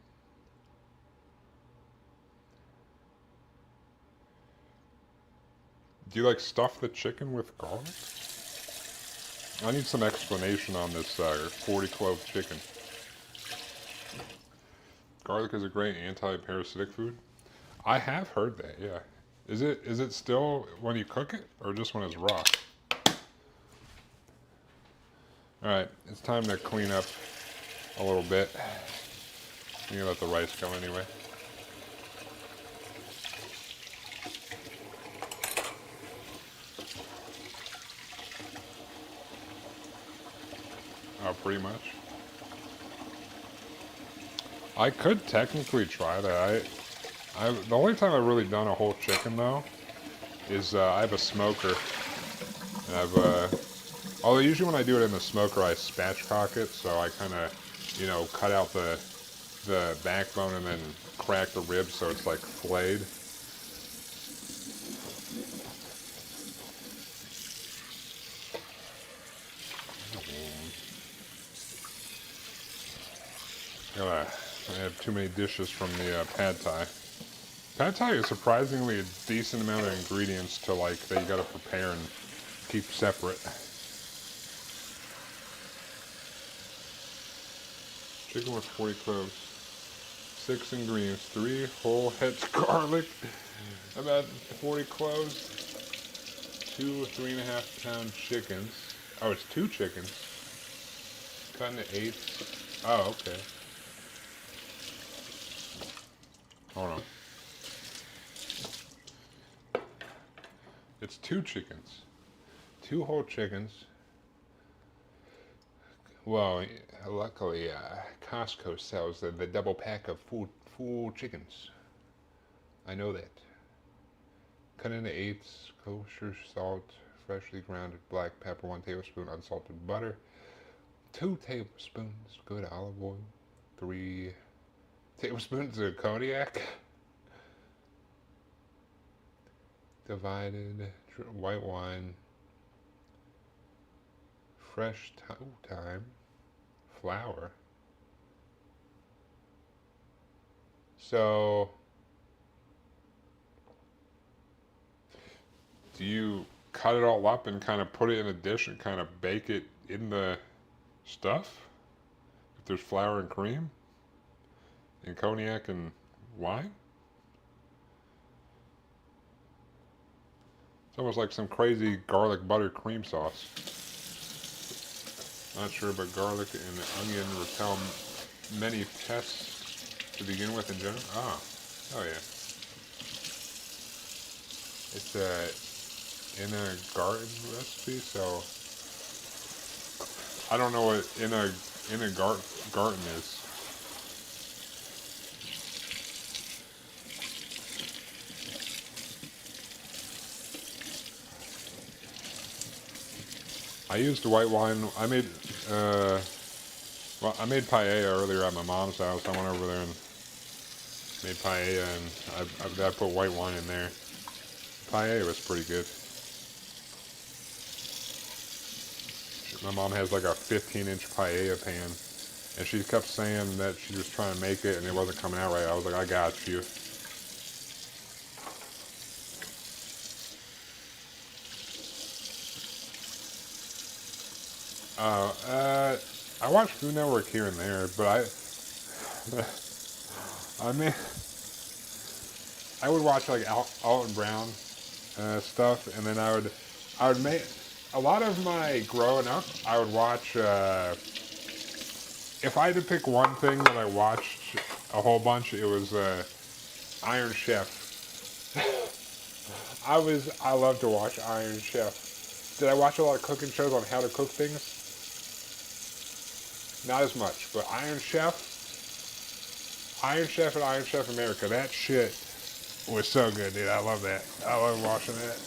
Do you like stuff the chicken with garlic? I need some explanation on this 40 clove chicken. Garlic is a great anti-parasitic food. I have heard that, yeah. Is it still when you cook it or just when it's raw? Alright, it's time to clean up a little bit. You can let the rice go anyway. Oh, pretty much. I could technically try that. The only time I've really done a whole chicken though is I have a smoker, and although usually when I do it in the smoker I spatchcock it, so I kind of, you know, cut out the backbone and then crack the ribs so it's like flayed. I have too many dishes from the pad thai. Pad thai is surprisingly a decent amount of ingredients to like that you gotta prepare and keep separate. Chicken with 40 cloves. 6 ingredients. 3 whole heads of garlic. About 40 cloves. 2 3.5 pound chickens. Oh, it's 2 chickens. Cut into 8. Oh, okay. Hold on. It's 2 chickens. 2 whole chickens. Well, luckily, Costco sells the double pack of full chickens. I know that. Cut into 8s, kosher salt, freshly grounded black pepper, 1 tablespoon unsalted butter, 2 tablespoons good olive oil, 3 tablespoons of cognac, divided white wine, fresh thyme, flour. So, do you cut it all up and kind of put it in a dish and kind of bake it in the stuff? If there's flour and cream? And cognac and wine? It's almost like some crazy garlic butter cream sauce. Not sure, but garlic and onion repel many pests to begin with in general. Ah, oh yeah. It's a in a garden recipe, so I don't know what in a garden is. I used white wine. I made paella earlier at my mom's house. I went over there and made paella, and I put white wine in there. Paella was pretty good. My mom has like a 15-inch paella pan, and she kept saying that she was trying to make it and it wasn't coming out right. I was like, I got you. I watch Food Network here and there, but I mean, I would watch like Alton Brown stuff, and then I would make a lot of my growing up. I would watch. If I had to pick one thing that I watched a whole bunch, it was Iron Chef. I love to watch Iron Chef. Did I watch a lot of cooking shows on how to cook things? Not as much, but Iron Chef and Iron Chef America, that shit was so good, dude. I love that. I love watching that.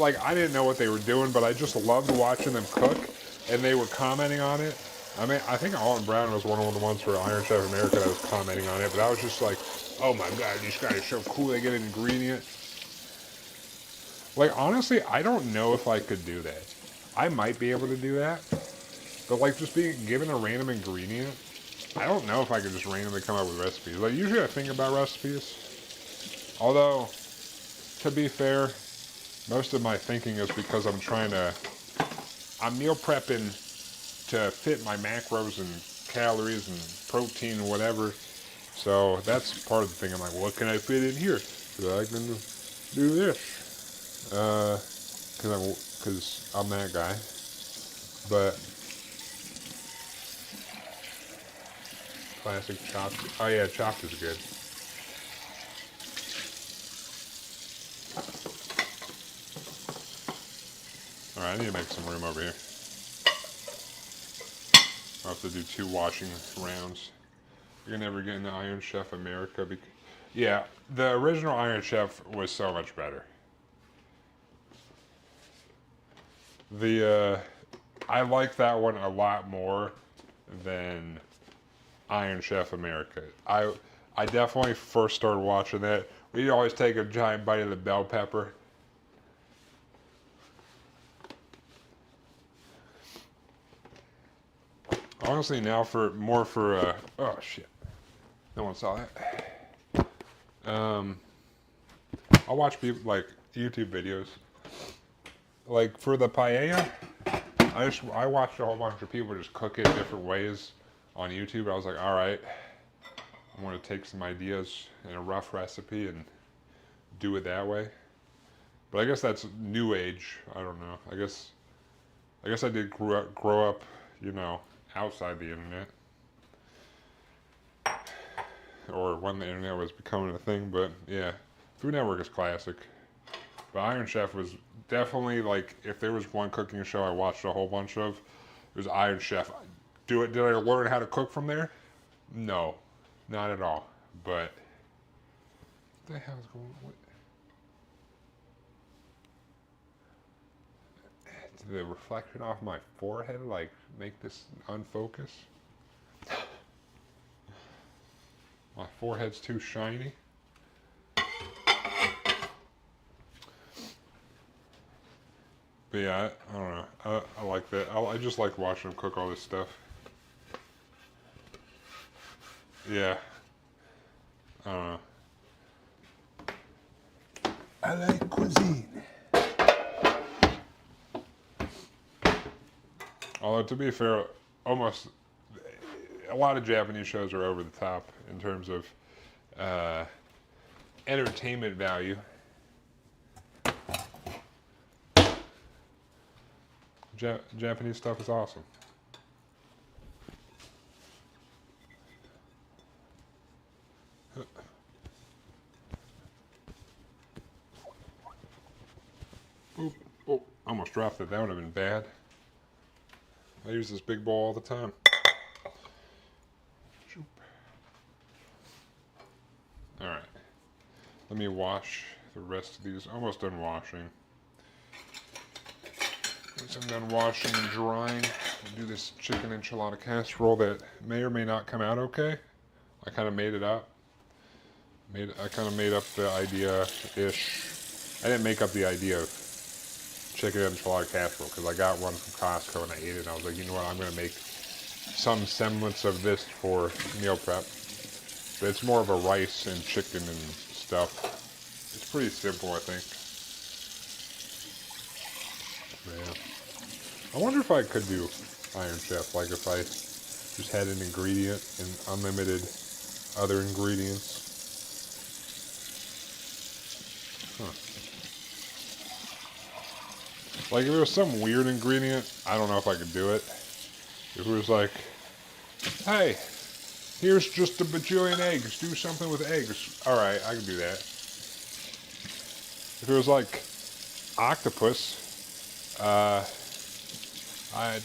Like, I didn't know what they were doing, but I just loved watching them cook, and they were commenting on it. I mean, I think Alton Brown was one of the ones for Iron Chef America that was commenting on it, but I was just like, oh my god, these guys are so cool, they get an ingredient. Like, honestly, I don't know if I could do that. I might be able to do that, but like just being given a random ingredient, I don't know if I could just randomly come up with recipes. Like, usually I think about recipes, although, to be fair, most of my thinking is because I'm meal prepping to fit my macros and calories and protein and whatever. So that's part of the thing. I'm like, what can I fit in here so I can do this? Because I'm that guy. But classic chopped. Oh yeah, chopped is good. All right, I need to make some room over here. I'll have to do 2 washing rounds. You're never getting the Iron Chef America. Yeah, the original Iron Chef was so much better. I like that one a lot more than Iron Chef America. I definitely first started watching that. We'd always take a giant bite of the bell pepper. Honestly, now oh shit, no one saw that. I'll watch people like YouTube videos. Like for the paella, I watched a whole bunch of people just cook it different ways on YouTube. I was like, all right, I'm gonna take some ideas in a rough recipe and do it that way. But I guess that's new age. I don't know. I guess I did grow up, outside the internet, or when the internet was becoming a thing. But yeah, Food Network is classic. But Iron Chef was definitely like, if there was one cooking show I watched a whole bunch of, it was Iron Chef. Did I learn how to cook from there? No, not at all. But what the hell is going on? Did the reflection off my forehead like make this unfocus? My forehead's too shiny. But yeah, I don't know. I like that. I just like watching them cook all this stuff. Yeah. I don't know. I like cuisine. Although, to be fair, almost a lot of Japanese shows are over the top in terms of entertainment value. Japanese stuff is awesome. Oop. Oh, almost dropped it. That would have been bad. I use this big bowl all the time. Alright. Let me wash the rest of these. Almost done washing. Once I'm done washing and drying, I'll do this chicken enchilada casserole that may or may not come out okay. I kind of made it up. I kind of made up the idea-ish. I didn't make up the idea of chicken enchilada casserole because I got one from Costco and I ate it and I was like, you know what, I'm going to make some semblance of this for meal prep. But it's more of a rice and chicken and stuff. It's pretty simple, I think. Yeah. I wonder if I could do Iron Chef, like if I just had an ingredient and unlimited other ingredients. Huh. Like if there was some weird ingredient, I don't know if I could do it. If it was like, hey, here's just a bajillion eggs, do something with eggs. Alright, I can do that. If it was like octopus,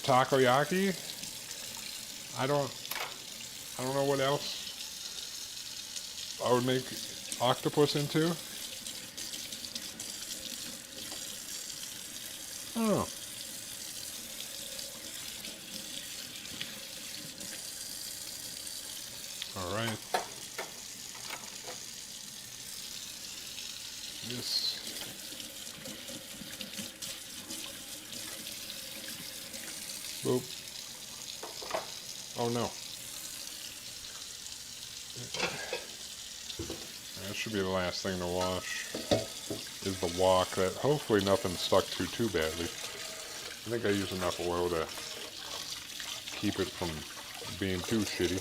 takoyaki, I don't know what else I would make octopus into. I don't know. Alright. This. Boop. Oh no. That should be the last thing to wash. Is the wok that hopefully nothing stuck to too badly. I think I used enough oil to keep it from being too shitty.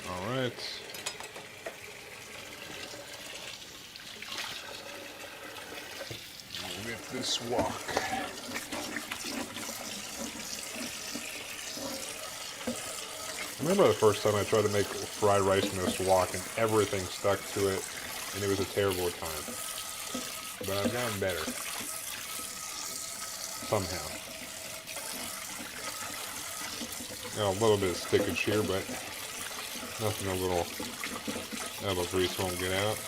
Alright. We'll get this wok. I remember the first time I tried to make fried rice in this wok and everything stuck to it and it was a terrible time. But I've gotten better. Somehow. You know, a little bit of stickage here, but nothing a little elbow grease won't get out.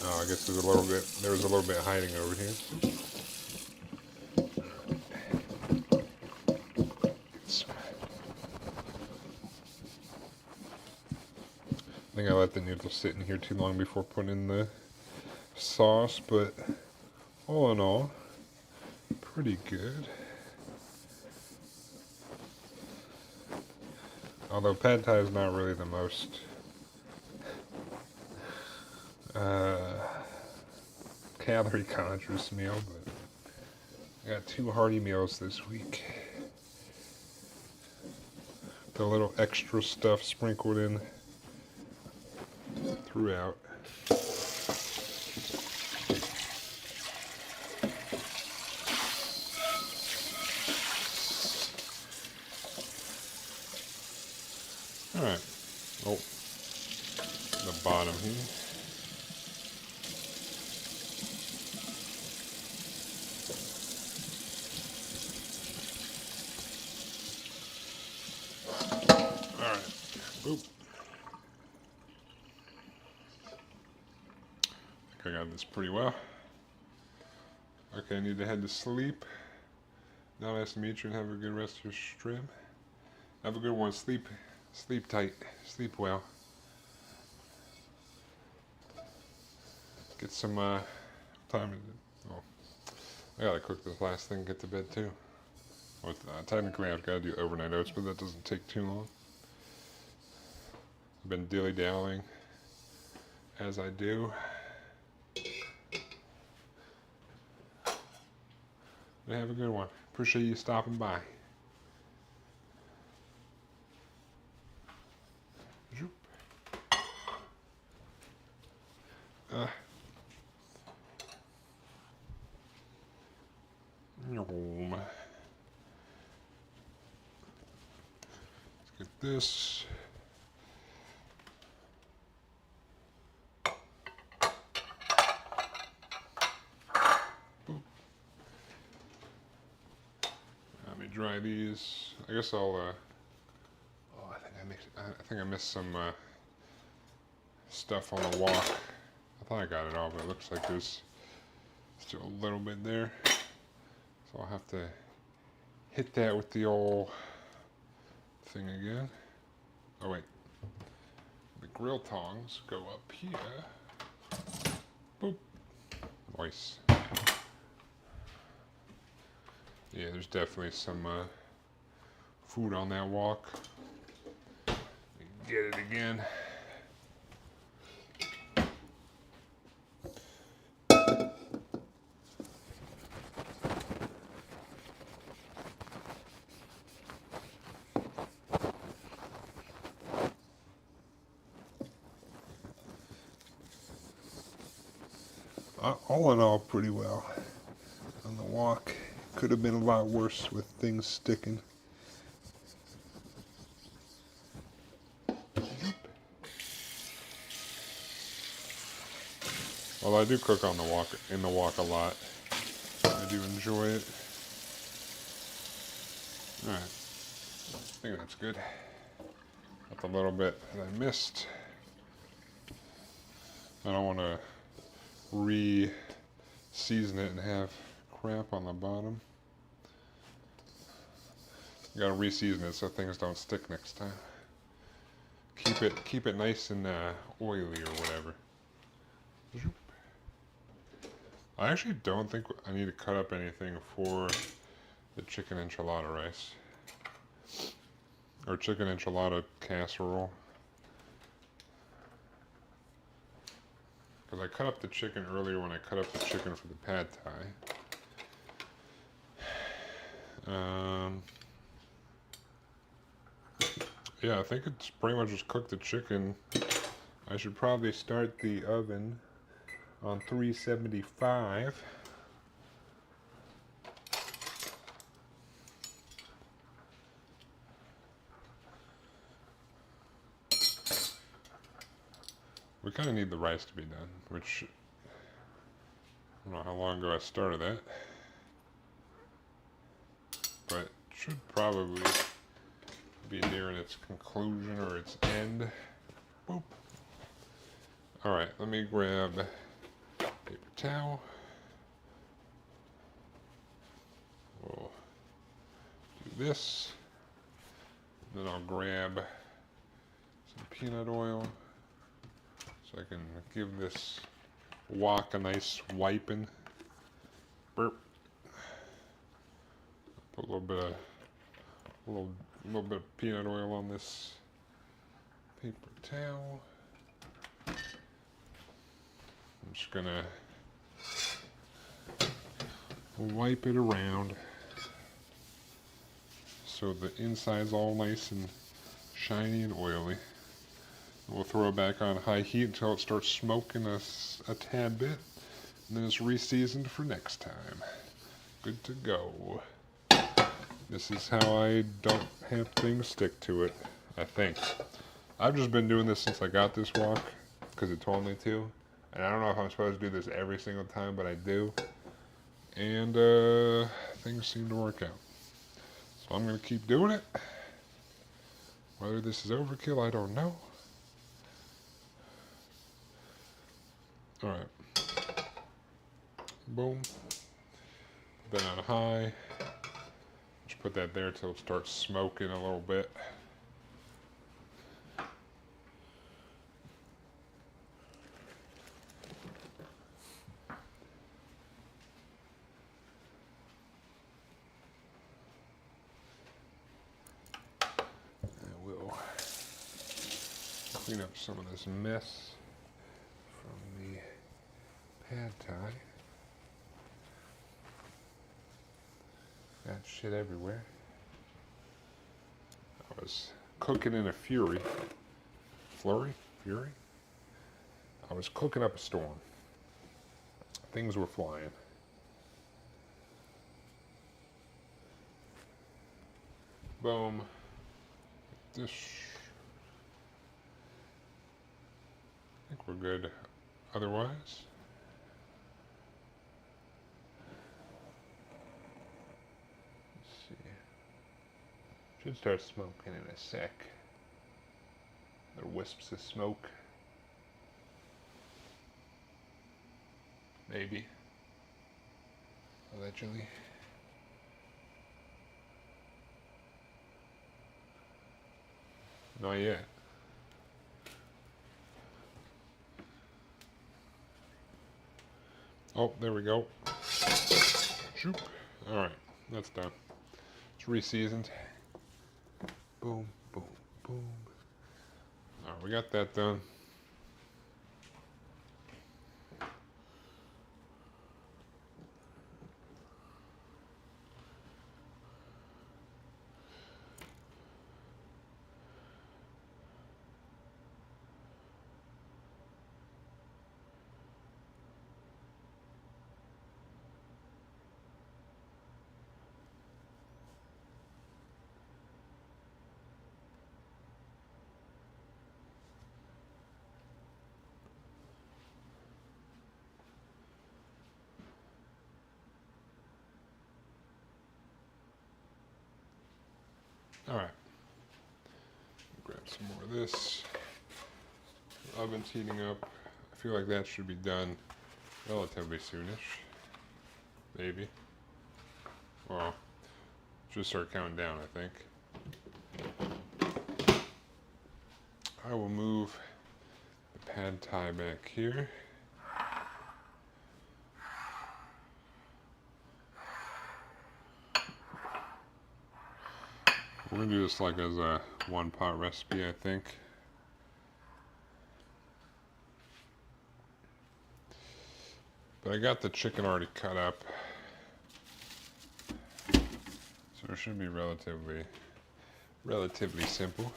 Oh, I guess there's a little bit hiding over here. I think I let the noodles sit in here too long before putting in the sauce, but all in all, pretty good. Although pad thai is not really the most calorie conscious meal, but I got 2 hearty meals this week. The little extra stuff sprinkled in throughout. Alright. Oh, the bottom here. Alright. Oop. I think I got this pretty well. Okay, I need to head to sleep. Now nice to meet you and have a good rest of your stream. Have a good one. Sleep tight. Sleep well. Get some time. Oh, I gotta cook this last thing. Get to bed too. Well, technically, I've got to do overnight oats, but that doesn't take too long. I've been dilly-dallying as I do. But have a good one. Appreciate you stopping by. Uh. Let's get this. Let me dry these. I guess I'll. Oh, I think I missed some stuff on the walk. I thought I got it all, but it looks like there's still a little bit there. So I'll have to hit that with the old thing again. Oh wait, the grill tongs go up here. Boop. Nice. Yeah, there's definitely some food on that walk. Get it again. All in all, pretty well on the walk. Could have been a lot worse with things sticking. Well, I do cook on the walk, in the walk a lot. I do enjoy it. Alright, I think that's good. That's a little bit that I missed. I don't want to re-season it and have crap on the bottom. You gotta re-season it so things don't stick next time. Keep it nice and oily or whatever. I actually don't think I need to cut up anything for the chicken enchilada rice. Or chicken enchilada casserole. Because I cut up the chicken earlier when I cut up the chicken for the pad thai. Yeah, I think it's pretty much just cook the chicken. I should probably start the oven on 375. We kind of need the rice to be done, which I don't know how long ago I started that, but should probably be nearing its conclusion or its end. Boop. Alright, let me grab paper towel. We'll do this. Then I'll grab some peanut oil so I can give this wok a nice wiping. Burp. Put a little bit of peanut oil on this paper towel. I'm just gonna wipe it around so the inside's all nice and shiny and oily. We'll throw it back on high heat until it starts smoking a tad bit, and then it's re-seasoned for next time. Good to go. This is how I don't have things stick to it, I think. I've just been doing this since I got this wok, because it told me to. And I don't know if I'm supposed to do this every single time, but I do. And things seem to work out. So I'm going to keep doing it. Whether this is overkill, I don't know. Alright. Boom. Put that on high. Just put that there till it starts smoking a little bit. Clean up some of this mess from the pad thai. Got shit everywhere. I was cooking in a fury. Fury? I I was cooking up a storm. Things were flying. Boom. This. I think we're good otherwise. Let's see. Should start smoking in a sec. There are wisps of smoke. Maybe. Allegedly. Not yet. Oh, there we go. Shoop. Alright, that's done. It's reseasoned. Boom, boom, boom. Alright, we got that done. Alright. Grab some more of this. The oven's heating up. I feel like that should be done relatively soonish. Maybe. Well, just start counting down, I think. I will move the pad thai back here. We're gonna do this like as a one-pot recipe, I think. But I got the chicken already cut up, so it should be relatively simple.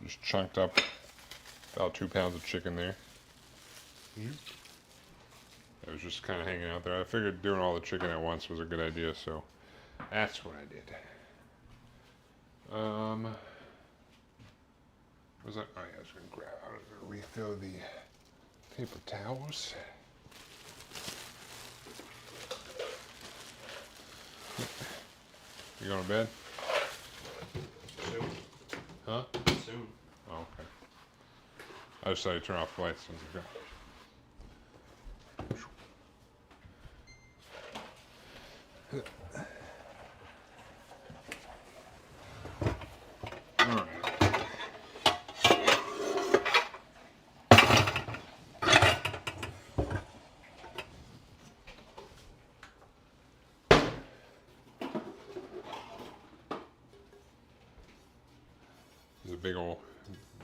Just chunked up about 2 pounds of chicken there. It was just kind of hanging out there. I figured doing all the chicken at once was a good idea, so that's what I did. Was that? Oh yeah, I was gonna grab. I was gonna refill the paper towels. You going to bed? Soon. Huh? Soon. Oh, okay. I just saw you turn off the lights since you got.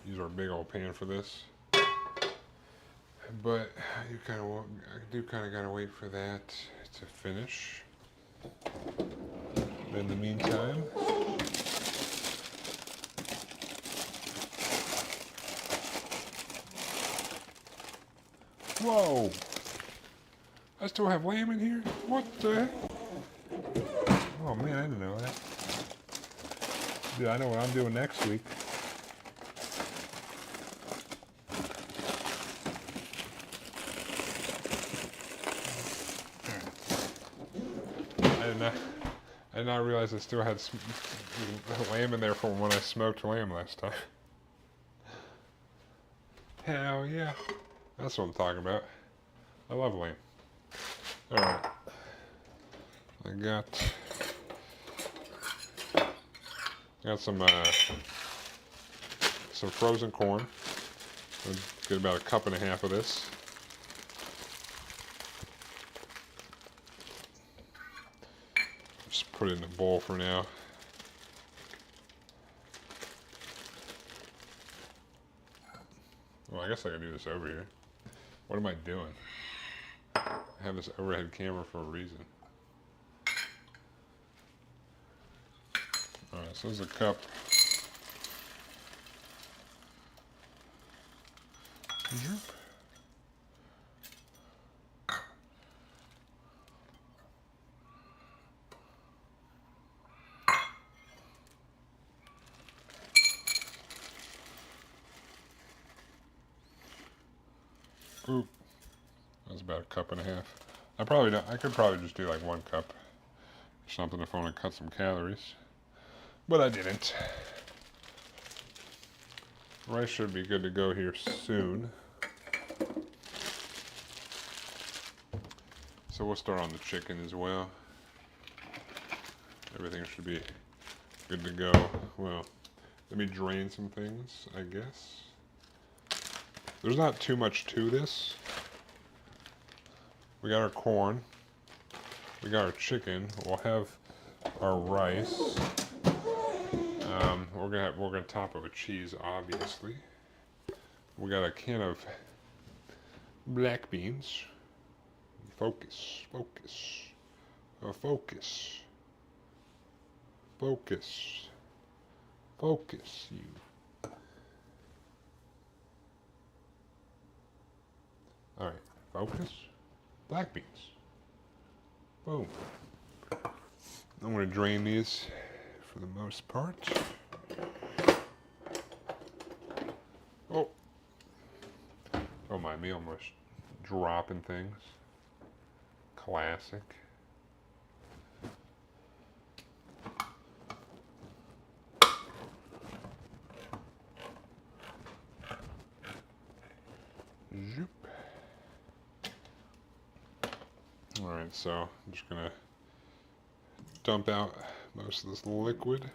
Use our big old pan for this. But I do kind of gotta wait for that to finish. But in the meantime, whoa! I still have lamb in here? What the heck? Oh man, I didn't know that. Dude, I know what I'm doing next week. I did not realize I still had lamb in there from when I smoked lamb last time. Hell yeah. That's what I'm talking about. I love lamb. Alright. I got some frozen corn. I'll get about a cup and a half of this. Just put it in a bowl for now. Well, I guess I can do this over here. What am I doing? I have this overhead camera for a reason. Alright, so there's a cup. Zoop. Oop. That's about a cup and a half. I could probably just do like 1 cup or something if I want to cut some calories. But I didn't. Rice should be good to go here soon. So we'll start on the chicken as well. Everything should be good to go. Well, let me drain some things, I guess. There's not too much to this. We got our corn. We got our chicken. We'll have our rice. We're gonna top it with cheese, obviously. We got a can of black beans. Focus, focus, focus, focus, focus, you. All right, focus. Black beans. Boom. I'm gonna drain these for the most part. Oh my, me almost dropping things. Classic. Zoop. Alright, so I'm just gonna dump out most of this liquid.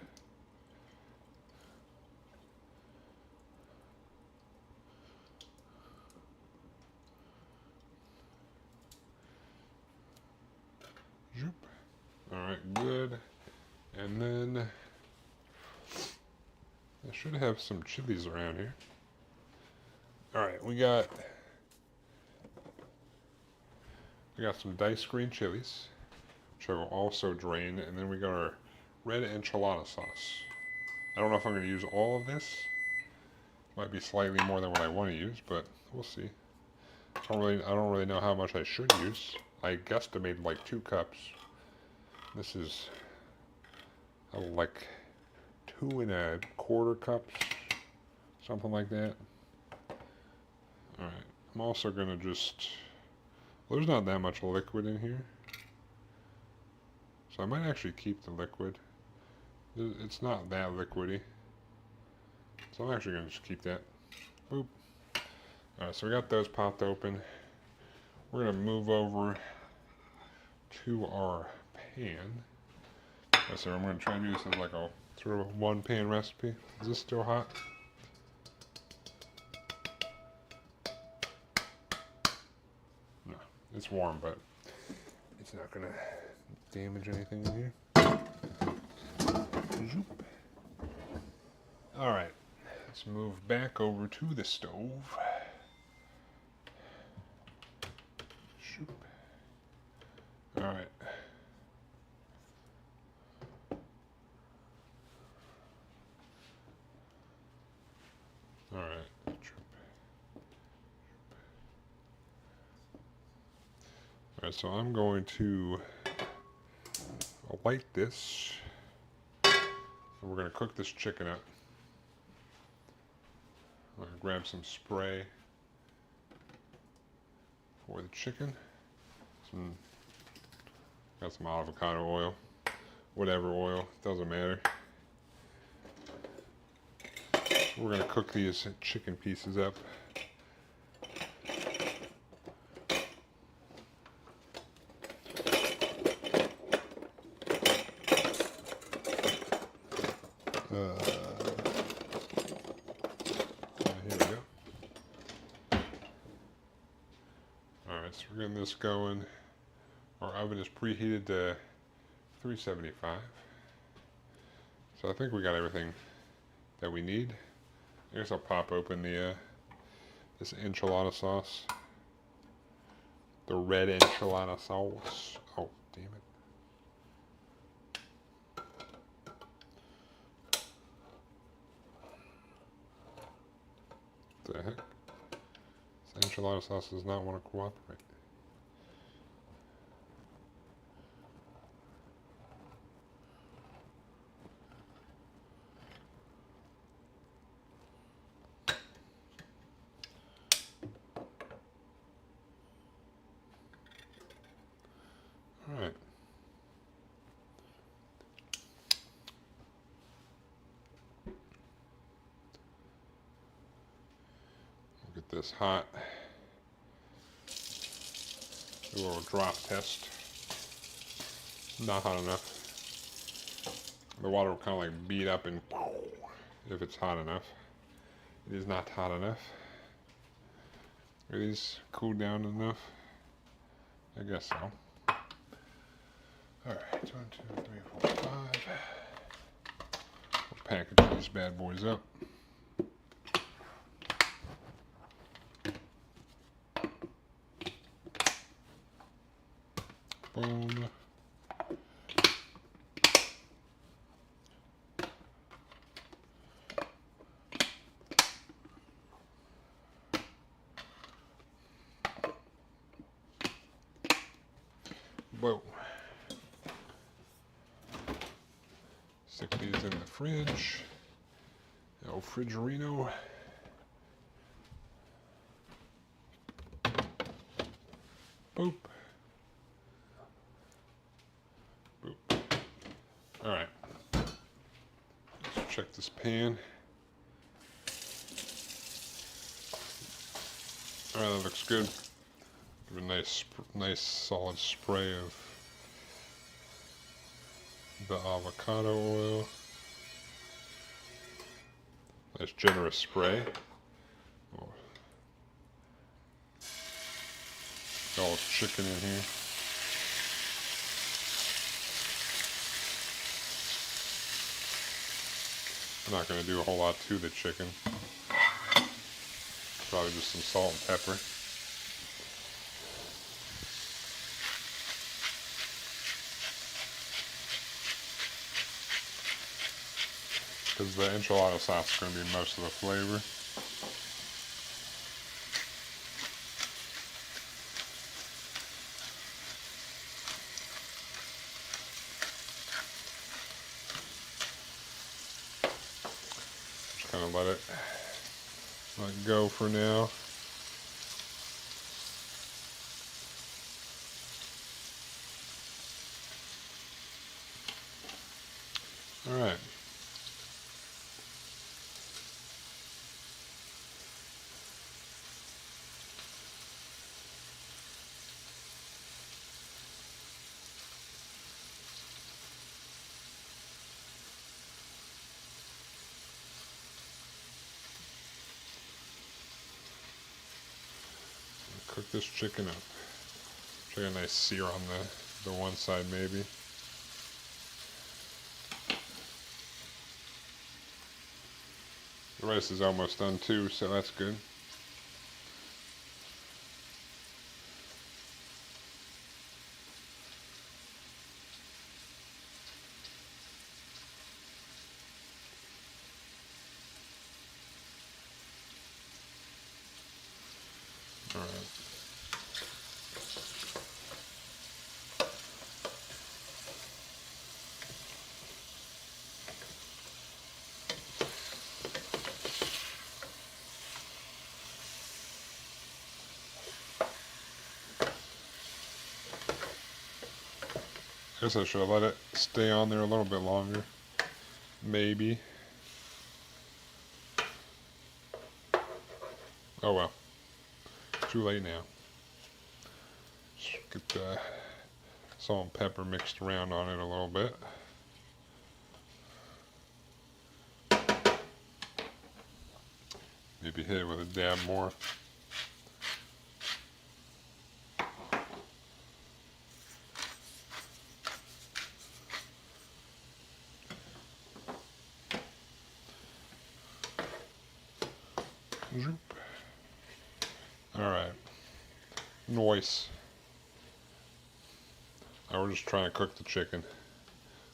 Zoop. Alright, good. And then I should have some chilies around here. Alright, we got some diced green chilies, which I will also drain, and then we got our red enchilada sauce. I don't know if I'm going to use all of this. Might be slightly more than what I want to use, but we'll see. I don't really know how much I should use. I guesstimated like 2 cups. This is like 2¼ cups, something like that. All right, I'm also gonna just. Well, there's not that much liquid in here, so I might actually keep the liquid. It's not that liquidy, so I'm actually gonna just keep that. Boop. All right, so we got those popped open. We're gonna move over to our pan. So I'm gonna try and do this as like a sort of 1-pan recipe. Is this still hot? No, it's warm, but it's not gonna damage anything in here. Zoop. All right, let's move back over to the stove. Shoop. All right. All right. All right, so I'm going to light this, and we're going to cook this chicken up. I'm going to grab some spray for the chicken. Got some avocado oil, whatever oil, doesn't matter. We're going to cook these chicken pieces up. Here we go. Alright, so we're getting this going. Our oven is preheated to 375. So I think we got everything that we need. I guess I'll pop open the this enchilada sauce. The red enchilada sauce. Oh, damn it. What the heck? The enchilada sauce does not want to cooperate. Alright. Get this hot. Do a little drop test. Not hot enough. The water will kind of like beat up and if it's hot enough. It is not hot enough. Are these cooled down enough? I guess so. Alright, 1, 2, 3, 4, 5. We'll package these bad boys up. Boom. Whoa. Stick these in the fridge. El Frigerino. Boop. Boop. Alright. Let's check this pan. Alright, that looks good. Give a nice solid spray of the avocado oil. Nice generous spray. Oh. Got all this chicken in here. I'm not going to do a whole lot to the chicken. Probably just some salt and pepper. Because the enchilada sauce is going to be most of the flavor. Just kind of let it go for now. All right. Cook this chicken up. Try a nice sear on the one side maybe. The rice is almost done too, so that's good. All right. I guess I should have let it stay on there a little bit longer. Maybe. Oh well. Too late now. Just get the salt and pepper mixed around on it a little bit. Maybe hit it with a dab more. Alright. Nice. Now we're just trying to cook the chicken.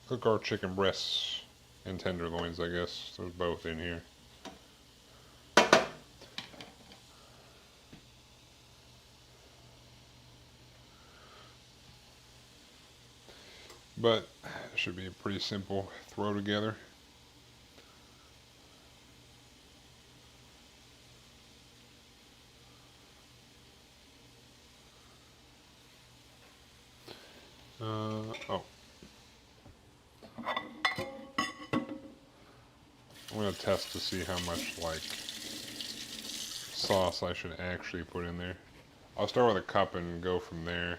Cook our chicken breasts and tenderloins, I guess. There's both in here. but it should be a pretty simple throw together. Oh. I'm going to test to see how much, like, sauce I should actually put in there. I'll start with a cup and go from there.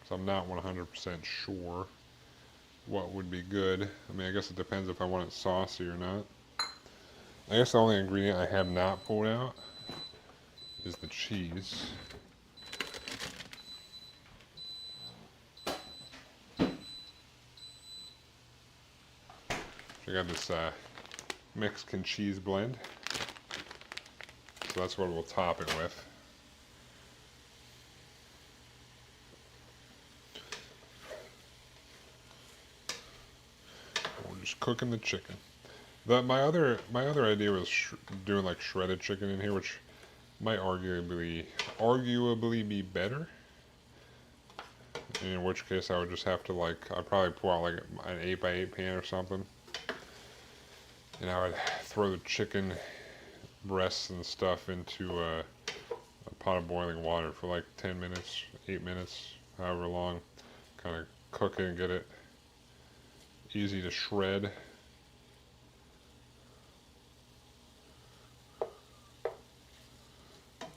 So I'm not 100% sure what would be good. I mean, I guess it depends if I want it saucy or not. I guess the only ingredient I have not pulled out is the cheese. I got this Mexican cheese blend. So that's what we'll top it with. We're just cooking the chicken. My other idea was doing like shredded chicken in here, which might arguably be better. In which case I would just have to I'd probably pull out like an 8x8 pan or something. And I would throw the chicken breasts and stuff into a pot of boiling water for like 10 minutes, 8 minutes, however long. Kind of cook it and get it easy to shred.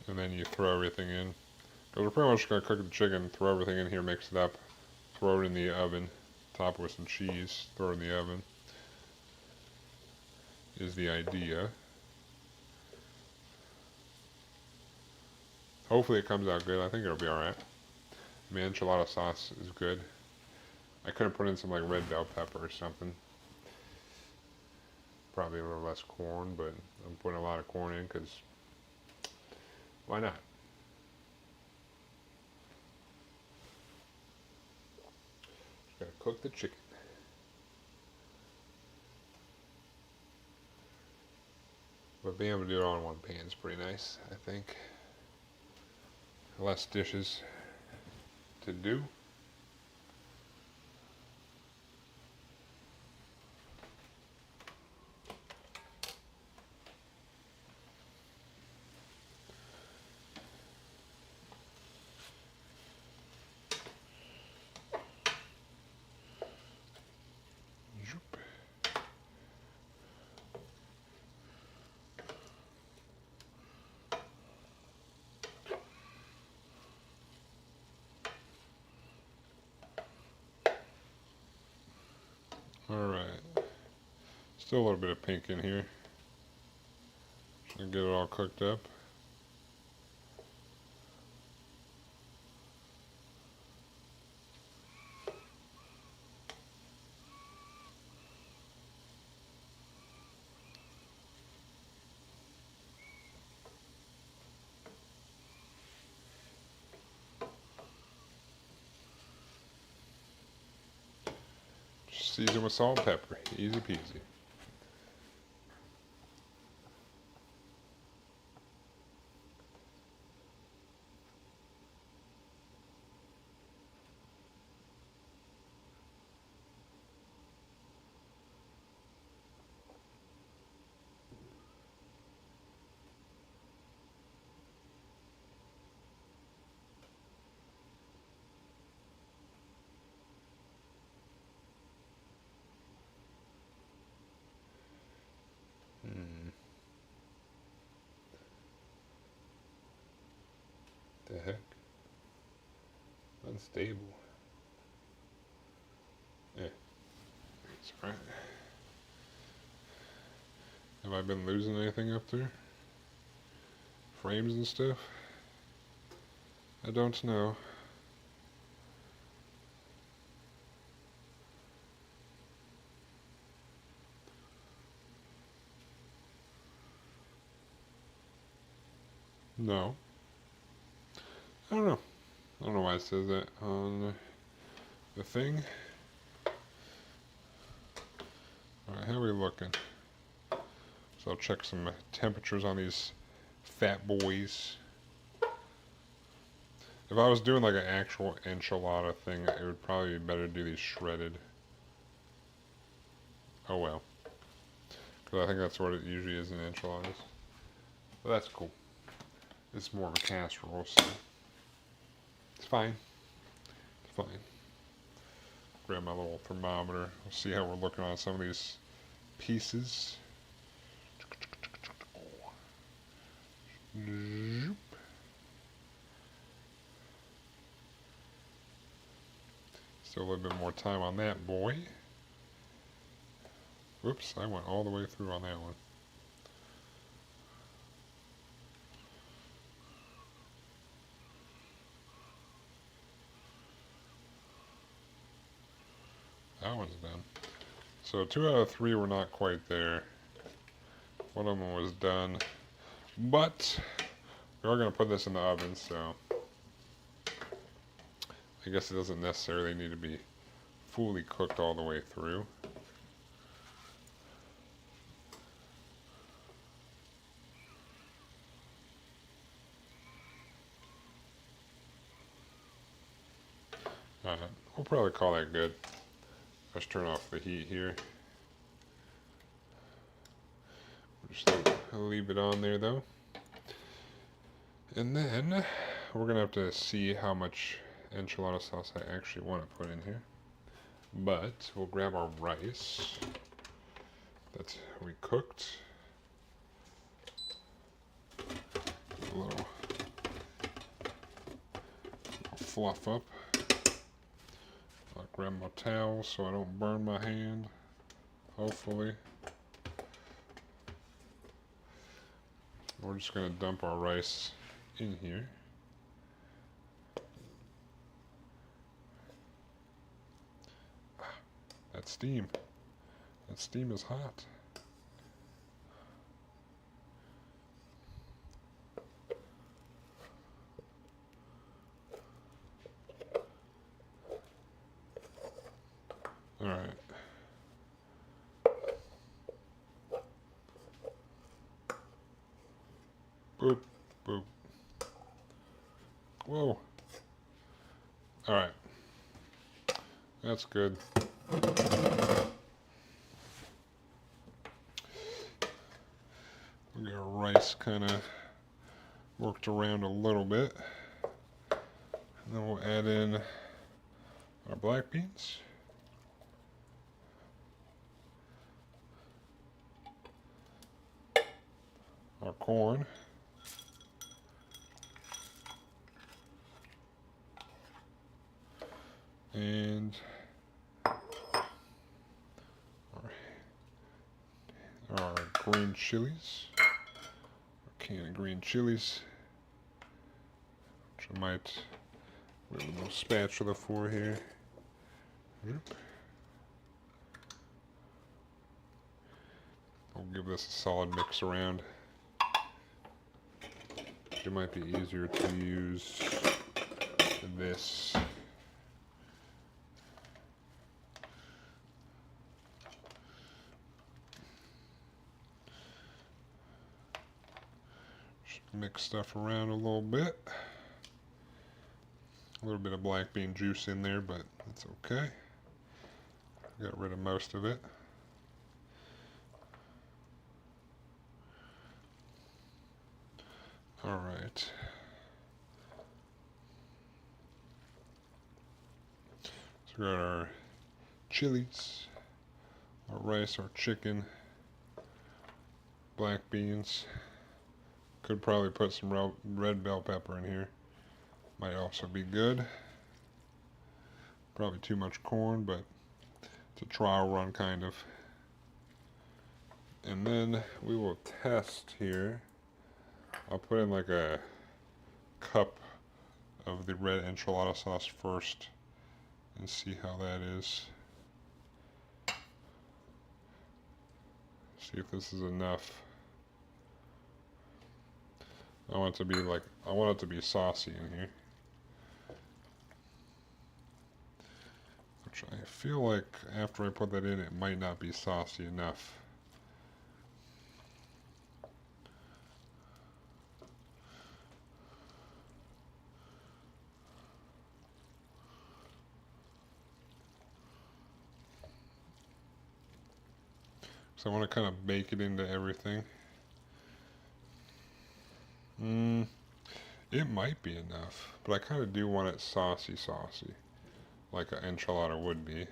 And then you throw everything in. Because we're pretty much going to cook the chicken, throw everything in here, mix it up, throw it in the oven, top it with some cheese, throw it in the oven, is the idea. Hopefully it comes out good. I think it'll be alright. I mean, enchilada sauce is good. I could have put in some like red bell pepper or something. Probably a little less corn, but I'm putting a lot of corn in because why not? Just gotta cook the chicken. But being able to do it all in one pan is pretty nice, I think. Less dishes to do. Alright. Still a little bit of pink in here. Should get it all cooked up. Just season with salt and pepper. Easy peasy. The heck? Unstable. Yeah. It's alright. Have I been losing anything up there? Frames and stuff? I don't know. No. I don't know. I don't know why it says that on the thing. Alright, how are we looking? So I'll check some temperatures on these fat boys. If I was doing like an actual enchilada thing, it would probably be better to do these shredded. Oh well. Because I think that's what it usually is in enchiladas. But that's cool. It's more of a casserole, so it's fine. It's fine. Grab my little thermometer. We'll see how we're looking on some of these pieces. Still a little bit more time on that boy. Whoops, I went all the way through on that one. That one's done. So 2 out of 3 were not quite there. One of them was done. But we are going to put this in the oven, so I guess it doesn't necessarily need to be fully cooked all the way through. We'll probably call that good. Let's turn off the heat here. Just leave it on there though. And then we're going to have to see how much enchilada sauce I actually want to put in here. But we'll grab our rice that we cooked. A little fluff up. I'll grab my towel so I don't burn my hand, hopefully. We're just going to dump our rice in here. That steam is hot. All right. Boop, boop. Whoa. All right. That's good. We got our rice kind of worked around a little bit. And then we'll add in our black beans. Our corn. And our green chilies. A can of green chilies. Which I might with a little spatula for here. I'll give this a solid mix around. It might be easier to use this. Just mix stuff around a little bit. A little bit of black bean juice in there, but that's okay. Got rid of most of it. All right. So we got our chilies, our rice, our chicken, black beans. Could probably put some red bell pepper in here. Might also be good. Probably too much corn, but it's a trial run kind of. And then we will test here. I'll put in like a cup of the red enchilada sauce first and see how that is. See if this is enough. I want it to be saucy in here. Which I feel like after I put that in, it might not be saucy enough. So I want to kind of bake it into everything. It might be enough, but I kind of do want it saucy, like an enchilada would be.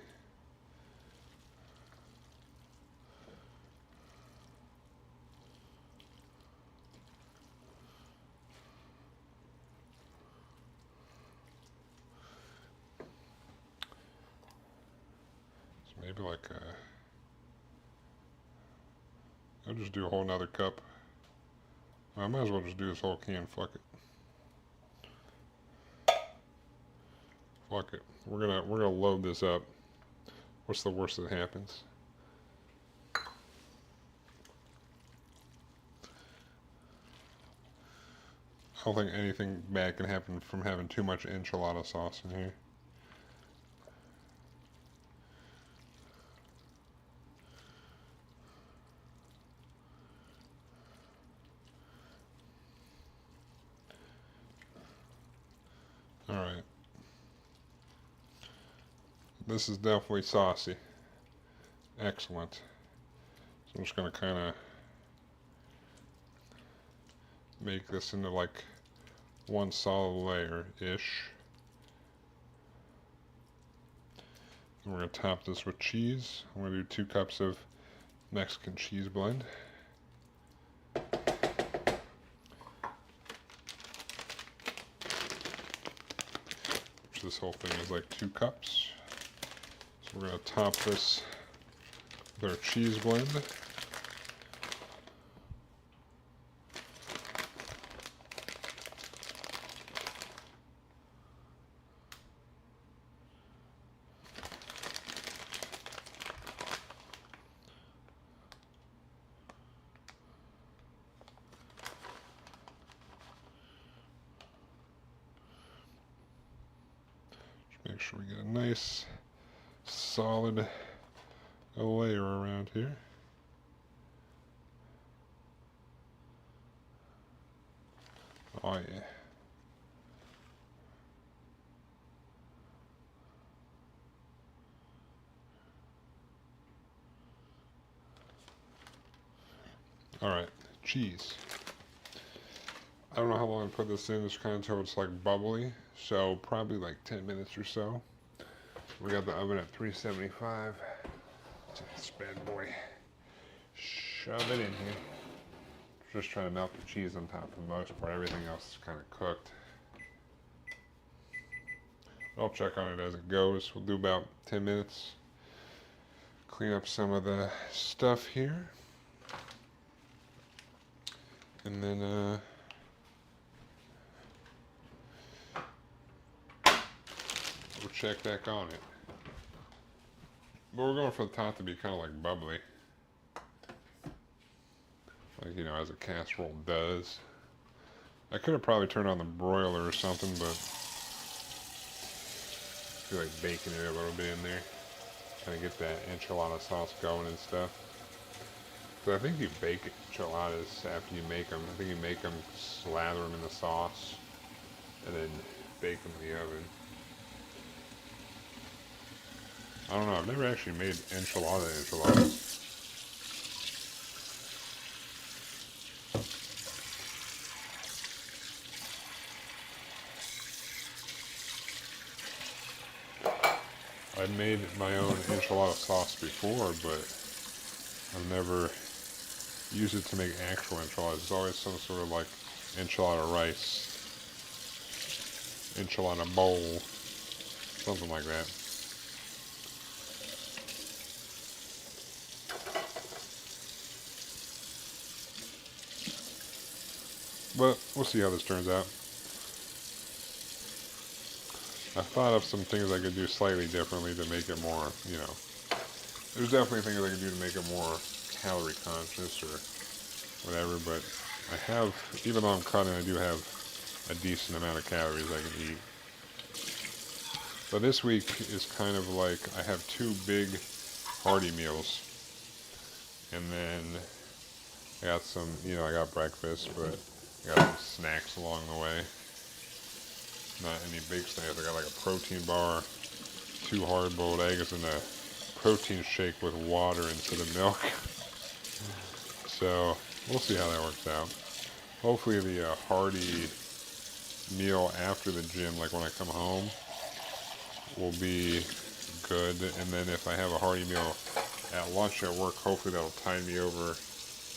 So maybe like I'll just do a whole nother cup. I might as well just do this whole can. Fuck it. Fuck it. We're gonna load this up. What's the worst that happens? I don't think anything bad can happen from having too much enchilada sauce in here. Alright. This is definitely saucy. Excellent. So I'm just going to kind of make this into like one solid layer-ish. And we're going to top this with cheese. I'm going to do 2 cups of Mexican cheese blend. Which this whole thing is like 2 cups. So we're going to top this with our cheese blend. Make sure we get a nice solid layer around here. Oh yeah. Alright, cheese. I don't know how long I put this in. It's kind of until it's like bubbly, so probably like 10 minutes or so. We got the oven at 375. Take this bad boy, shove it in here. Just trying to melt the cheese on top for the most part. Everything else is kind of cooked. I'll check on it as it goes. We'll do about 10 minutes. Clean up some of the stuff here. And then we'll check back on it. But we're going for the top to be kind of like bubbly. Like, you know, as a casserole does. I could have probably turned on the broiler or something, but I feel like baking it a little bit in there. Kind of get that enchilada sauce going and stuff. So I think you bake enchiladas after you make them. I think you make them, slather them in the sauce, and then bake them in the oven. I don't know, I've never actually made enchiladas. I've made my own enchilada sauce before, but I've never used it to make actual enchiladas. It's always some sort of like enchilada rice, enchilada bowl, something like that. But we'll see how this turns out. I thought of some things I could do slightly differently to make it more, you know, there's definitely things I could do to make it more calorie conscious or whatever, but I have, even though I'm cutting, I do have a decent amount of calories I can eat. But this week is kind of like, I have 2 big hearty meals, and then I got some, you know, I got breakfast, but I got some snacks along the way. Not any big snacks. I got like a protein bar, 2 hard-boiled eggs, and a protein shake with water instead of milk. So we'll see how that works out. Hopefully the hearty meal after the gym, like when I come home, will be good. And then if I have a hearty meal at lunch at work, hopefully that'll tide me over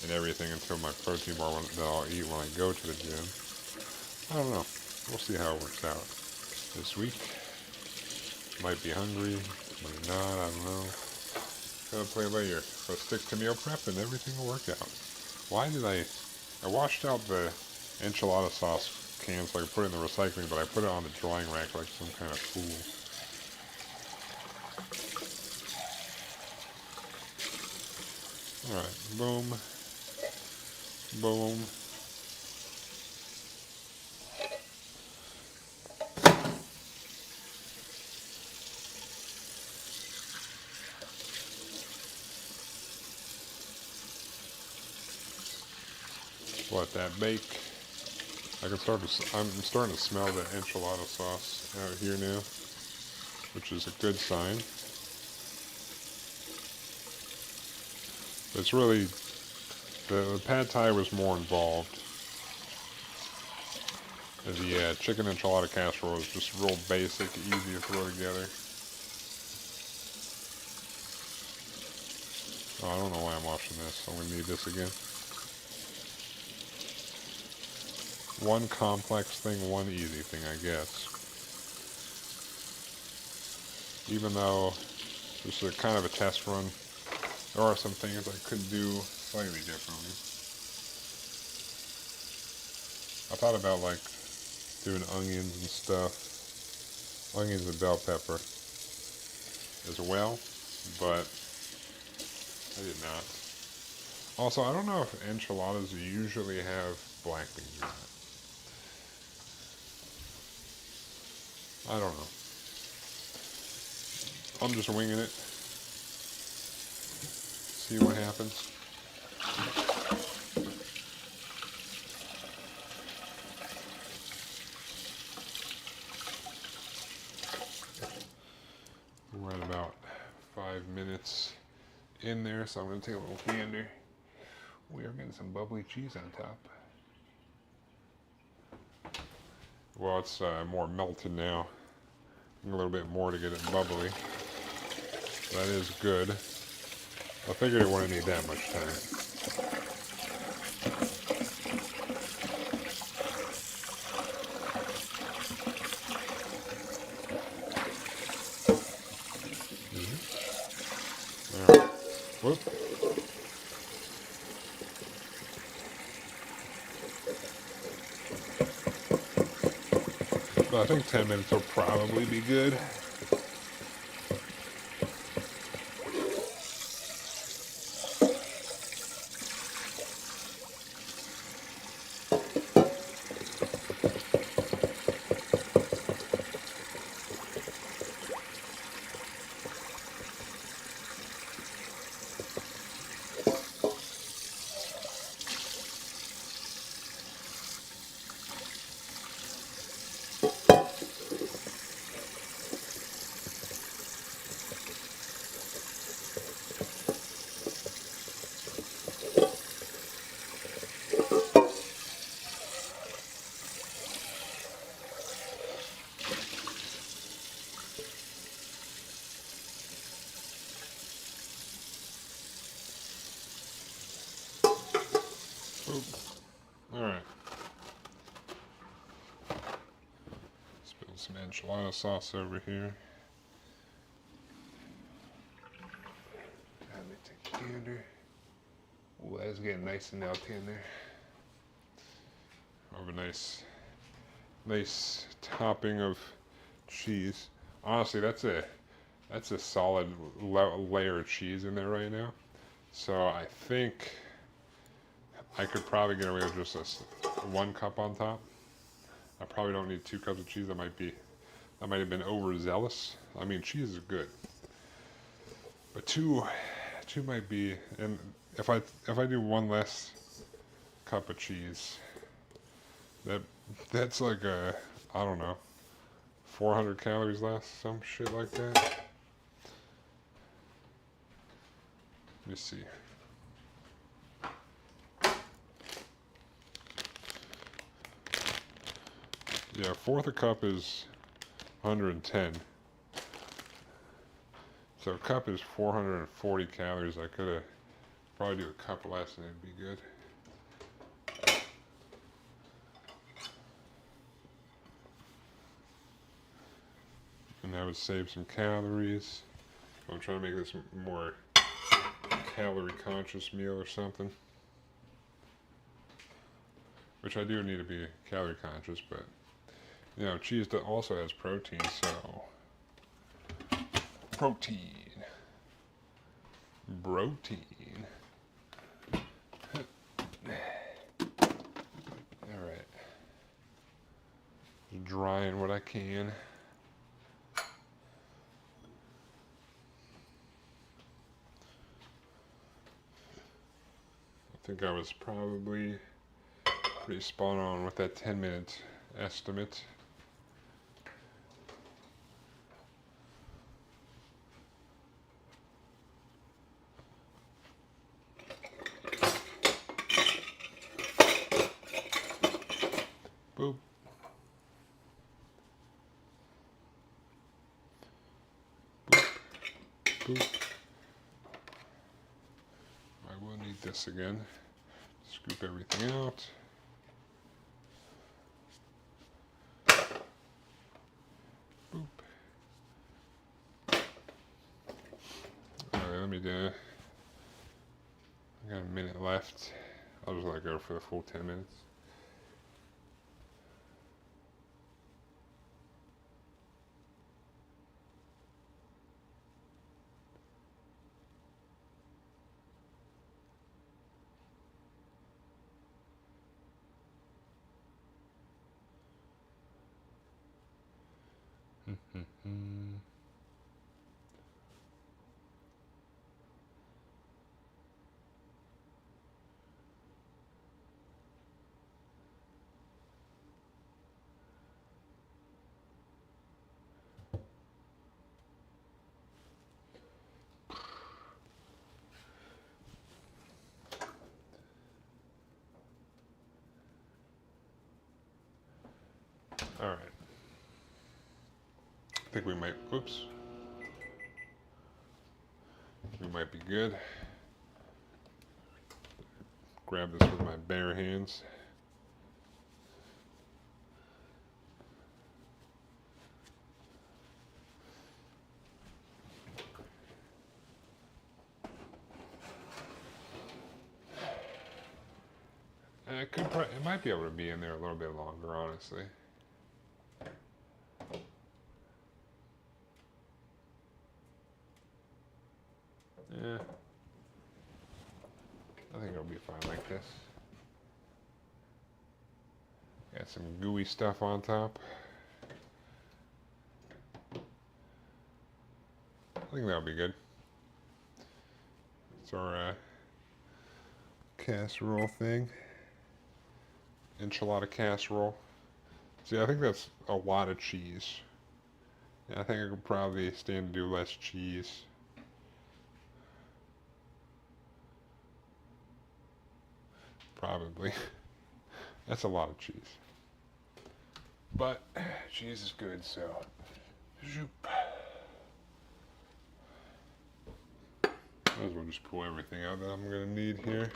and everything until my protein bar that I'll eat when I go to the gym. I don't know. We'll see how it works out this week. Might be hungry, might not, I don't know. Gotta play later. But stick to meal prep and everything will work out. Why did I washed out the enchilada sauce can so I could put it in the recycling, but I put it on the drying rack like some kind of fool. Alright, boom, boom. Let that bake. I'm starting to smell the enchilada sauce out here now, which is a good sign. It's really, the pad thai was more involved. The chicken enchilada casserole is just real basic, easy to throw together. Oh, I don't know why I'm washing this. I'm gonna need this again. One complex thing, one easy thing, I guess. Even though this is a kind of a test run, there are some things I could do slightly differently. I thought about like doing onions and stuff, onions and bell pepper as well, but I did not. Also, I don't know if enchiladas usually have black beans or not. I don't know. I'm just winging it. See what happens. We're at about 5 minutes in there, so I'm going to take a little gander. We are getting some bubbly cheese on top. Well, it's more melted now. A little bit more to get it bubbly. That is good. I figured it wouldn't need that much time. All right. Whoop. But I think 10 minutes will probably be good. Alright. Spill some enchilada sauce over here. Let me take a gander. Ooh, that's getting nice and melty in there. Have a nice topping of cheese. Honestly, that's a solid layer of cheese in there right now. So I think I could probably get away with just 1 cup on top. I probably don't need 2 cups of cheese. That might have been overzealous. I mean, cheese is good, but two might be. And if I do 1 less cup of cheese, that's like I don't know, 400 calories less, some shit like that. Let me see. Yeah, a fourth a cup is 110. So a cup is 440 calories. I could have probably do a cup less and it'd be good. And that would save some calories. I'm trying to make this more calorie conscious meal or something. Which I do need to be calorie conscious, but you know, cheese also has protein, so protein. Alright. Just drying what I can. I think I was probably pretty spot on with that 10-minute estimate. Boop. Boop. Boop. I will need this again. Scoop everything out. Boop. Alright, let me do. I got a minute left. I'll just let it go for the full 10 minutes. Alright. I think we might, whoops. We might be good. Grab this with my bare hands. It might be able to be in there a little bit longer, honestly. Yeah. I think it'll be fine like this. Got some gooey stuff on top. I think that'll be good. It's our casserole thing. Enchilada casserole. See, I think that's a lot of cheese. Yeah, I think I could probably stand to do less cheese. Probably. That's a lot of cheese. But cheese is good, so. Zoop. Might as well just pull everything out that I'm going to need here.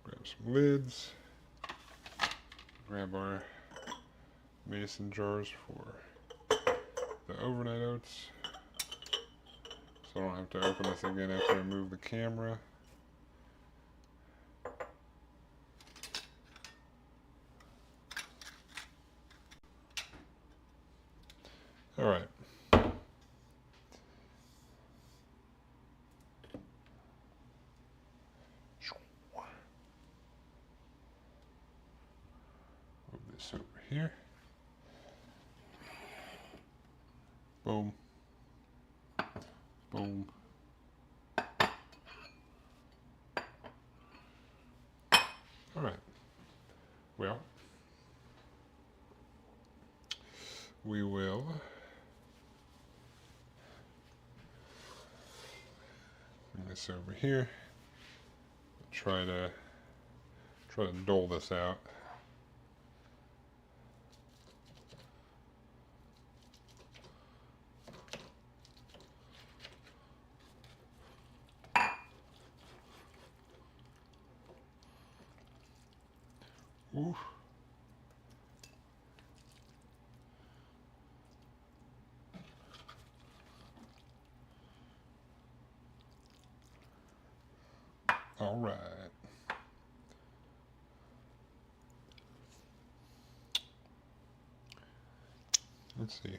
Grab some lids. Grab our mason jars for the overnight oats. So I don't have to open this again after I move the camera. Alright. Move this over here. Boom. Boom. Alright. Well, we will bring this over here. Try to dole this out. Oof. All right. Let's see.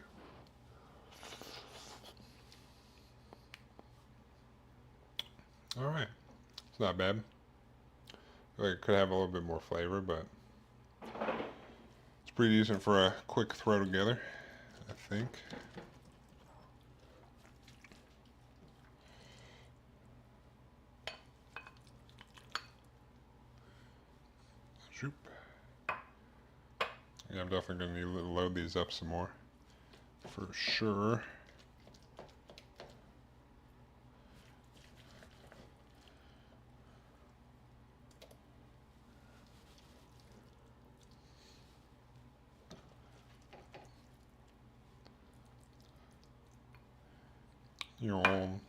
All right. It's not bad. It could have a little bit more flavor, but it's pretty decent for a quick throw together, I think. Shoop. Yeah, I'm definitely going to need to load these up some more, for sure. Yum.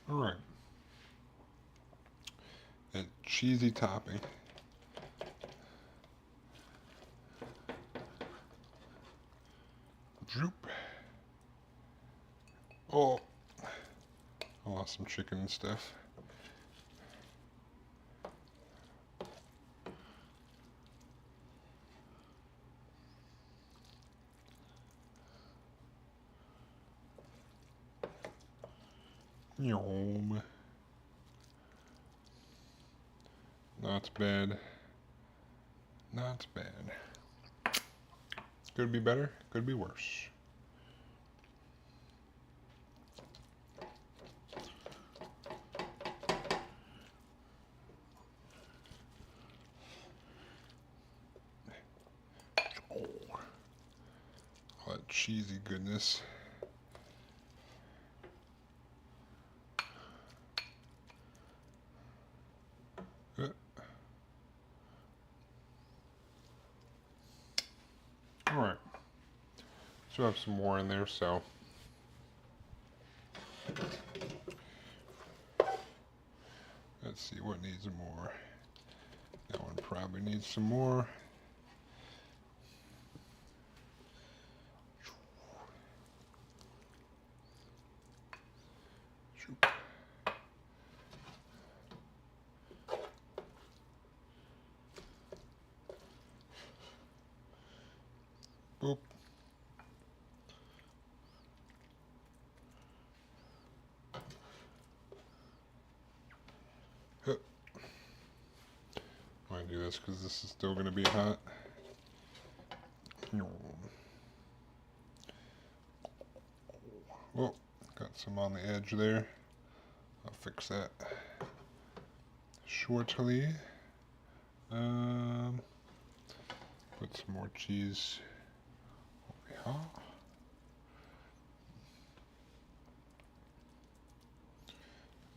All right. That cheesy topping. Droop. Oh, I lost some chicken and stuff. Yum. Not bad. Not bad. Could be better, could be worse. Oh, all that cheesy goodness. All right. Still have some more in there, so let's see what needs more. That one probably needs some more. Shoop. Boop. Huh. I might do this because this is still going to be hot. Oh, got some on the edge there. I'll fix that shortly. Put some more cheese over here.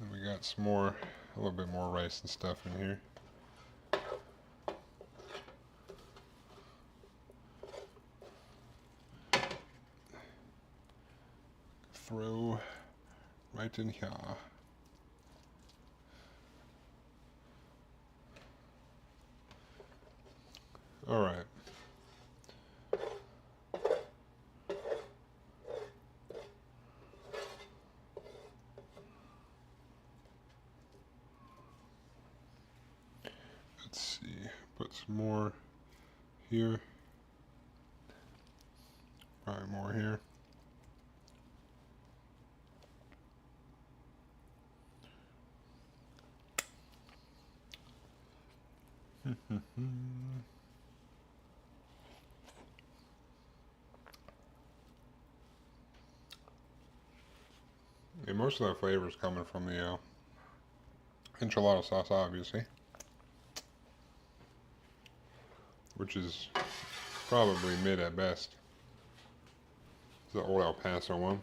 And we got some more, a little bit more rice and stuff in here. Throw right in here. All right. Let's see, put some more here. Probably more here. And most of that flavor is coming from the enchilada sauce, obviously, which is probably mid at best. It's the old El Paso one.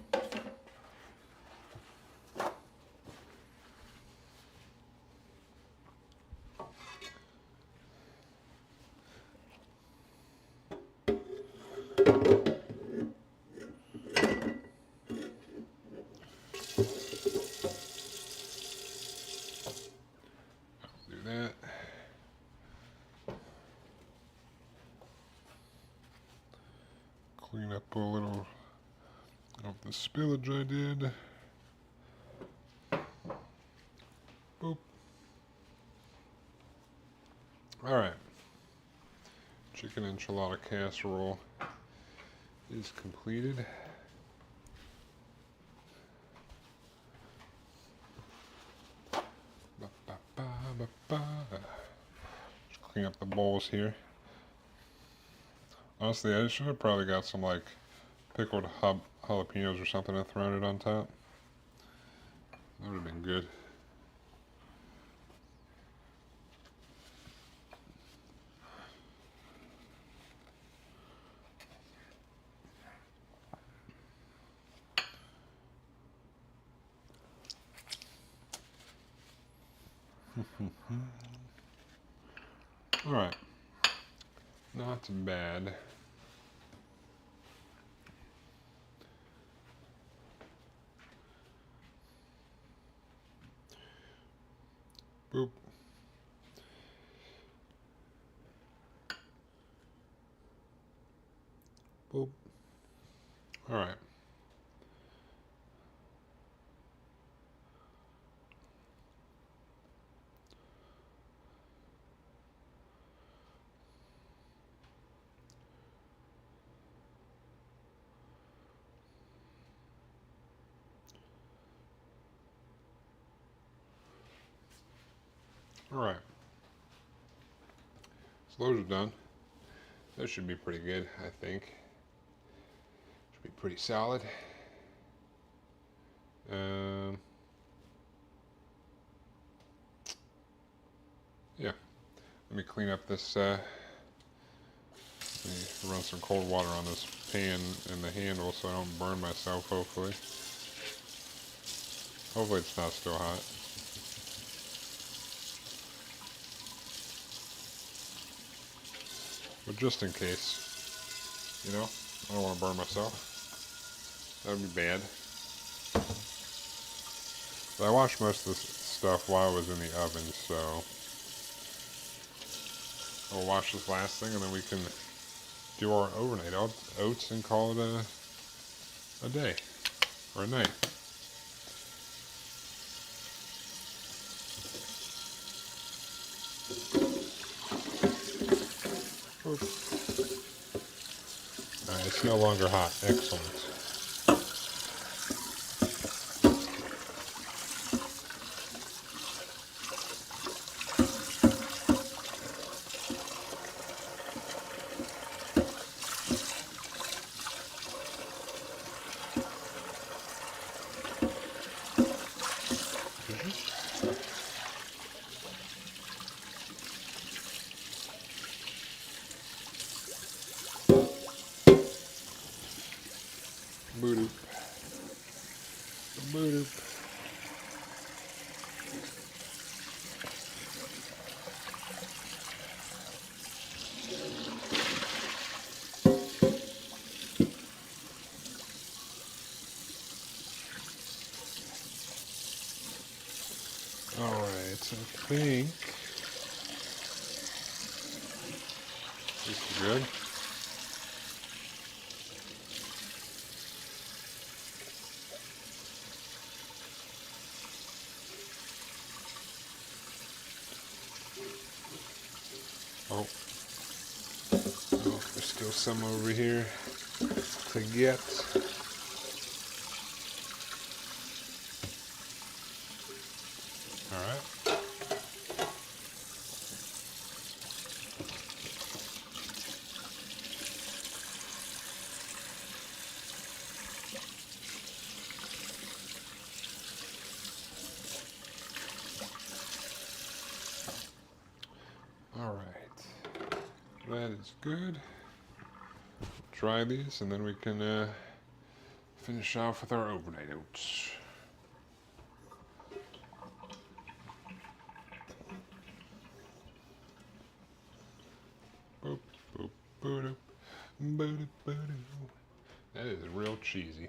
of the spillage I did. Boop. Alright. Chicken enchilada casserole is completed. Just clean up the bowls here. Honestly, I should have probably got some like pickled jalapenos or something and thrown it on top. That would have been good. Alright. Not bad. Boop. Boop. Alright. Alright. So those are done. Those should be pretty good, I think. Should be pretty solid. Yeah. Let me clean up this, let me run some cold water on this pan and the handle so I don't burn myself, hopefully. Hopefully it's not still hot. But just in case, you know, I don't want to burn myself. That would be bad. But I washed most of this stuff while I was in the oven, so I'll wash this last thing and then we can do our overnight oats and call it a day or a night. Alright, it's no longer hot. Excellent. Boop. Boop. Alright, so I think this is good. Oh, there's still some over here to get. Alright. Alright. That is good. Try these and then we can finish off with our overnight oats. Boop, boop, boop, boop, boop. That is real cheesy.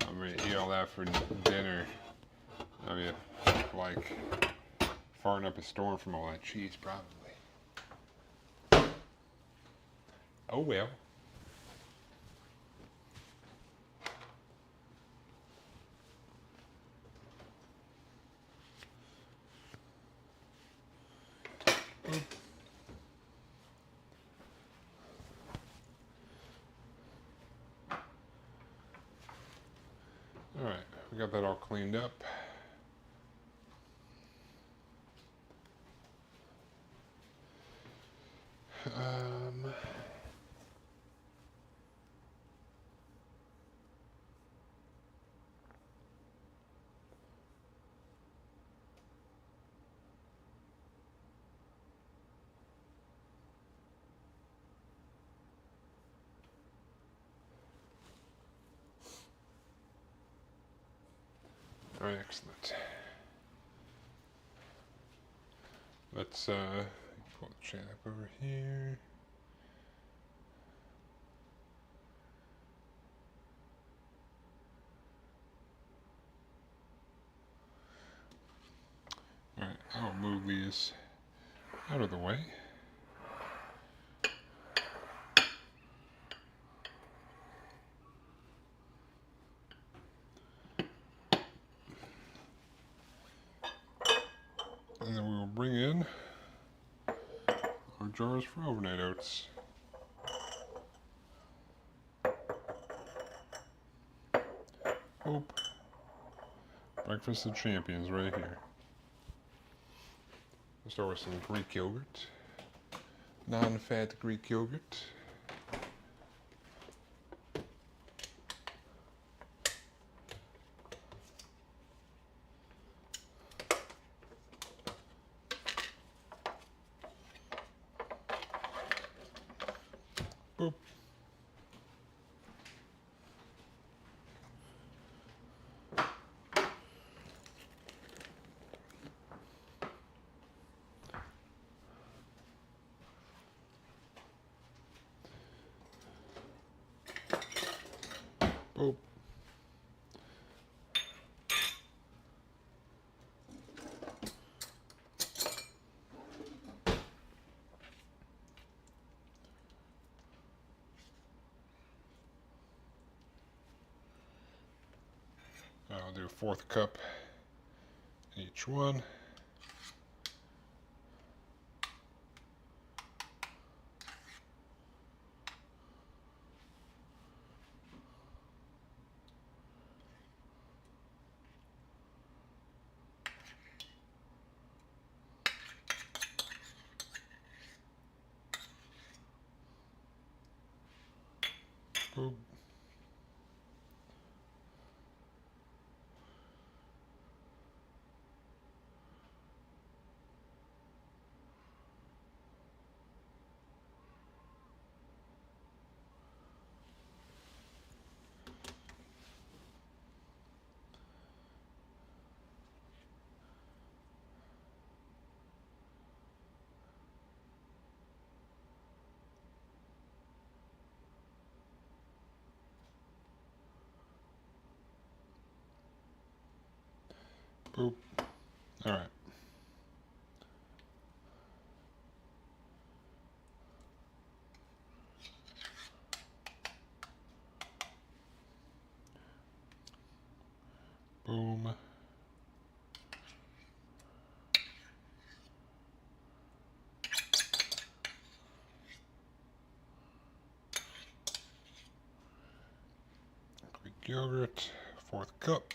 I'm gonna eat all that for dinner. I mean, like farting up a storm from all that cheese, probably. Oh well. Alright, we got that all cleaned up. Um, Alright, excellent. Let's pull the chain up over here. Alright, I'll move these out of the way. And then we will bring in our jars for overnight oats. Hope. Breakfast of champions right here. We'll start with some Greek yogurt. Non-fat Greek yogurt. Boop. Boop. I'll do a fourth cup each one. Boop. Boop. All right. Boom. Greek yogurt, fourth cup.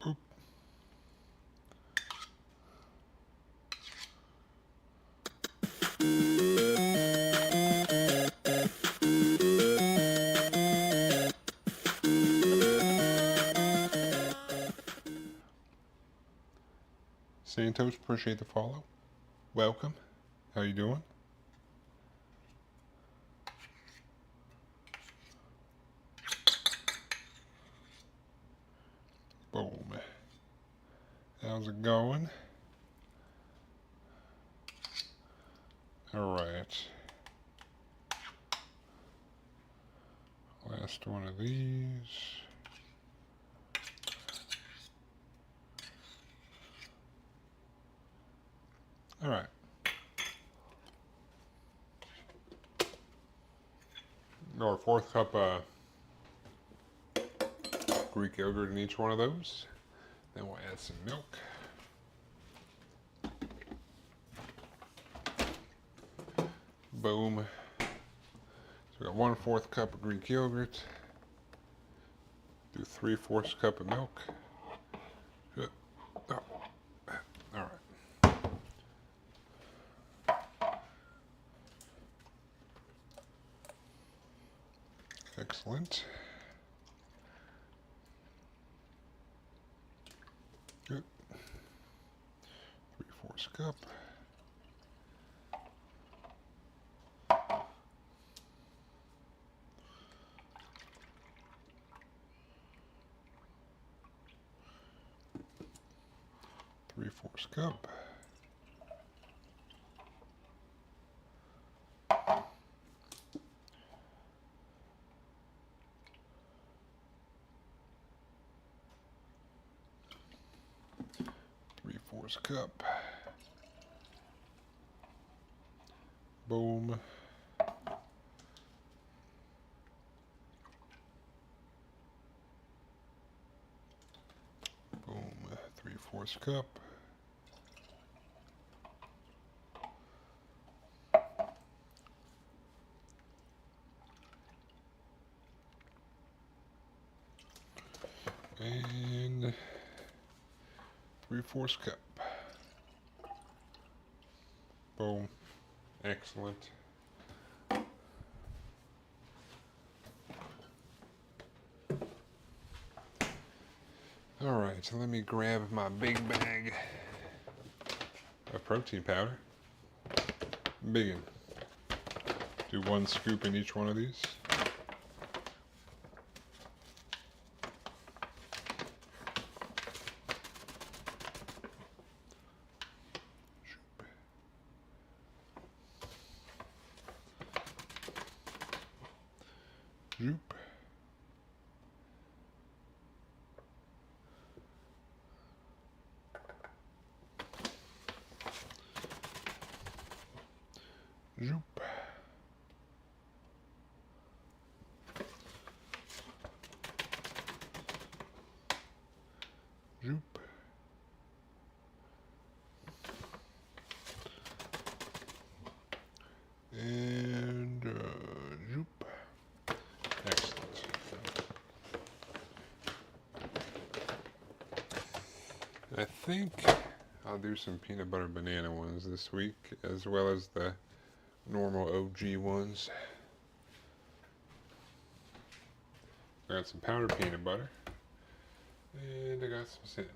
Boop. Santos, appreciate the follow. Welcome. How you doing? Boom. How's it going? All right. Last one of these. All right. Our fourth cup Greek yogurt in each one of those. Then we'll add some milk. Boom. So we got 1/4 cup of Greek yogurt. Do 3/4 cup of milk. Good. Oh. All right. Excellent. Good. 3/4 cup. Three-fourths cup. Three-fourths cup. Boom. Boom. 3/4 cup. And 3/4 cup. Boom. Excellent. All right, so let me grab my big bag of protein powder. Big one. Do 1 scoop in each one of these. Zoop. Zoop. Zoop. And zoop. Excellent. I think I'll do some peanut butter banana ones this week, as well as the normal OG ones. I got some powdered peanut butter, and I got some cinnamon.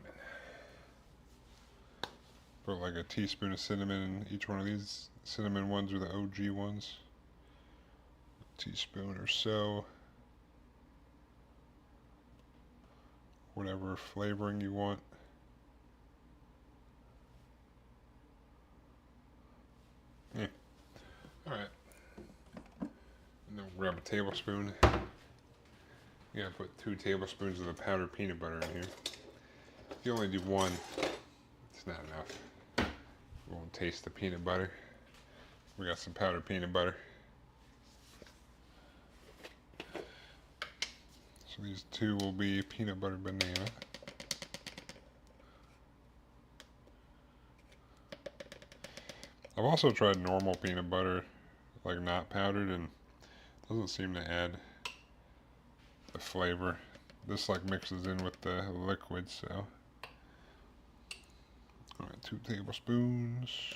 Put like a teaspoon of cinnamon in each one of these. Cinnamon ones are the OG ones. A teaspoon or so. Whatever flavoring you want. Yeah. Alright. And then we'll grab a tablespoon. You gotta put 2 tablespoons of the powdered peanut butter in here. If you only do 1, it's not enough. You won't taste the peanut butter. We got some powdered peanut butter. So these 2 will be peanut butter banana. I've also tried normal peanut butter, like not powdered, and it doesn't seem to add the flavor. This like mixes in with the liquid, so. Alright, 2 tablespoons.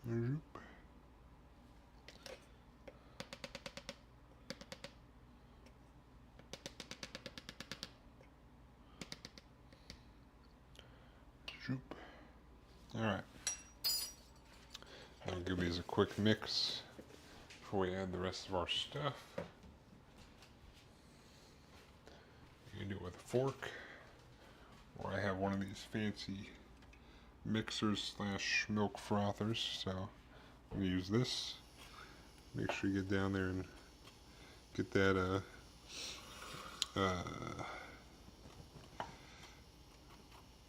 Zoop. Zoop. Alright. I'll give these a quick mix before we add the rest of our stuff. can do it with a fork, or I have one of these fancy mixers slash milk frothers, so I'm going to use this. Make sure you get down there and get that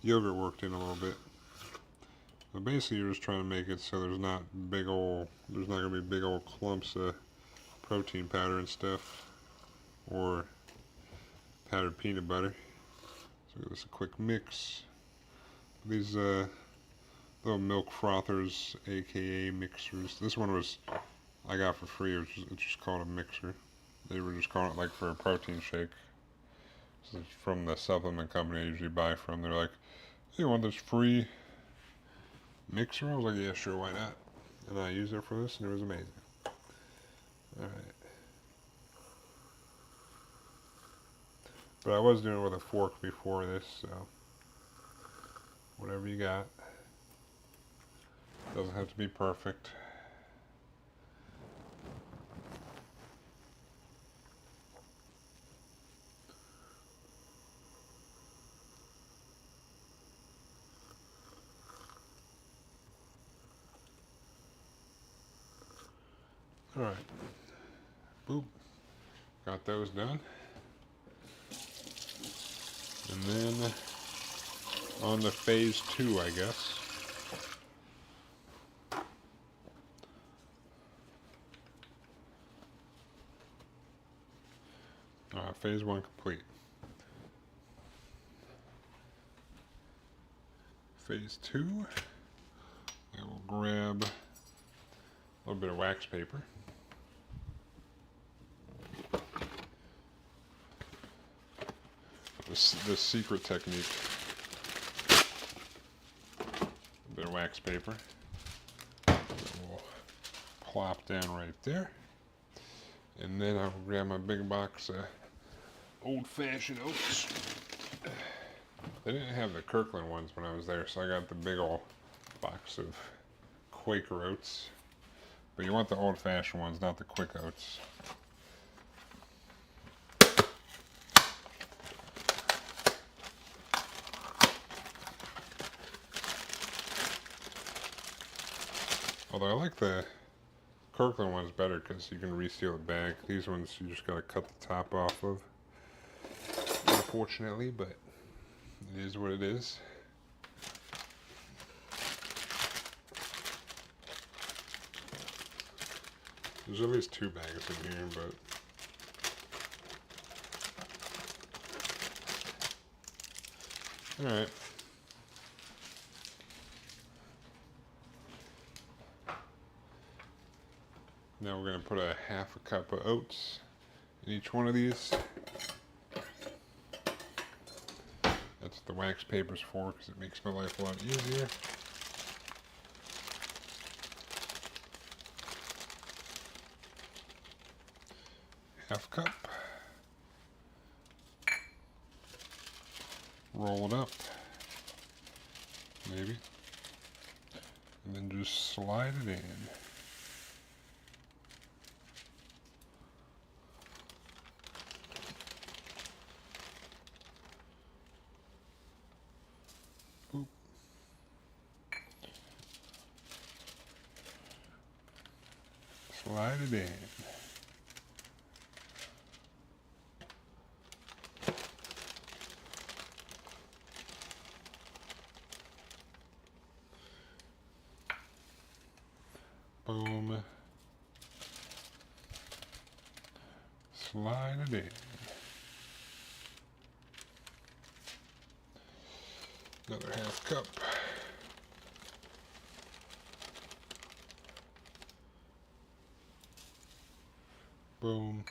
yogurt worked in a little bit. But basically you're just trying to make it so there's not going to be big old clumps of protein powder and stuff, or powdered peanut butter. So give this a quick mix. These little milk frothers, aka mixers. This one I got for free. It's just called a mixer. They were just calling it like for a protein shake. This is from the supplement company I usually buy from. They're like, hey, you want this free mixer? I was like, yeah, sure, why not? And I used it for this, and it was amazing. Alright. But I was doing it with a fork before this, so whatever you got. Doesn't have to be perfect. Alright. Boop. Got those done. And then on to phase 2, I guess. Phase 1 complete. Phase 2, I will grab a little bit of wax paper. This secret technique. A bit of wax paper. That will plop down right there. And then I'll grab my big box of old-fashioned oats. They didn't have the Kirkland ones when I was there, so I got the big old box of Quaker oats. But you want the old-fashioned ones, not the quick oats. Although I like the Kirkland ones better because you can reseal the bag. These ones you just gotta cut the top off of, unfortunately, but it is what it is. There's at least 2 bags in here, but alright. Now we're going to put a half a cup of oats in each one of these. That's what the wax paper's for, because it makes my life a lot easier. Half cup. Roll it up. Maybe. And then just slide it in. Boop. Slide it in. Boom. Slide it in. Another half cup. Boom.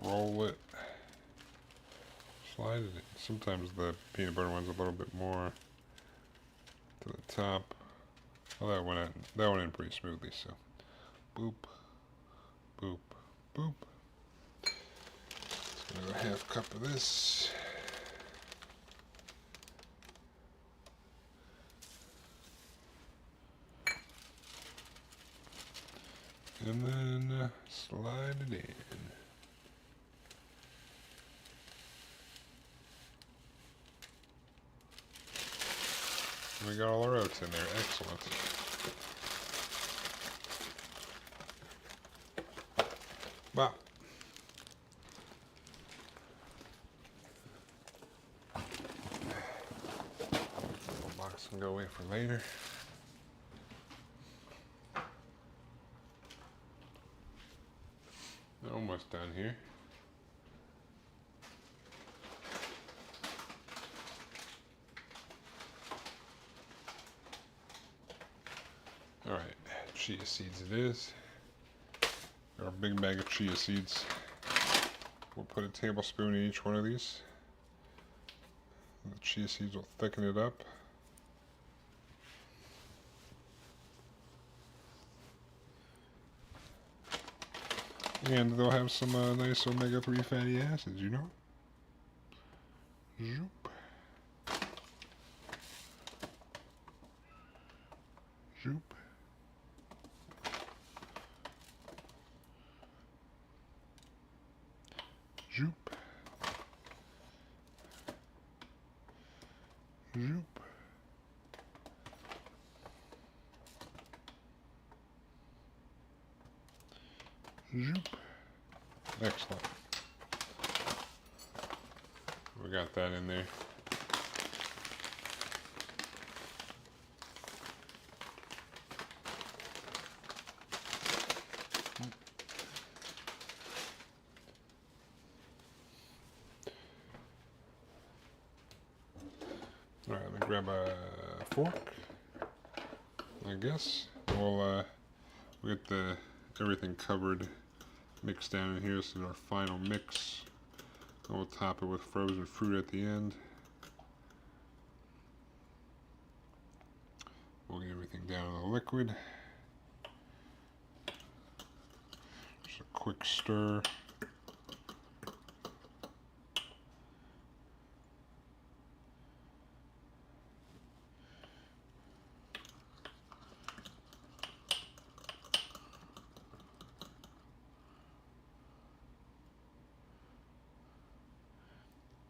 Roll it. Slide it in. Sometimes the peanut butter one's a little bit more to the top. Well, that went in pretty smoothly, so boop, boop, boop. Another half cup of this. And then slide it in. We got all our oats in there. Excellent. Wow. Box can go away for later. Almost done here. All right, chia seeds it is. Our big bag of chia seeds. We'll put a tablespoon in each one of these. The chia seeds will thicken it up. And they'll have some nice omega-3 fatty acids, you know? Zoop. Zoop. Zoop. Zoop. Zoop. Excellent. We got that in there. All right, let me grab a fork, I guess. We'll get everything covered, mixed down in here. This is our final mix. And we'll top it with frozen fruit at the end. We'll get everything down in the liquid. Just a quick stir.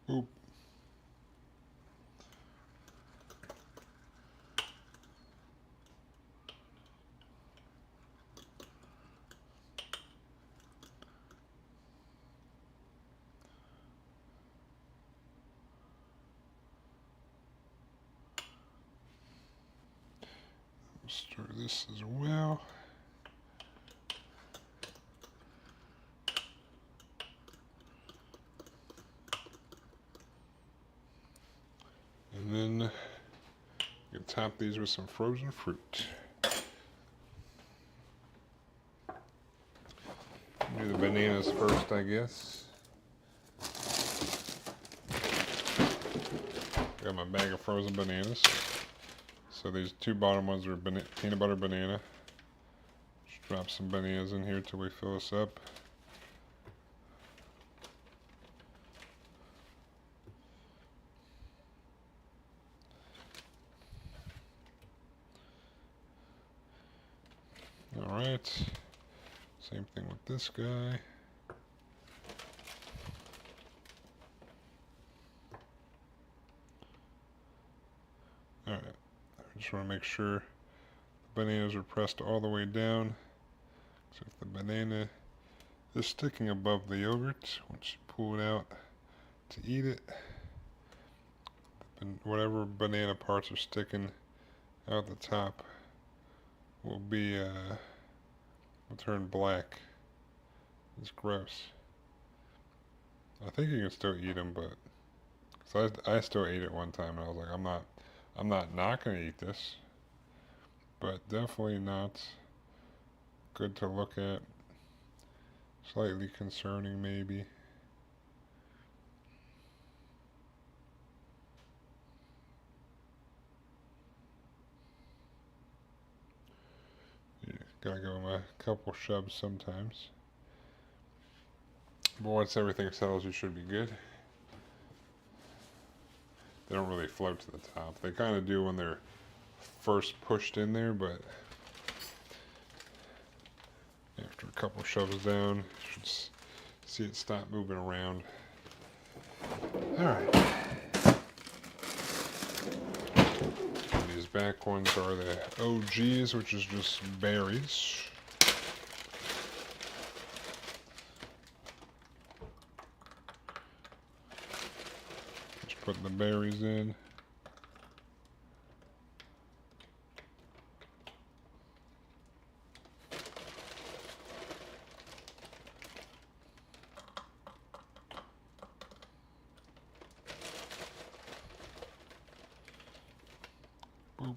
Oop. Stir this as well. And then you can top these with some frozen fruit. Do the bananas first, I guess. Got my bag of frozen bananas. So these two bottom ones are peanut butter banana. Just drop some bananas in here till we fill this up. Alright, same thing with this guy. Alright, I just want to make sure the bananas are pressed all the way down. So if the banana is sticking above the yogurt, once you pull it out to eat it, whatever banana parts are sticking out the top will turn black. It's gross. I think you can still eat them, but cause I still ate it one time and I was like, I'm not gonna eat this, but definitely not good to look at. Slightly concerning, maybe. Gotta go in a couple shoves sometimes. But once everything settles, you should be good. They don't really float to the top. They kind of do when they're first pushed in there, but after a couple shoves down, you should see it stop moving around. Alright. These back ones are the OGs, which is just berries. Just put the berries in. Boop.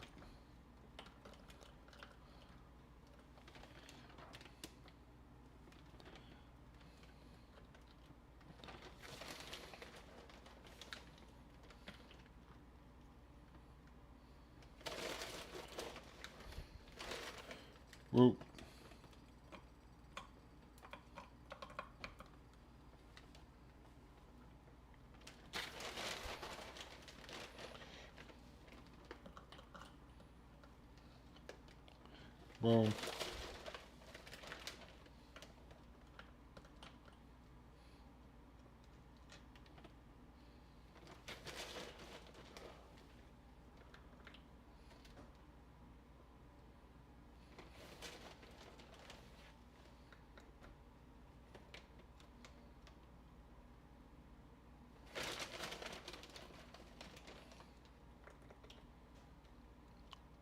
Whoop. Boom.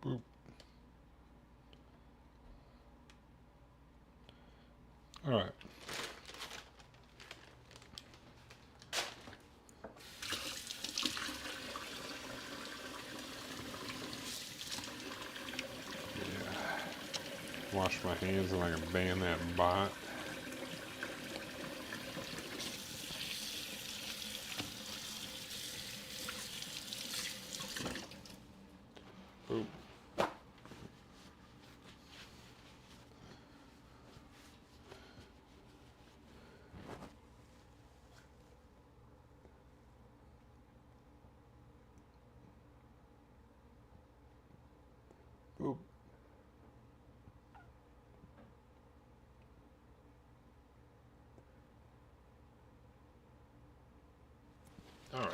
Boop. All right. Yeah. Wash my hands and I can ban that bot. Boop. Boop. All right.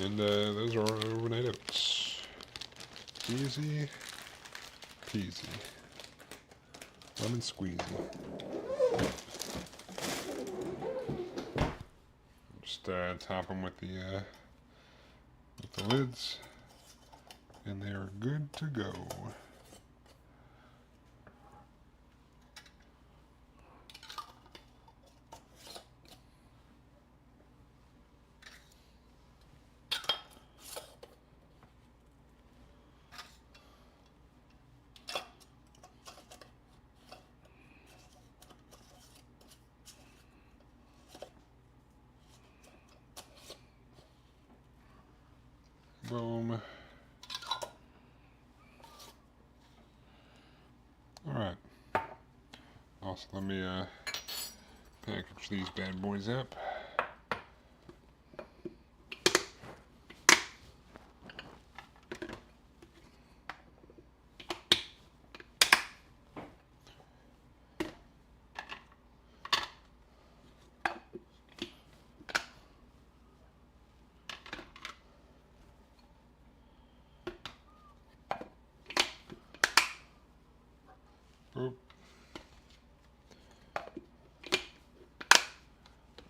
And those are our overnight oats. Easy peasy. Lemon squeezy. Just top them with the lids, and they are good to go. Boom. Alright. Also, let me package these bad boys up. Boop.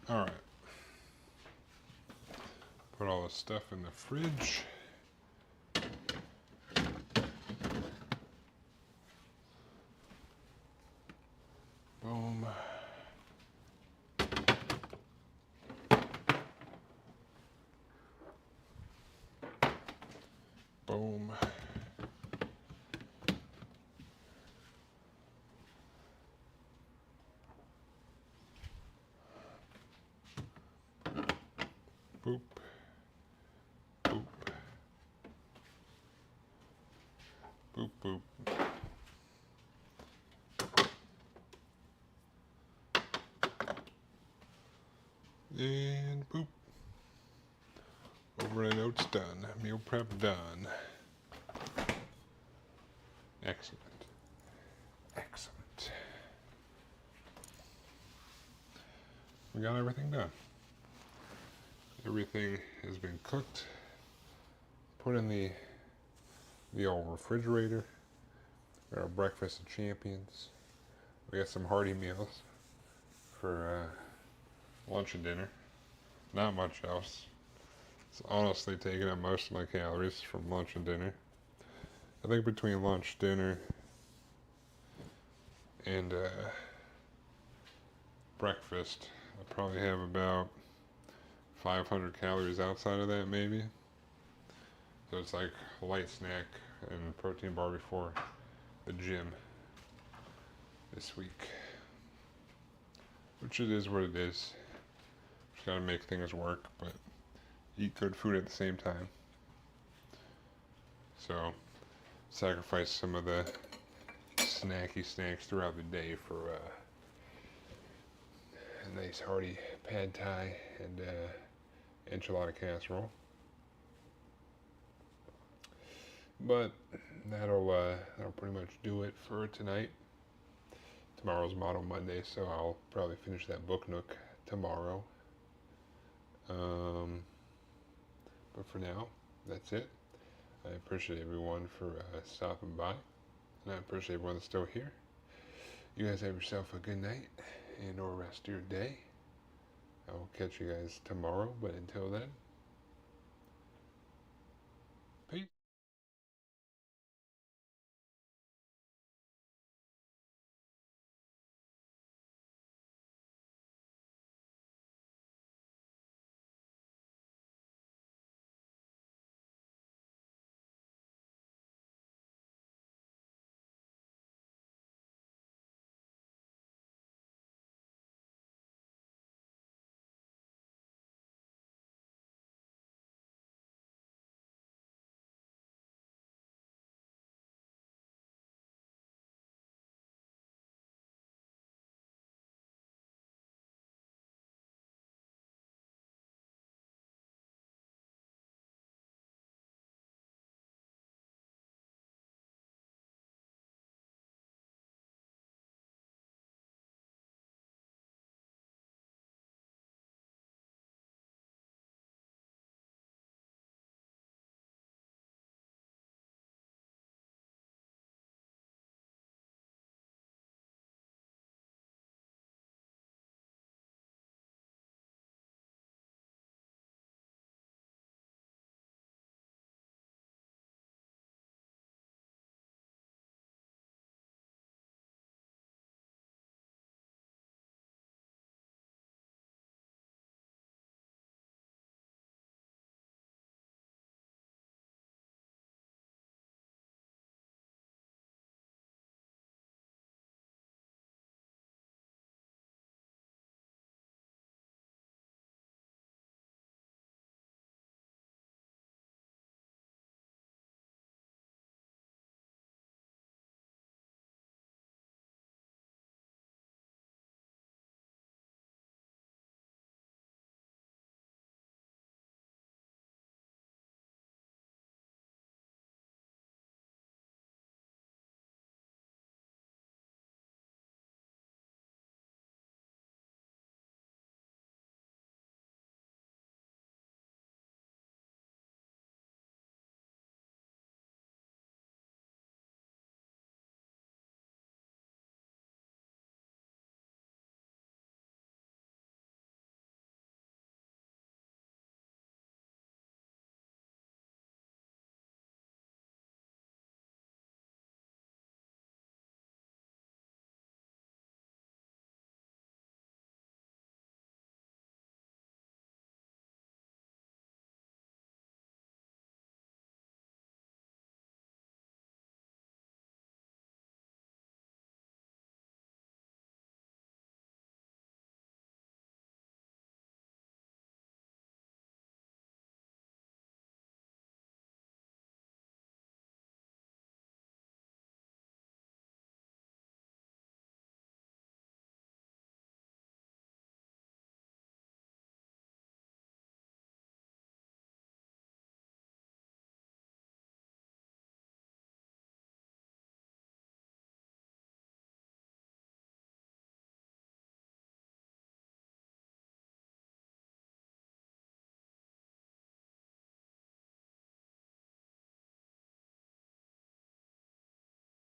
Alright. Put all the stuff in the fridge. Boom. Boom. Boop. Boop. Boop, boop. And boop. Overnight oats done. Meal prep done. Excellent. Excellent. We got everything done. everything has been cooked. Put in the old refrigerator. Our breakfast of champions. We got some hearty meals for lunch and dinner. Not much else. It's honestly taking up most of my calories from lunch and dinner. I think between lunch, dinner, and breakfast, I probably have about 500 calories outside of that, maybe. So it's like a light snack and protein bar before the gym this week. Which it is what it is. Just gotta make things work, but eat good food at the same time. So, sacrifice some of the snacky snacks throughout the day for a nice hearty pad thai and enchilada casserole. But that'll pretty much do it for tonight. Tomorrow's Model Monday, so I'll probably finish that book nook tomorrow. But for now, that's it. I appreciate everyone for stopping by, and I appreciate everyone that's still here. You guys have yourself a good night and or rest of your day. I will catch you guys tomorrow, but until then,